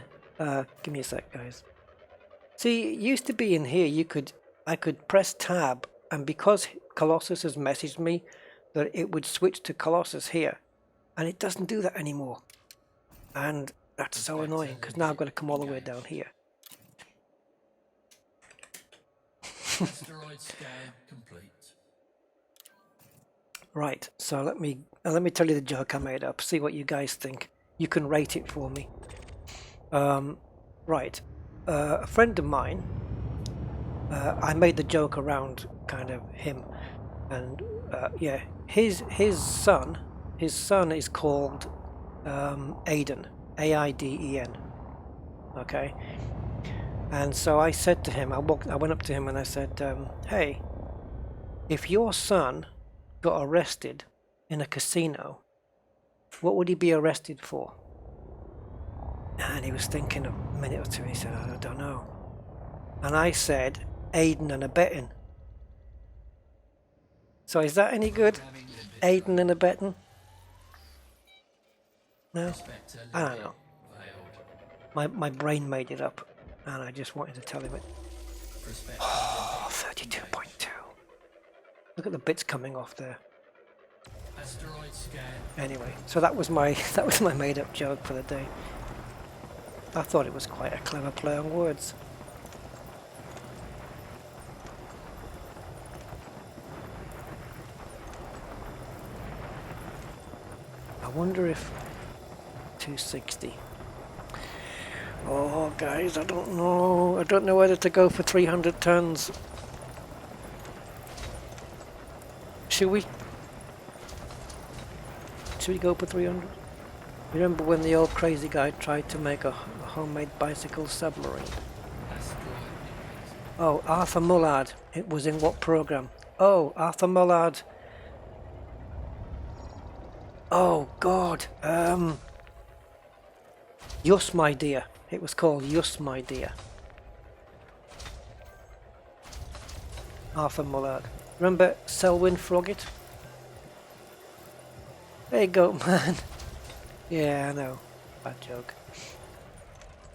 A: Give me a sec, guys. See, it used to be in here I could press tab, and because Colossus has messaged me that it would switch to Colossus here, and it doesn't do that anymore. And that's so annoying because now I've got to come all the way down here.
B: Asteroid scan complete.
A: Right, so let me tell you the joke I made up. See what you guys think. You can rate it for me. Right, a friend of mine. I made the joke around kind of him, and yeah, his son is called Aiden, A-I-D-E-N. Okay, and so I said to him, I went up to him and I said, hey, if your son got arrested in a casino, what would he be arrested for? And he was thinking a minute or two, and he said, I don't know. And I said, aiding and abetting. So is that any good? Aiding and abetting? No? I don't know. My brain made it up, and I just wanted to tell him it. Oh, 32.2. Look at the bits coming off there. Anyway, so that was my made up joke for the day. I thought it was quite a clever play on words. wonder if 260. Oh, guys, I don't know. I don't know whether to go for 300 tons. Should we? Should we go for 300? Remember when the old crazy guy tried to make a homemade bicycle submarine? Oh, Arthur Mullard. It was in what program? Oh, Arthur Mullard. Oh, God. Yus, my dear. It was called Yus, my dear. Arthur Mullard. Remember Selwyn Froggatt? There you go, man. Yeah, I know. Bad joke.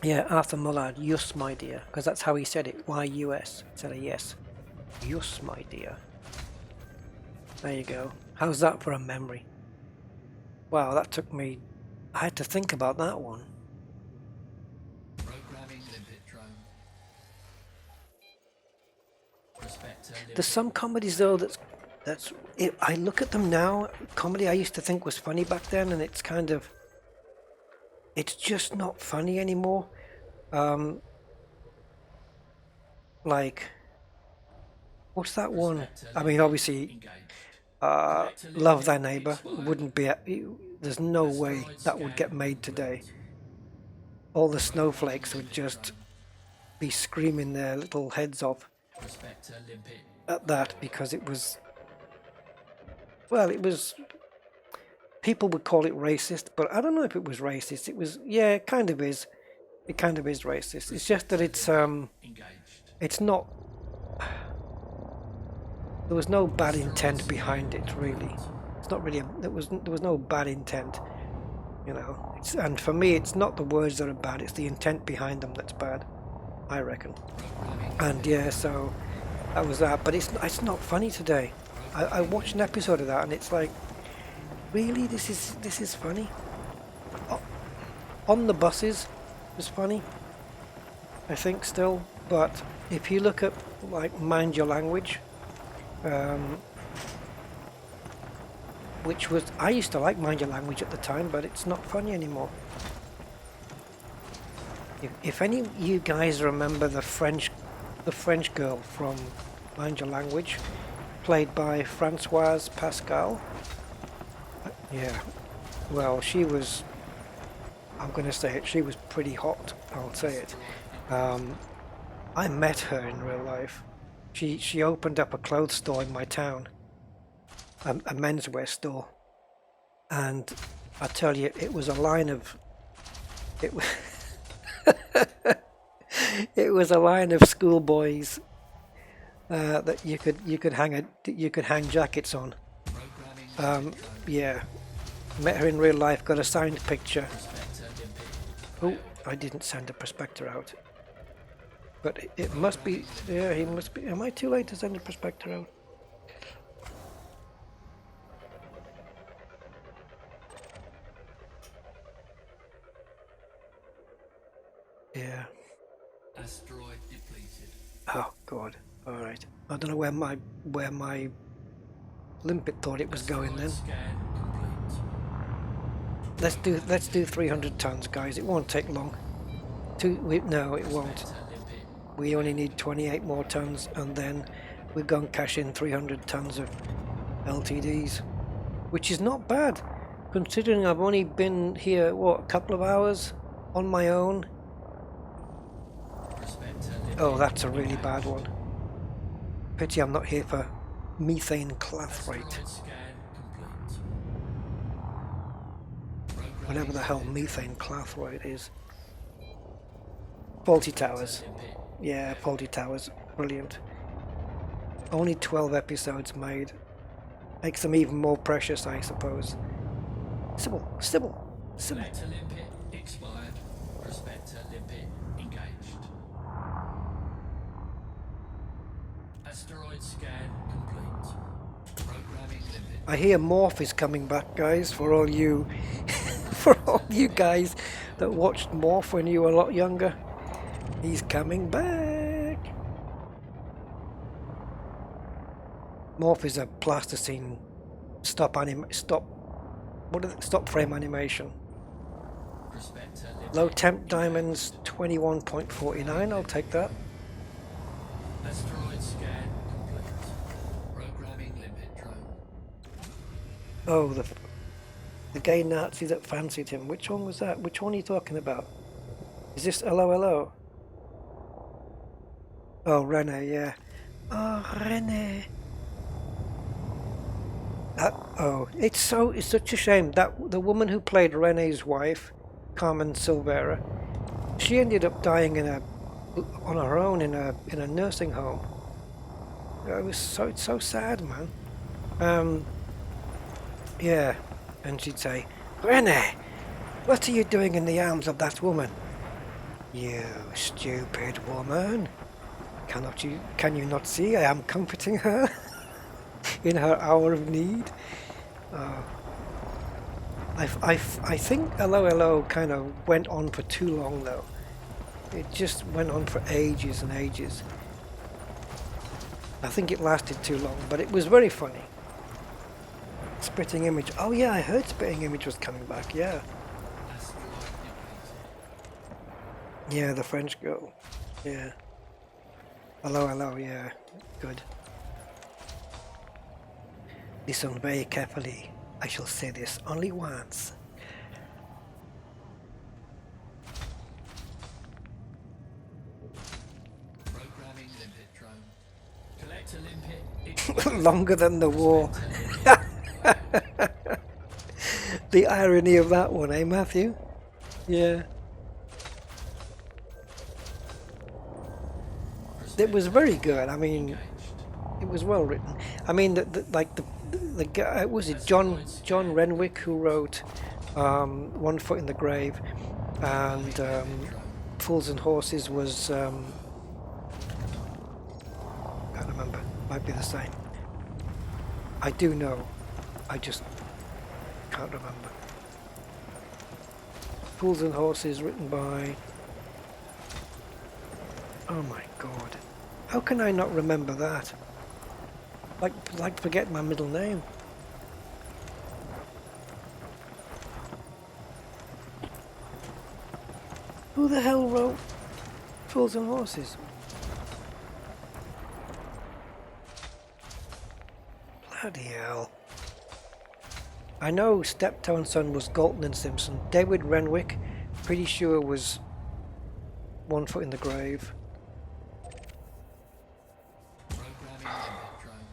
A: Yeah, Arthur Mullard, Yus, my dear. Because that's how he said it. Y-U-S. Instead of yes. Yus, my dear. There you go. How's that for a memory? Wow, that took me... I had to think about that one.
B: Programming limpet drone. Prospector
A: There's some comedies though that's I look at them now. Comedy I used to think was funny back then, and it's kind of... It's just not funny anymore. Like... What's that one? I mean, obviously... Love Thy Neighbor wouldn't be... There's no way that would get made today. All the snowflakes would just be screaming their little heads off at that, because it was... Well, it was... People would call it racist, but I don't know if it was racist. It was... Yeah, it kind of is. It kind of is racist. It's just that it's not... There was no bad intent behind it, really. It's not really... There was no bad intent, you know. And for me, it's not the words that are bad, it's the intent behind them that's bad, I reckon. And yeah, so that was that. But it's not funny today. I watched an episode of that, and it's like, really, this is funny. On the buses was funny, I think, still. But if you look at like Mind Your Language, which was, I used to like Mind Your Language at the time, but it's not funny anymore. If any of you guys remember the French girl from Mind Your Language, played by Françoise Pascal, yeah, well, she was, I'm going to say it, she was pretty hot, I'll say it. I met her in real life. She opened up a clothes store in my town, a menswear store, and I tell you, it was a line of... It was... It was a line of schoolboys that you could hang jackets on. Yeah, met her in real life. Got a signed picture. Oh, I didn't send a prospector out, but it must be. Yeah, he must be. Am I too late to send a prospector out? Yeah.
B: Asteroid depleted.
A: Oh God! All right. I don't know where my limpet thought it was going then.
B: Scan complete.
A: Let's do 300 tons, guys. It won't take long. No, it won't. We only need 28 more tons, and then we're going to cash in 300 tons of LTDs, which is not bad, considering I've only been here what, a couple of hours on my own. Oh, that's a really bad one. Pity I'm not here for methane clathrate. Whatever the hell methane clathrate is. Faulty towers. Yeah, faulty towers. Brilliant. Only 12 episodes made. Makes them even more precious, I suppose. Sybil.
B: Selector limpet expired. Prospector limpet engaged. Asteroid scan complete. Programming limpet.
A: I hear Morph is coming back, guys, for all you for all you guys that watched Morph when you were a lot younger. He's coming back. Morph is a plasticine stop What is it? Stop frame animation.
B: Prospector
A: Low
B: limpet
A: temp diamonds 21.49. I'll take that.
B: Asteroid scan complete. Programming limpet drone.
A: Oh, the gay Nazi that fancied him. Which one was that? Which one are you talking about? Is this LOLO? Oh, Rene, yeah. Oh, Rene. Oh, it's such a shame that the woman who played Rene's wife, Carmen Silvera, she ended up dying on her own in a nursing home. It's so sad, man. Yeah, and she'd say, Rene, what are you doing in the arms of that woman? You stupid woman. Can you not see I am comforting her in her hour of need? I think LOLO kind of went on for too long though. It just went on for ages and ages. I think it lasted too long, but it was very funny. Spitting Image. Oh yeah, I heard Spitting Image was coming back, yeah.
B: Asteroid depleted.
A: Yeah, the French girl. Yeah. Hello, yeah. Good. Listen very carefully. I shall say this only once.
B: Programming limpet drone. Collector limpet.
A: Longer than the war. The irony of that one, eh, Matthew? Yeah. It was very good. I mean, it was well written. I mean, the guy, was it John Renwick who wrote One Foot in the Grave, and Fools and Horses was can't remember. Might be the same. I do know. I just can't remember. Fools and Horses, written by. Oh my God! How can I not remember that? Like forget my middle name. Who the hell wrote Fools and Horses? Bloody hell. I know Steptoe & Son was Galton and Simpson. David Renwick, pretty sure was One Foot in the Grave.
B: Programming limpet drone.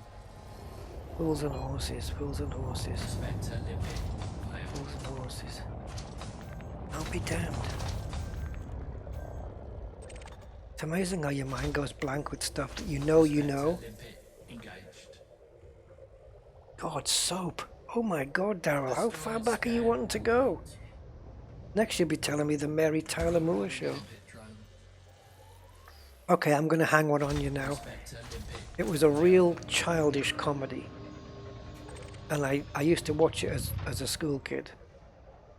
A: Fools and Horses, Fools and Horses,
B: Prospector limpet.
A: Fools and Horses. I'll be damned. It's amazing how your mind goes blank with stuff that you know.
B: Limpet engaged.
A: God, soap. Oh my God, Daryl, how far back are you wanting to go? Next you'll be telling me the Mary Tyler Moore Show.
B: Limpet drone.
A: Okay, I'm going to hang one on you now.
B: Prospector limpet.
A: It was a real childish comedy. And I used to watch it as a school kid.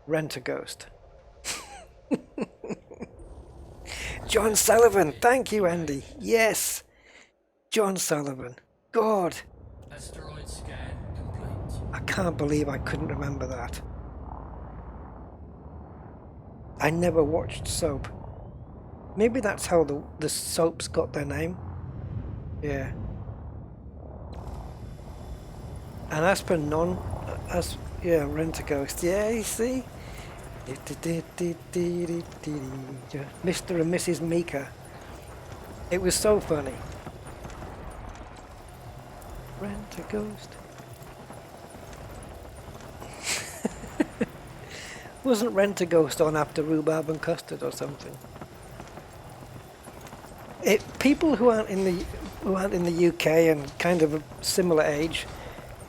A: Rent a Ghost. John Sullivan. Thank you, Andy. Yes. John Sullivan. God.
B: Asteroid scan complete.
A: I can't believe I couldn't remember that. I never watched soap. Maybe that's how the soaps got their name. Yeah. And as per Rent a Ghost. Yeah, you see? Mr. and Mrs. Meeker. It was so funny. Rent a Ghost. Wasn't Rent a Ghost on after Rhubarb and Custard or something? People who aren't in the UK and kind of a similar age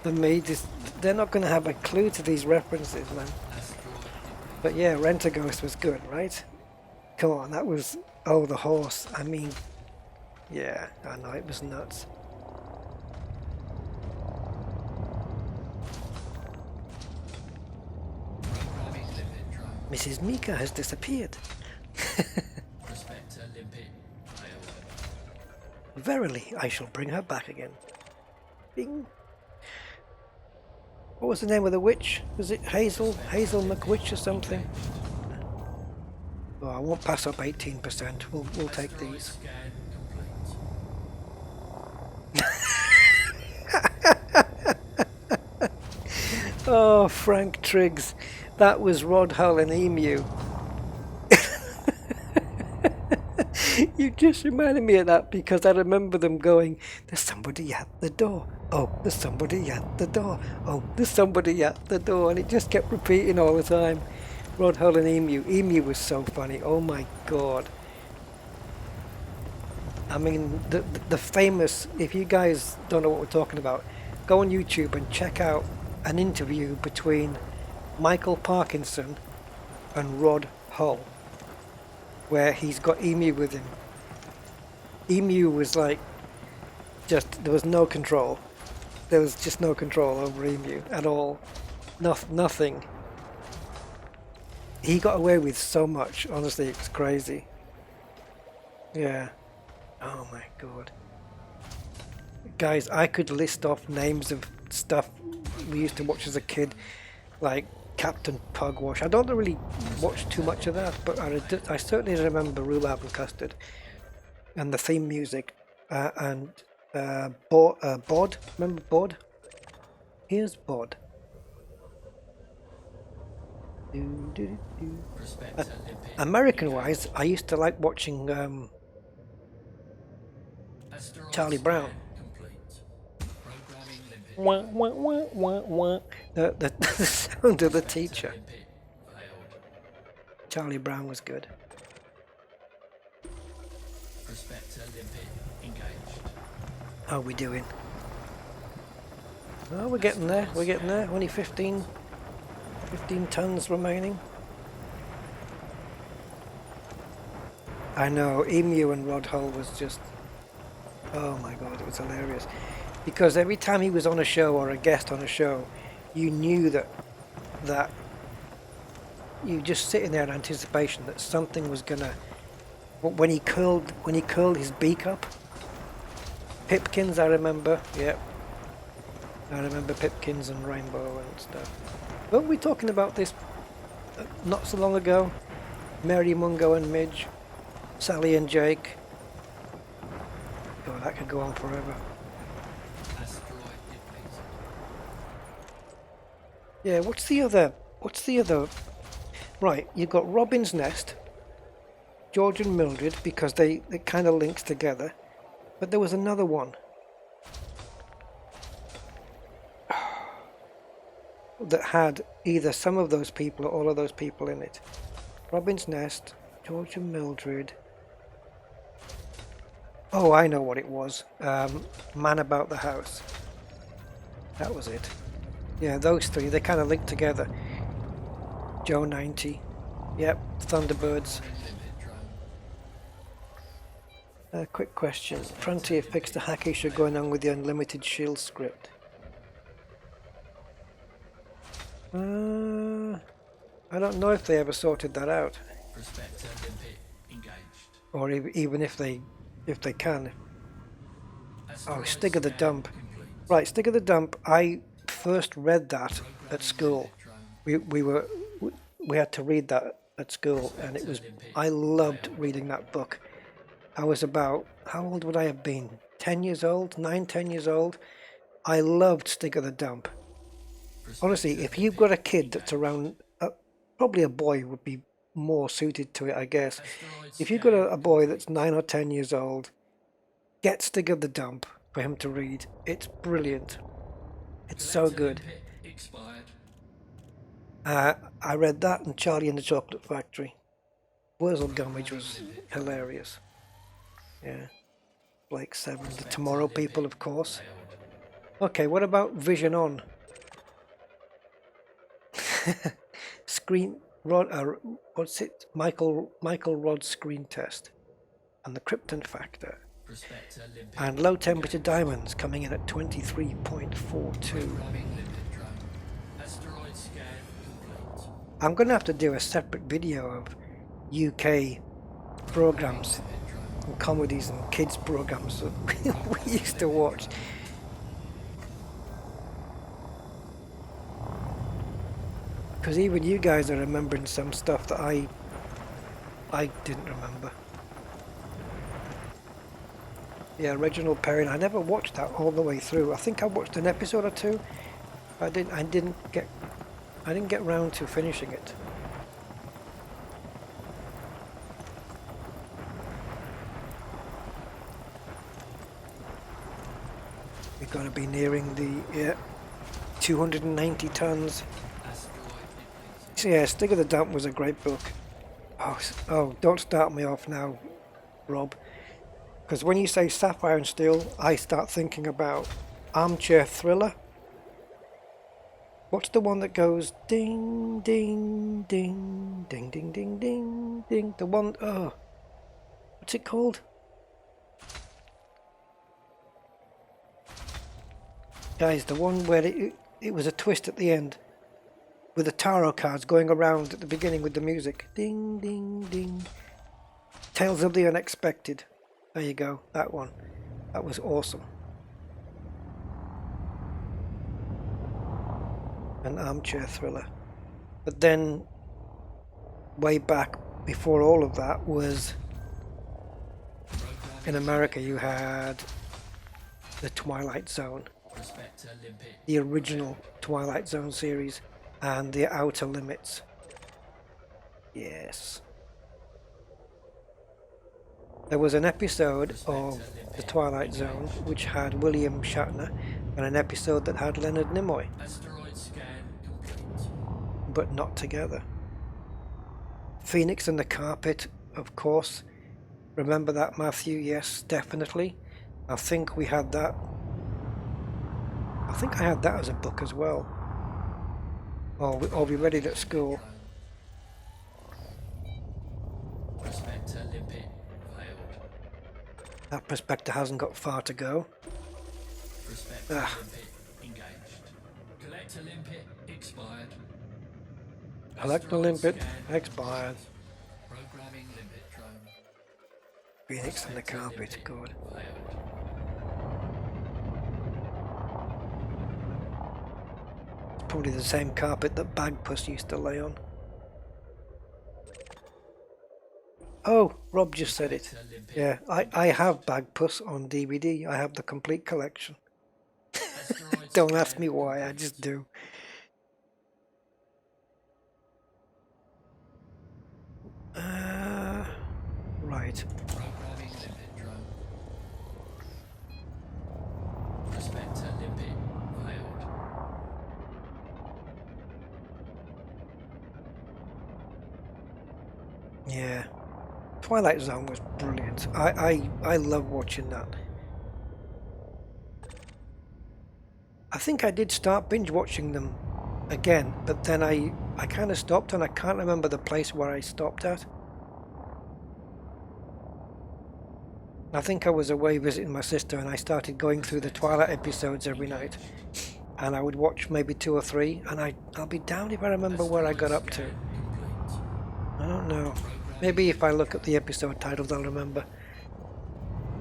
A: than me, they're not going to have a clue to these references, man. But yeah, Rent a Ghost was good, right? Come on, that was... Oh, the horse. I mean... Yeah, I know, it was nuts.
B: Programming limpet drone.
A: Mrs. Mika has disappeared.
B: Prospector limpet.
A: Verily, I shall bring her back again. Bing. What was the name of the witch? Was it Hazel McWitch or something? Oh, I won't pass up 18%. We'll take
B: Asteroid
A: these.
B: scan complete.
A: Oh, Frank Triggs, that was Rod Hull and Emu. You just reminded me of that because I remember them going, there's somebody at the door. Oh, there's somebody at the door. Oh, there's somebody at the door. And it just kept repeating all the time. Rod Hull and Emu. Emu was so funny. Oh my God. I mean, the famous, if you guys don't know what we're talking about, go on YouTube and check out an interview between Michael Parkinson and Rod Hull, where he's got Emu with him. Emu was like, there was no control. There was just no control over Emu at all. Nothing. He got away with so much, honestly, it was crazy. Yeah. Oh my God. Guys, I could list off names of stuff we used to watch as a kid, like Captain Pugwash. I don't really watch too much of that, but I certainly remember Rhubarb and Custard and the theme music and Bod. Remember Bod? Here's Bod. American-wise, I used to like watching
B: Asteroid
A: Charlie
B: scan
A: Brown.
B: complete. Programming limpet.
A: Wah, wah, wah, wah, wah. The sound of the teacher.
B: Limpet failed.
A: Charlie Brown was good.
B: Prospector limpet engaged.
A: How are we doing? Oh, we're getting there. We're getting there. Only 15 tons remaining. I know, Emu and Rod Hull was just... Oh my God, it was hilarious. Because every time he was on a show or a guest on a show, you knew that you just sitting there in anticipation that something was gonna... When he curled his beak up, Pipkins, I remember. Yep, I remember Pipkins and Rainbow and stuff. Weren't we talking about this not so long ago? Mary Mungo and Midge, Sally and Jake. Oh, that could go on forever.
B: Asteroid depleted.
A: Yeah, what's the other? Right, you've got Robin's Nest, George and Mildred, because it kind of links together. But there was another one that had either some of those people or all of those people in it. Robin's Nest, George and Mildred. Oh, I know what it was. Man About the House. That was it. Yeah, those three, they kind of linked together. Joe 90. Yep, Thunderbirds. Quick question. Frontier fixed the hack issue going on with the Unlimited Shield script. I don't know if they ever sorted that out.
B: Prospector limpet engaged.
A: Or even if they can. Oh,
B: Asteroid
A: Stig of the
B: scan
A: Dump.
B: complete.
A: Right, Stig of the Dump. I first read that at school. We had to read that at school, and I loved reading that book. I was about, how old would I have been? 10 years old? 9, 10 years old? I loved Stig of the Dump. Honestly, if you've got a kid that's around, probably a boy would be more suited to it, I guess. If you've got a boy that's 9 or 10 years old, get Stig of the Dump for him to read. It's brilliant. It's so good.
B: Expired.
A: I read that and Charlie and the Chocolate Factory. Wurzel Gummidge was hilarious. Yeah. Blake 7. The Tomorrow People, of course. Okay, what about Vision On? What's it? Michael Rod's Screen Test. And the Krypton Factor. And Low Temperature Diamonds coming in at 23.42. I'm going to have to do a separate video of UK programs and comedies and kids programs that we used to watch. Because even you guys are remembering some stuff that I didn't remember. Yeah, Reginald Perrin. I never watched that all the way through. I think I watched an episode or two. I didn't get round to finishing it. We've got to be nearing the 290 tons. Yeah, Stig of the Damp was a great book. Oh, don't start me off now, Rob. Because when you say Sapphire and Steel, I start thinking about armchair thriller. What's the one that goes ding, ding, ding, ding, ding, ding, ding, ding? The one, what's it called? Guys, the one where it was a twist at the end. With the tarot cards going around at the beginning with the music. Ding, ding, ding. Tales of the Unexpected. There you go, that one. That was awesome. An armchair thriller. But then, way back before all of that was, in America you had the Twilight Zone. The original Twilight Zone series and the Outer Limits. Yes. There was an episode of The Twilight Zone which had William Shatner and an episode that had Leonard Nimoy. But not together. Phoenix and the Carpet, of course. Remember that, Matthew? Yes, definitely. I think we had that. I think I had that as a book as well. Or we read it at school. That Prospector hasn't got far to go.
B: Collect a limpet expired.
A: Collect a limpet expired.
B: Programming limpet drone.
A: Phoenix and the Carpet, good. It's probably the same carpet that Bagpuss used to lay on. Oh, Rob just said it. Yeah, I have Bagpuss on DVD. I have the complete collection. Don't ask me why, I just do. Right.
B: Programming limpet drone. Prospector limpet failed.
A: Yeah. Twilight Zone was brilliant. I love watching that. I think I did start binge watching them again, but then I kind of stopped and I can't remember the place where I stopped at. I think I was away visiting my sister and I started going through the Twilight episodes every night. And I would watch maybe 2 or 3 and I'll be damned if I remember where I got up to. I don't know. Maybe if I look at the episode titles I'll remember.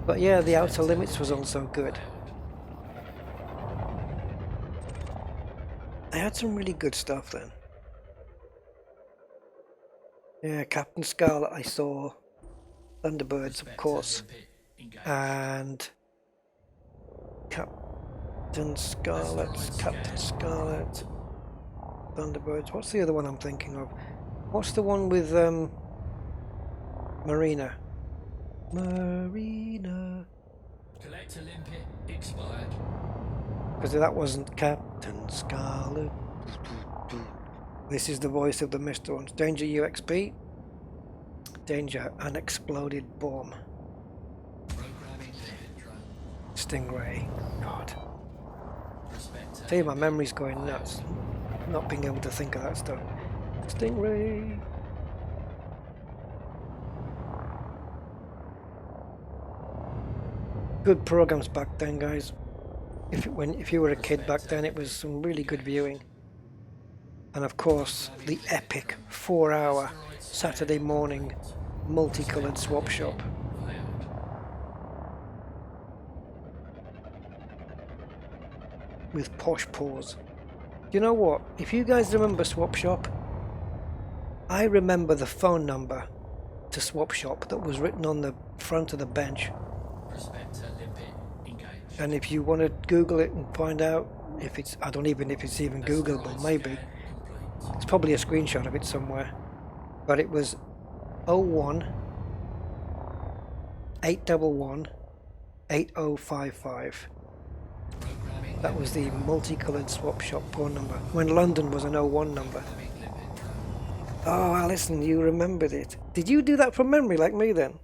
A: But yeah, The Outer Limits was also good. They had some really good stuff then. Yeah, Captain Scarlet I saw. Thunderbirds, of course. And Captain Scarlet, Thunderbirds. What's the other one I'm thinking of? What's the one with Marina? Marina.
B: Collect a limpet expired.
A: Because that wasn't Captain Scarlet. This is the voice of the Mr. Ones. Danger UXP. Danger unexploded bomb. Stingray. God. Tell you, my memory's going nuts. Not being able to think of that stuff. Stingray. Good programs back then, guys. If you were a kid back then, it was some really good viewing. And of course, the epic 4-hour Saturday morning multicoloured swap shop. With posh paws. You know what? If you guys remember Swap Shop, I remember the phone number to Swap Shop that was written on the front of the bench.
B: Prospector limpet engaged.
A: And if you want to Google it and find out if it's, I don't even if it's even Googleable,
B: Asteroid
A: maybe.
B: scan complete.
A: It's probably a screenshot of it somewhere. But it was 01 811 8055.
B: Programming
A: That was the multicolored Swap Shop phone number when London was an 01 number.
B: programming limpet drone.
A: Oh, Alison, you remembered it. Did you do that from memory like me then?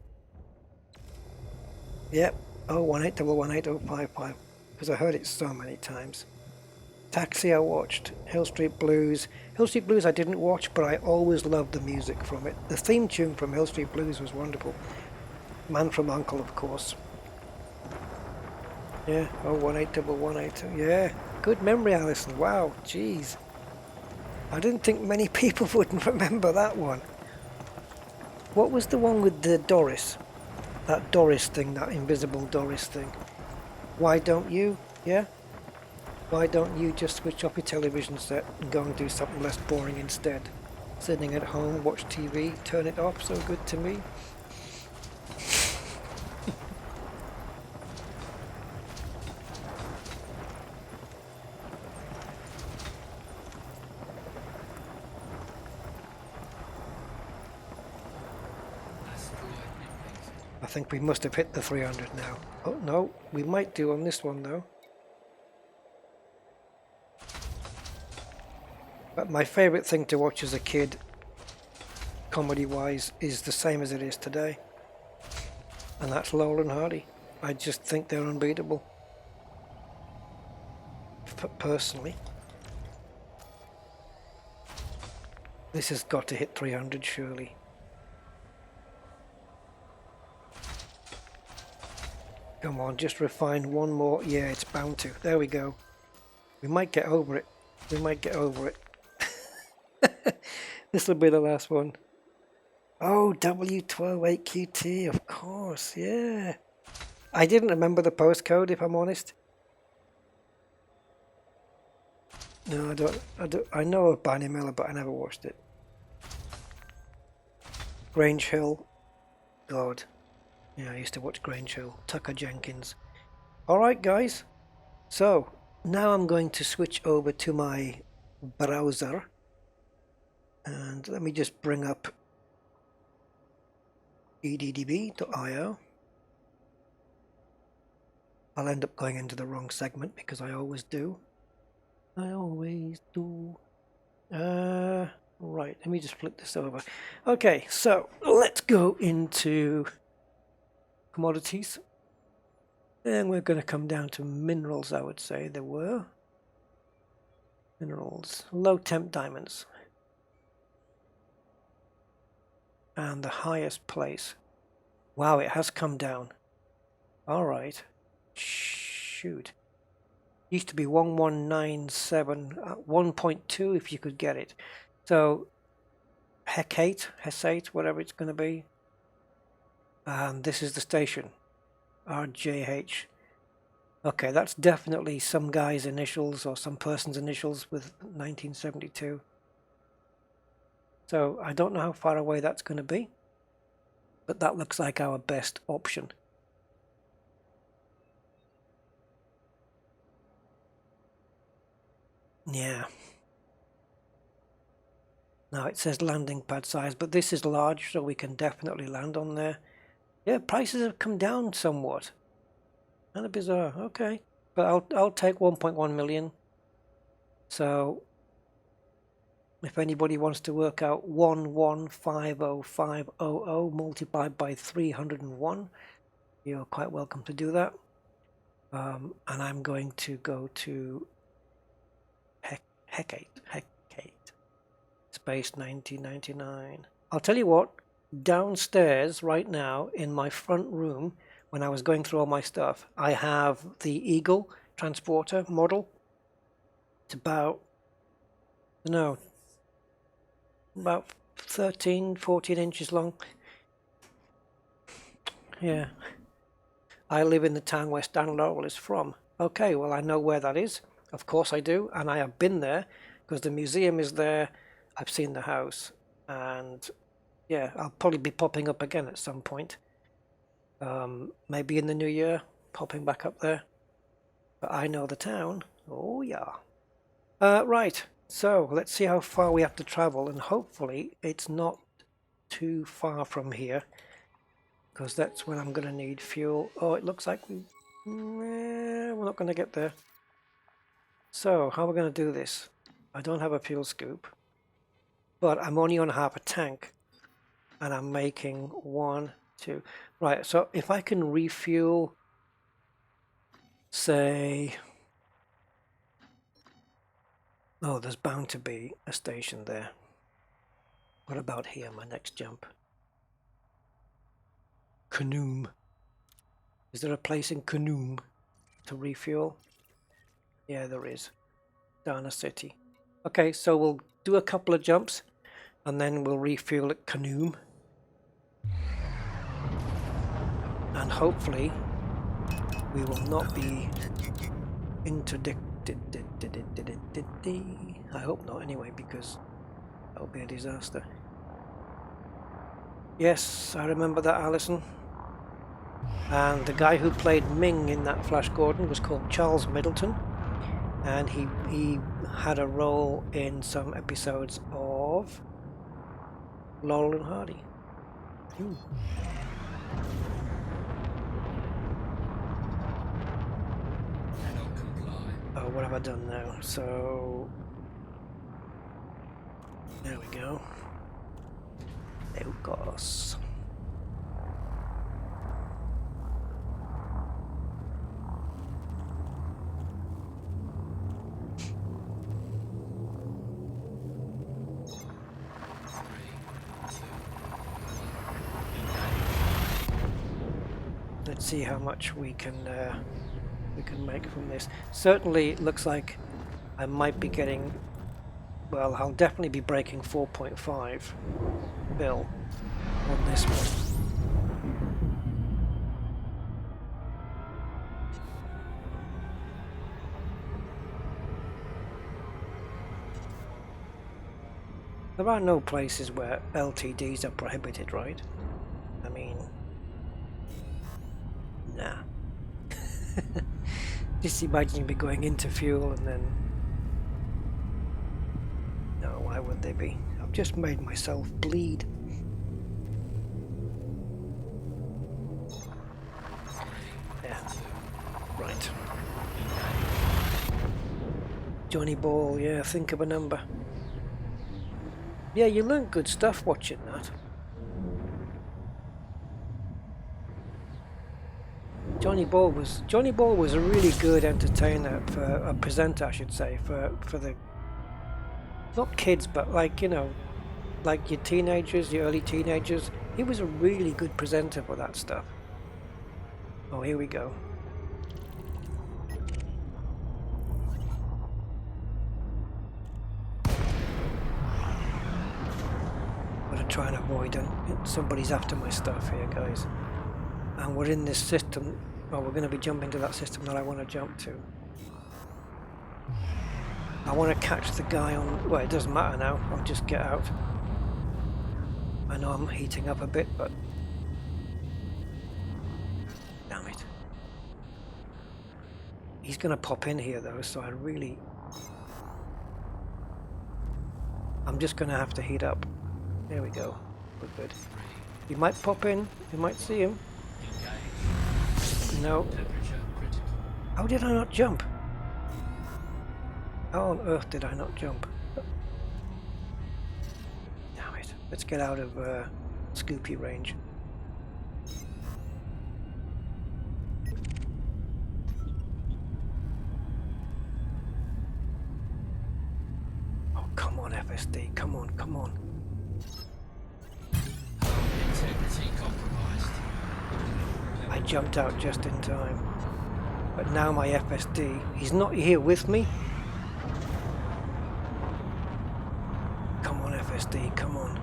A: Yep. 01 811 8055. Because I heard it so many times. Taxi I watched. Hill Street Blues. Hill Street Blues I didn't watch, but I always loved the music from it. The theme tune from Hill Street Blues was wonderful. Man from U.N.C.L.E., of course. Yeah, 0181182. Yeah, good memory, Alison. Wow, jeez. I didn't think many people wouldn't remember that one. What was the one with the Doris? That Doris thing, that invisible Doris thing. Why don't you? Yeah? Why don't you just switch off your television set and go and do something less boring instead? Sitting at home, watch TV, turn it off, so good to me.
B: Asteroid limpet.
A: I think we must have hit the 300 now. Oh no, we might do on this one though. But my favourite thing to watch as a kid, comedy-wise, is the same as it is today. And that's Laurel and Hardy. I just think they're unbeatable. Personally. This has got to hit 300 surely. Come on, just refine one more. Yeah, it's bound to. There we go. We might get over it. We might get over it. This will be the last one. Oh, W128QT, of course, yeah. I didn't remember the postcode, if I'm honest. No, I don't. I know of Barney Miller, but I never watched it. Grange Hill. God. Yeah, I used to watch Grange Hill. Tucker Jenkins. Alright, guys. So, now I'm going to switch over to my browser. And let me just bring up eddb.io. I'll end up going into the wrong segment because I always do. I always do. Right, let me just flip this over. Okay, so let's go into commodities. And we're going to come down to minerals, I would say there were. Minerals, low temp diamonds. And the highest place. Wow, it has come down. Alright. Shoot. Used to be 1197, 1.2 if you could get it. So, Hecate, whatever it's going to be. And this is the station. RJH. Okay, that's definitely some guy's initials or some person's initials with 1972. So I don't know how far away that's going to be, but that looks like our best option. Yeah. Now it says landing pad size, but this is large, so we can definitely land on there. Yeah, prices have come down somewhat. Kind of bizarre. Okay, but I'll take 1.1 million. So if anybody wants to work out 1150,500 multiplied by 301, you're quite welcome to do that. And I'm going to go to Hecate, space 1999. I'll tell you what, downstairs right now in my front room, when I was going through all my stuff, I have the Eagle transporter model. It's about, no, about 13, 14 inches long. Yeah. I live in the town where Stan Laurel is from. Okay, well, I know where that is. Of course I do, and I have been there because the museum is there. I've seen the house, and yeah, I'll probably be popping up again at some point. Maybe in the new year, popping back up there. But I know the town. Oh yeah. Right, so let's see how far we have to travel, and hopefully it's not too far from here, because that's when I'm going to need fuel. Oh, it looks like we're not going to get there. So how are we going to do this? I don't have a fuel scoop, but I'm only on half a tank, and I'm making 1, 2. Right, so if I can refuel, say, oh, there's bound to be a station there. What about here, my next jump? Canoom. Is there a place in Canoom to refuel? Yeah, there is. Dana City. Okay, so we'll do a couple of jumps and then we'll refuel at Canoom. And hopefully we will not be interdicted. I hope not anyway, because that would be a disaster. Yes, I remember that, Alison. And the guy who played Ming in that Flash Gordon was called Charles Middleton, and he had a role in some episodes of Laurel and Hardy.
B: Cannot comply.
A: Oh, what have I done now? So there we go. Leucos. Let's see how much we can make from this. Certainly, it looks like I might be getting. Well, I'll definitely be breaking 4.5 bill on this one. There are no places where LTDs are prohibited, right? I mean, nah. Just imagine me going into fuel and then... No, why would they be? I've just made myself bleed. Yeah, right. Johnny Ball, yeah, think of a number. Yeah, you learn good stuff watching that. Johnny Ball was a really good entertainer, for a presenter, I should say, for the, not kids, but like, you know, like your teenagers, your early teenagers. He was a really good presenter for that stuff. Oh, here we go. Gotta try and avoid it. Somebody's after my stuff here, guys. And we're in this system. Well, we're going to be jumping to that system that I want to jump to. I want to catch the guy on... Well, it doesn't matter now. I'll just get out. I know I'm heating up a bit, but... Damn it. He's going to pop in here, though, so I really... I'm just going to have to heat up. There we go. We're good. He might pop in. You might see him. No. How did I not jump? How on earth did I not jump? Damn it. Let's get out of Scoopy range. Oh, come on, FSD. Come on, come on.
B: Integrity compromised.
A: I jumped out just in time. But now my FSD, he's not here with me. Come on, FSD, come on.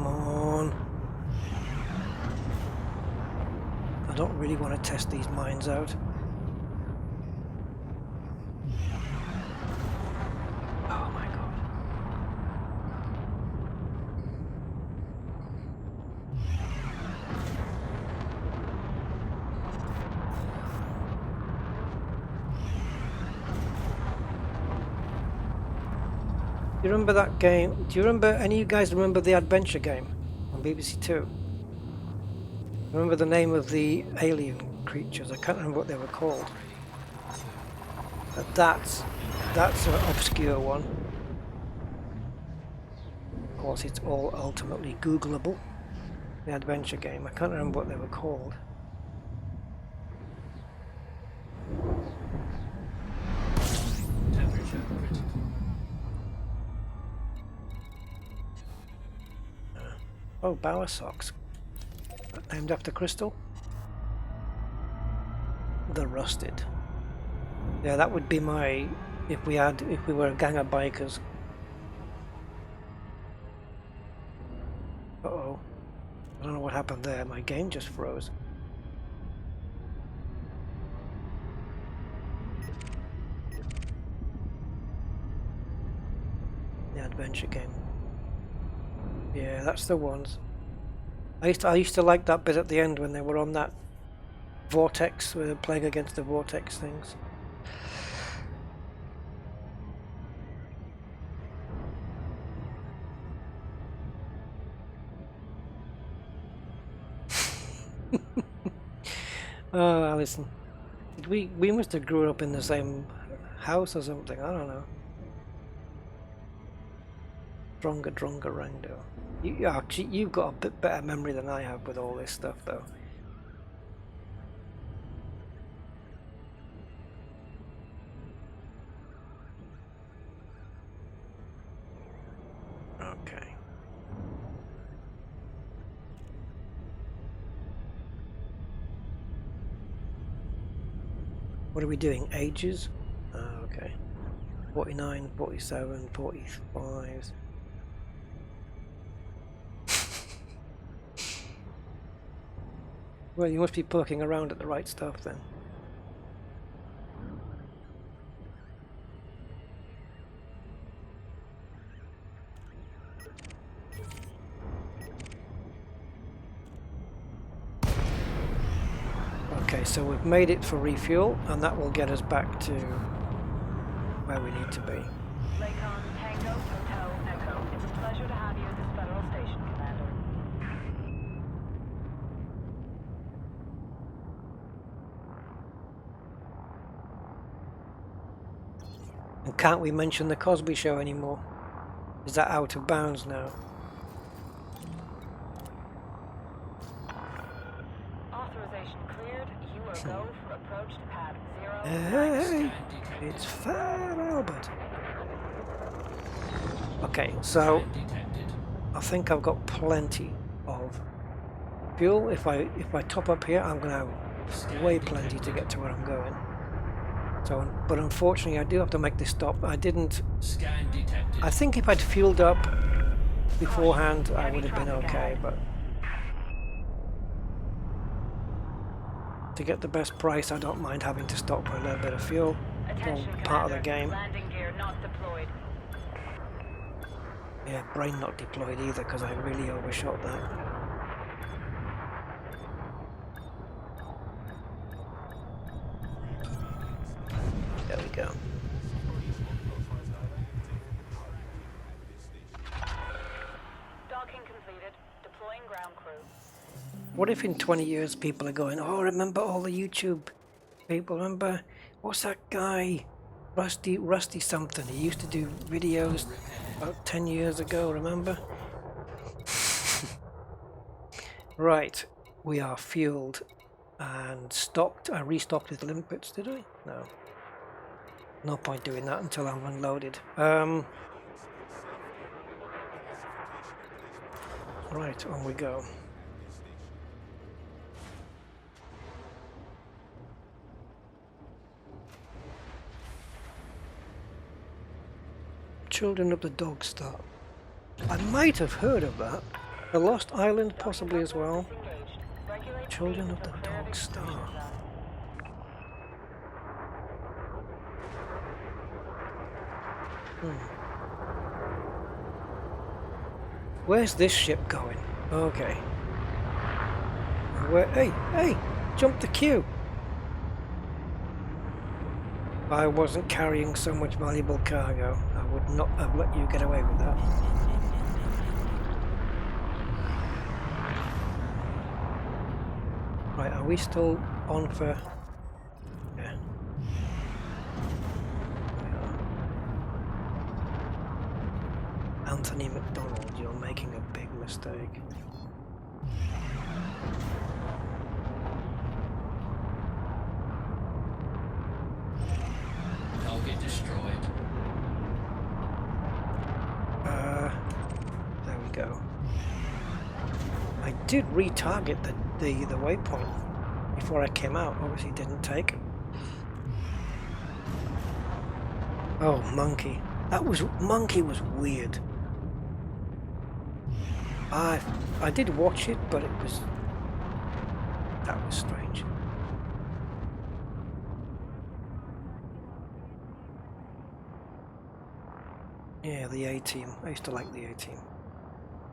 A: Come on. I don't really want to test these mines out. Oh my god. Do you remember that game? Do you remember, any of you guys remember the adventure game on BBC Two? Remember the name of the alien creatures? I can't remember what they were called. But that's an obscure one. Of course, it's all ultimately Googleable. The adventure game. I can't remember what they were called.
B: Temperature critical.
A: Oh, Bower socks. Named after Crystal? The Rusted. Yeah, that would be my... if we were a gang of bikers. Uh-oh. I don't know what happened there. My game just froze. The adventure game. Yeah, that's the ones. I used to like that bit at the end when they were on that vortex, where they're playing against the vortex things. Oh, Alison. We must have grown up in the same house or something, I don't know. Dronga Rando. Actually, you've got a bit better memory than I have with all this stuff, though. Okay. What are we doing? Ages? Oh, okay. 49, 47, 45. Well, you must be poking around at the right stuff then. Okay, so we've made it for refuel, and that will get us back to where we need to be.
C: Lakon Tango Hotel Echo. It's a pleasure to have you at this federal station, Commander.
A: And can't we mention the Cosby Show anymore? Is that out of bounds now?
C: Authorization cleared. You are go for approach to pad 0.
A: Hey, it's Fat Albert. Okay, so I think I've got plenty of fuel. If I top up here, I'm going to have way plenty to get to where I'm going. So, but unfortunately, I do have to make this stop. I didn't.
B: Scan detected.
A: I think if I'd fueled up beforehand, I would have been okay. But to get the best price, I don't mind having to stop for a little bit of fuel. It's all
C: Attention,
A: part of the
C: Commander.
A: game.
C: Landing gear not deployed.
A: Yeah, brain not deployed either because I really overshot that. There we go.
C: Docking completed. Deploying ground crew.
A: What if in 20 years people are going, oh, remember all the YouTube people? Remember, what's that guy? Rusty something. He used to do videos about 10 years ago, remember? Right, we are fueled and stocked. I restocked with limpets, did I? No. No point doing that until I'm unloaded. Right, on we go. Children of the Dog Star. I might have heard of that. The Lost Island possibly as well.
C: Disengaged. Regulate
A: Children
C: speed
A: of the
C: until
A: Dog
C: extraction
A: Star.
C: zone.
A: Where's this ship going? Okay. Where? Hey, hey! Jump the queue! If I wasn't carrying so much valuable cargo, I would not have let you get away with that. Right, are we still on for... Yeah. We are. Anthony McDonald, you're making a big mistake.
B: Target destroyed.
A: There we go. I did retarget the waypoint before I came out. Obviously didn't take. Oh, monkey. Monkey was weird. I did watch it, but that was strange. Yeah, the A-team. I used to like the A-team.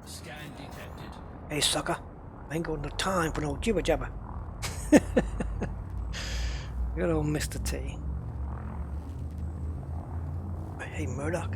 B: Scan detected.
A: Hey, sucker. I ain't got no time for no jibber jabber. Good old Mr. T. Hey, Murdoch.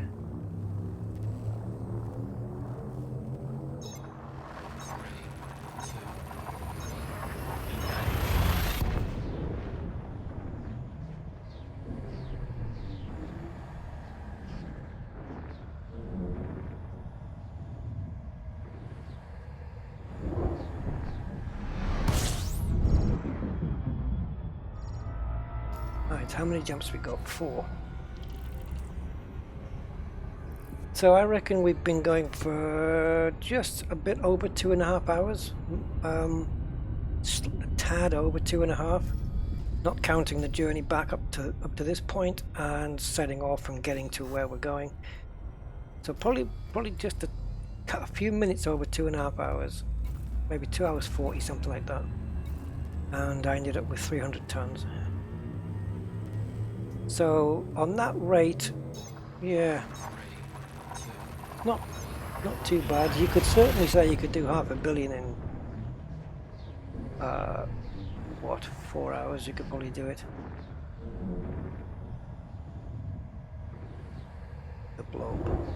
A: Right, how many jumps we got? 4. So I reckon we've been going for just a bit over 2.5 hours. Just a tad over 2.5. Not counting the journey back up to this point and setting off and getting to where we're going. So probably just a few minutes over 2.5 hours. Maybe 2 hours 40, something like that. And I ended up with 300 tons. So on that rate, yeah, not too bad. You could certainly say you could do 500 million in what, 4 hours? You could probably do it. The Blob.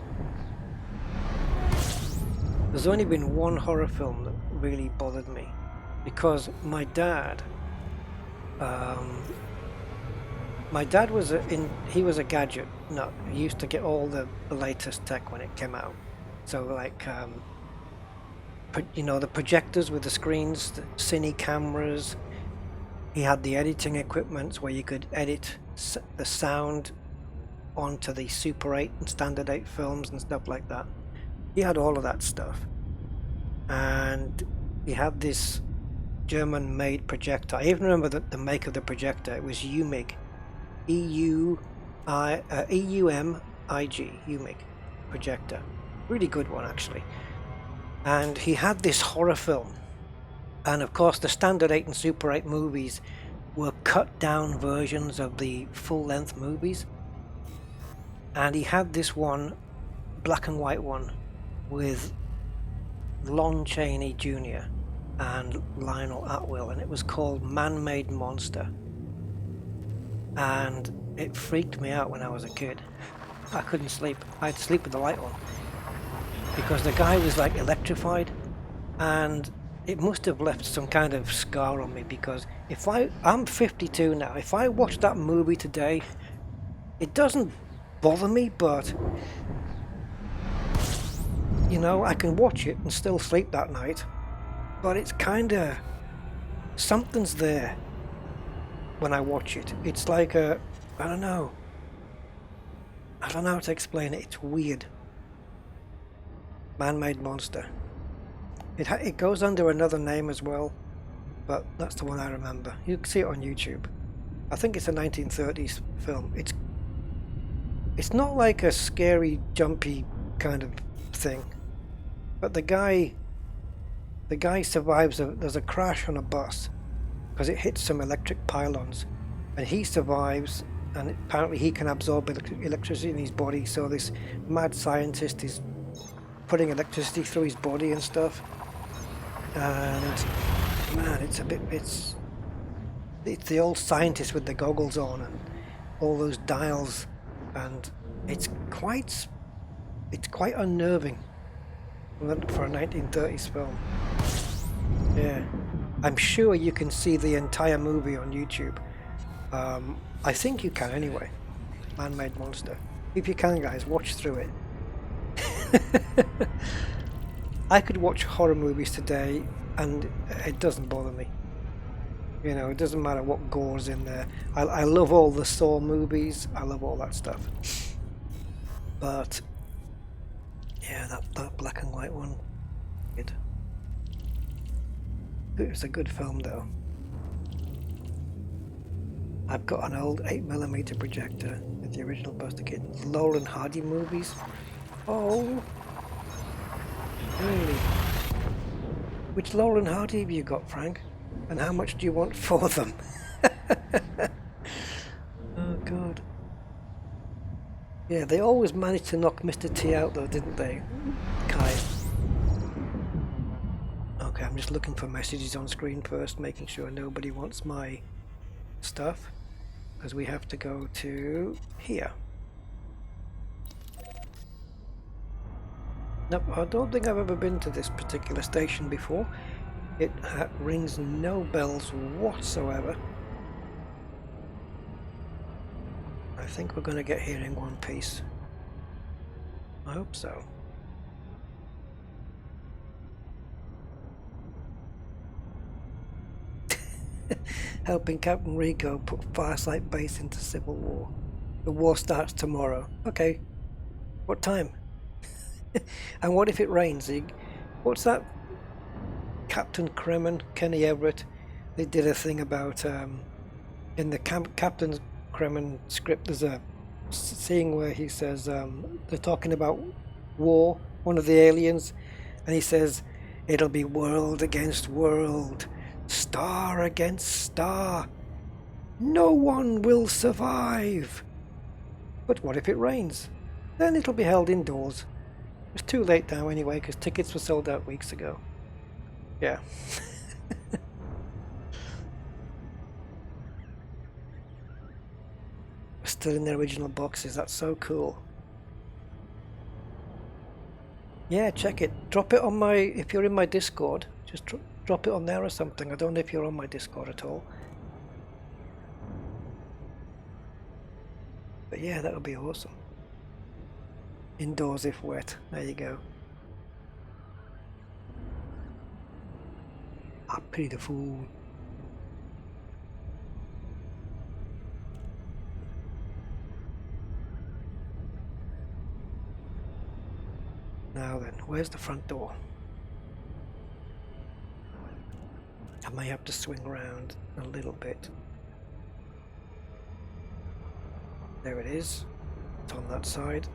A: There's only been one horror film that really bothered me, because my dad was he was a gadget nut. He used to get all the latest tech when it came out. So like, you know, the projectors with the screens, the cine cameras. He had the editing equipment where you could edit the sound onto the Super 8 and Standard 8 films and stuff like that. He had all of that stuff. And he had this German-made projector. I even remember the make of the projector. It was UMIG. EUMIG, UMIG projector. Really good one, actually. And he had this horror film. And of course, the Standard 8 and Super 8 movies were cut down versions of the full-length movies. And he had this one, black and white one, with Lon Chaney Jr. and Lionel Atwill, and it was called Man-Made Monster. And it freaked me out when I was a kid. I couldn't sleep. I had to sleep with the light on because the guy was like electrified, and it must have left some kind of scar on me, because I'm 52 now. If I watch that movie today, it doesn't bother me, but you know, I can watch it and still sleep that night. But it's kinda, something's there when I watch it. It's like I don't know how to explain it. It's weird. Man-Made Monster. It goes under another name as well, but that's the one I remember. You can see it on YouTube. I think it's a 1930s film. It's not like a scary, jumpy kind of thing, but the guy The guy survives. There's a crash on a bus because it hits some electric pylons, and he survives. And apparently he can absorb electricity in his body. So this mad scientist is putting electricity through his body and stuff. And man, it's the old scientist with the goggles on and all those dials, and it's quite unnerving for a 1930s film. Yeah, I'm sure you can see the entire movie on YouTube. I think you can anyway. Man-made monster. If you can, guys, watch through it. I could watch horror movies today and it doesn't bother me. You know, it doesn't matter what gore's in there. I love all the Saw movies. I love all that stuff. But yeah, that black and white one, it was a good film though. I've got an old 8mm projector with the original Buster Keaton. Laurel and Hardy movies. Oh, really? Which Laurel and Hardy have you got, Frank? And how much do you want for them? Oh God. Yeah, they always managed to knock Mr. T out though, didn't they? Kai. Okay, I'm just looking for messages on screen first, making sure nobody wants my stuff, because we have to go to here. Nope, I don't think I've ever been to this particular station before. It rings no bells whatsoever. I think we're going to get here in one piece. I hope so. Helping Captain Rico put Firesight Base into civil war. The war starts tomorrow. Okay. What time? And what if it rains? What's that? Captain Kremen, Kenny Everett. They did a thing about in the Captain Kremen script. There's a scene where he says they're talking about war. One of the aliens, and he says it'll be world against world. Star against star. No one will survive. But what if it rains? Then it'll be held indoors. It's too late now anyway, because tickets were sold out weeks ago. Yeah. Still in the original boxes. That's so cool. Yeah, check it. Drop it on my... If you're in my Discord, just drop it on there or something. I don't know if you're on my Discord at all. But yeah, that would be awesome. Indoors if wet. There you go. I pity the fool. Now then, where's the front door? I may have to swing around a little bit. There it is. It's on that side.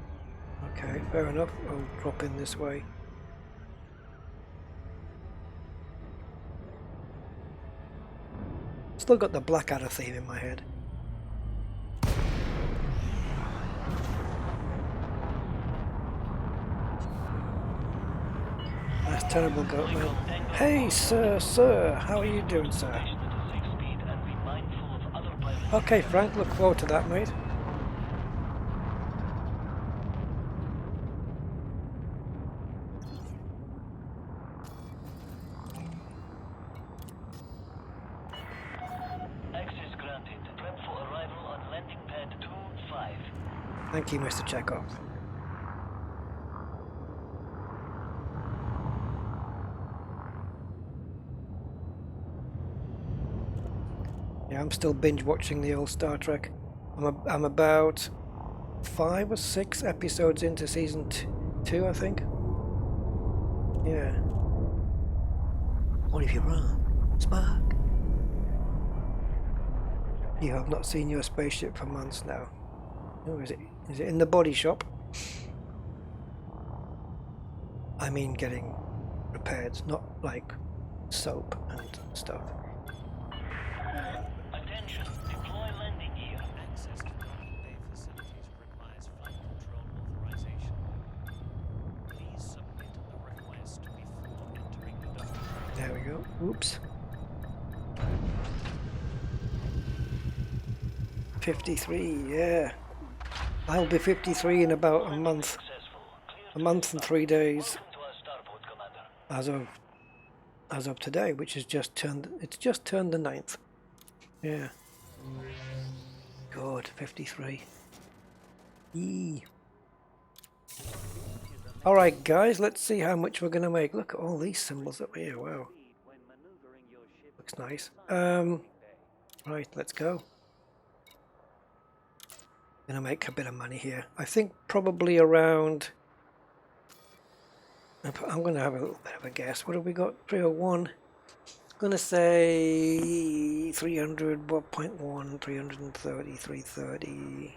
A: Okay, fair enough. I'll drop in this way. Still got the Blackadder theme in my head. That's terrible, Goatman. Hey, sir, how are you doing, sir? Okay, Frank, look forward to that, mate.
D: Access granted. Prep for arrival on landing pad 2-5.
A: Thank you, Mr. Chekhov. Yeah, I'm still binge watching the old Star Trek. I'm about 5 or 6 episodes into season 2, I think. Yeah. What have you run, Spark? You have not seen your spaceship for months now. Oh, is it? Is it in the body shop? I mean, getting repaired, not like soap and stuff.
D: Attention, deploy landing gear.
E: Access to landing bay facilities requires flight control authorization. Please submit a request before entering the dock.
A: There we go. Oops. 53, yeah. I'll be 53 in about a month.
D: Successful. Clear
A: A month and 3 days
D: Welcome to our starport, Commander.
A: as of today, which is just turned the 9th. Yeah. God, 53. Eee. Alright guys, let's see how much we're gonna make. Look at all these symbols up here, wow. Looks nice. Right, let's go. Gonna make a bit of money here. I think probably around, I'm gonna have a little bit of a guess. What have we got? 301. Gonna say 300.1, 330, 330,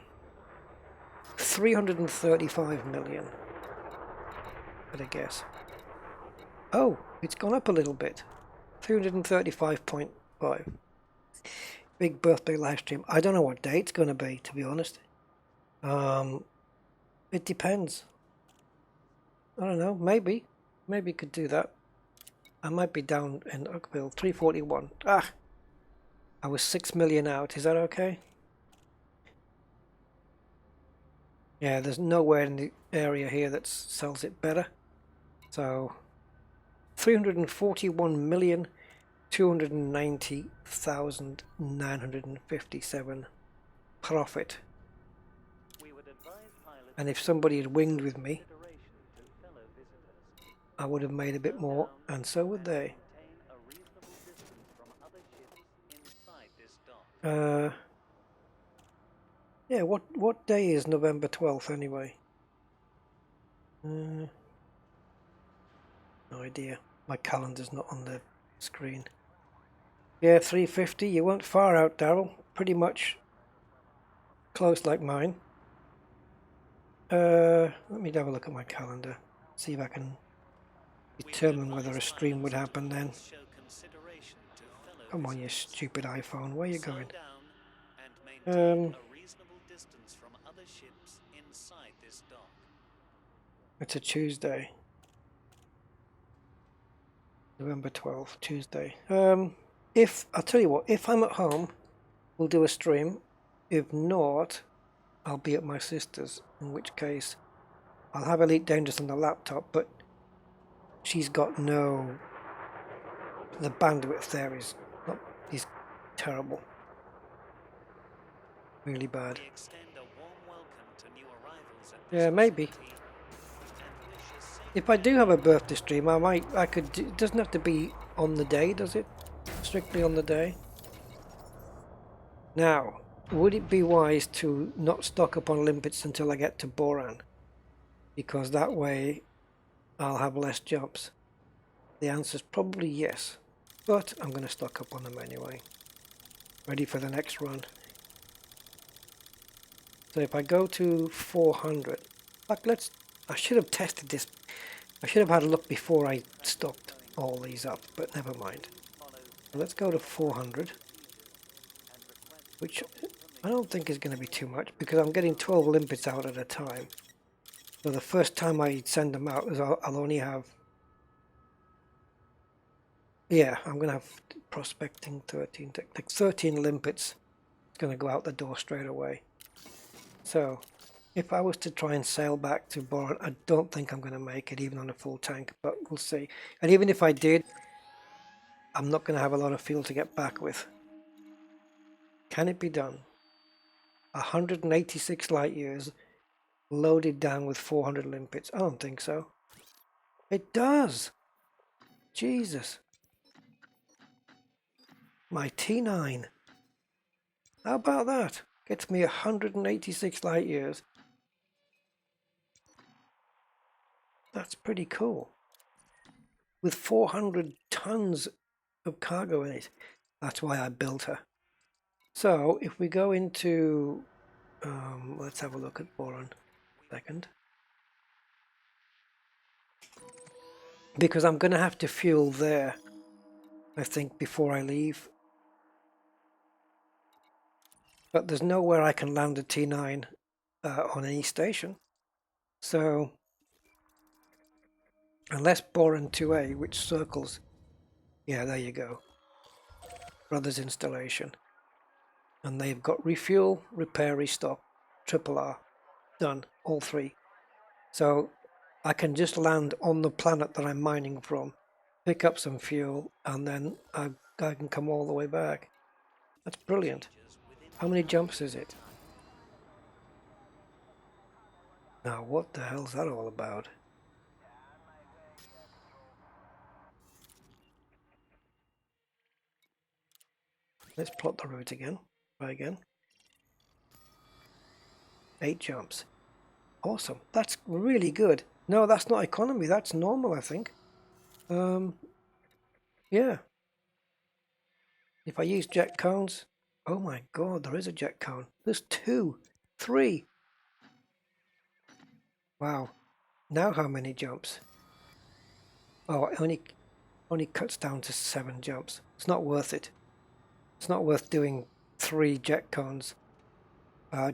A: 335 million. But I guess. Oh, it's gone up a little bit. 335.5. Big birthday live stream. I don't know what day it's gonna be, to be honest. It depends. I don't know. Maybe could do that. I might be down in Oakville. 341. Ah, I was 6 million out. Is that okay? Yeah, there's nowhere in the area here that sells it better. So 341,290,957 profit. And if somebody had winged with me, I would have made a bit more, and so would they. Yeah, what day is November 12th anyway? No idea. My calendar's not on the screen. Yeah, 350. You weren't far out, Daryl. Pretty much close like mine. Let me have a look at my calendar. See if I can determine whether a stream would happen then. Come on, you stupid iPhone. Where are you going? It's a Tuesday. November 12th, Tuesday. I'll tell you what, if I'm at home, we'll do a stream. If not, I'll be at my sister's, in which case I'll have Elite Dangerous on the laptop, but she's got the bandwidth there is terrible. Really bad. Yeah, maybe. If I do have a birthday stream, it doesn't have to be on the day, does it? Strictly on the day. Now, would it be wise to not stock up on limpets until I get to Boran? Because that way I'll have less jumps. The answer is probably yes, but I'm going to stock up on them anyway. Ready for the next run. So if I go to 400, I should have tested this. I should have had a look before I stocked all these up, but never mind. So let's go to 400, which I don't think is going to be too much because I'm getting 12 limpets out at a time. So the first time I send them out, I'll only have... Yeah, I'm going to have prospecting 13, like 13 limpets. It's going to go out the door straight away. So, if I was to try and sail back to Boran, I don't think I'm going to make it even on a full tank, but we'll see. And even if I did, I'm not going to have a lot of fuel to get back with. Can it be done? 186 light years loaded down with 400 limpets. I don't think so. It does! Jesus. My T-9. How about that? Gets me 186 light years. That's pretty cool. With 400 tons of cargo in it. That's why I built her. So, if we go into... let's have a look at Boran. Second. because I'm going to have to fuel there, I think, before I leave. But there's nowhere I can land a T-9 on any station. So, unless Boron 2A, which circles... Yeah, there you go. Brothers installation. And they've got refuel, repair, restock, triple R. Done, all three. So, I can just land on the planet that I'm mining from, pick up some fuel, and then I can come all the way back. That's brilliant. How many jumps is it? Now, what the hell's that all about? Let's plot the route again. Try again. 8 jumps. Awesome. That's really good. No, that's not economy. That's normal, I think. Yeah. If I use jet cones... Oh my god, there is a jet cone. There's 2. 3. Wow. Now how many jumps? Oh, it only cuts down to 7 jumps. It's not worth it. It's not worth doing 3 jet cones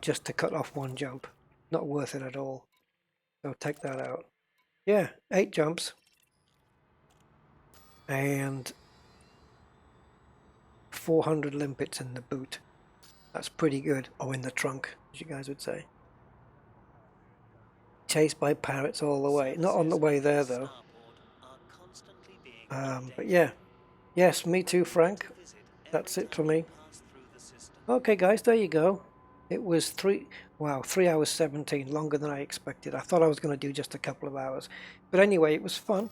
A: just to cut off 1 jump. Not worth it at all. So take that out. Yeah, 8 jumps. And 400 limpets in the boot. That's pretty good. Or in the trunk, as you guys would say. Chased by parrots all the way. Not on the way there, though. But yeah. Yes, me too, Frank. That's it for me. Okay, guys, there you go. It was 3 hours 17, longer than I expected. I thought I was going to do just a couple of hours. But anyway, it was fun.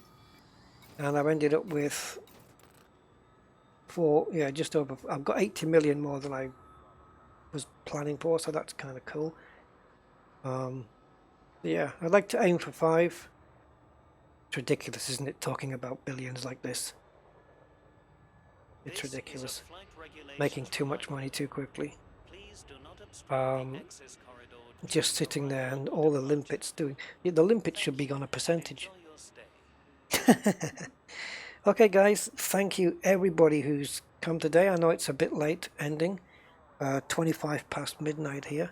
A: And I've ended up with just over... I've got 80 million more than I was planning for, so that's kind of cool. Yeah, I'd like to aim for 5. It's ridiculous, isn't it, talking about billions like this? It's ridiculous. Making too much money too quickly. Just sitting there and all the limpets doing... Yeah, the limpets should be on a percentage. Okay, guys, thank you everybody who's come today. I know it's a bit late ending. 25 past midnight here.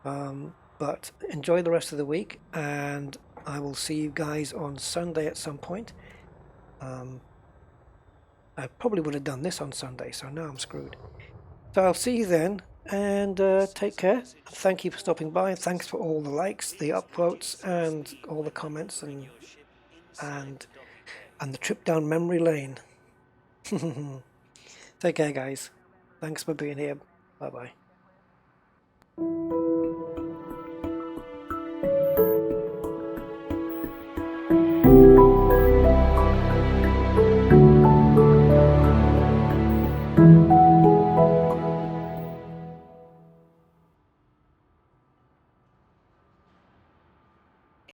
A: But enjoy the rest of the week, and I will see you guys on Sunday at some point. I probably would have done this on Sunday, so now I'm screwed. So I'll see you then, and take care. Thank you for stopping by, and thanks for all the likes, the upvotes, and all the comments, and the trip down memory lane. Take care, guys. Thanks for being here. Bye-bye.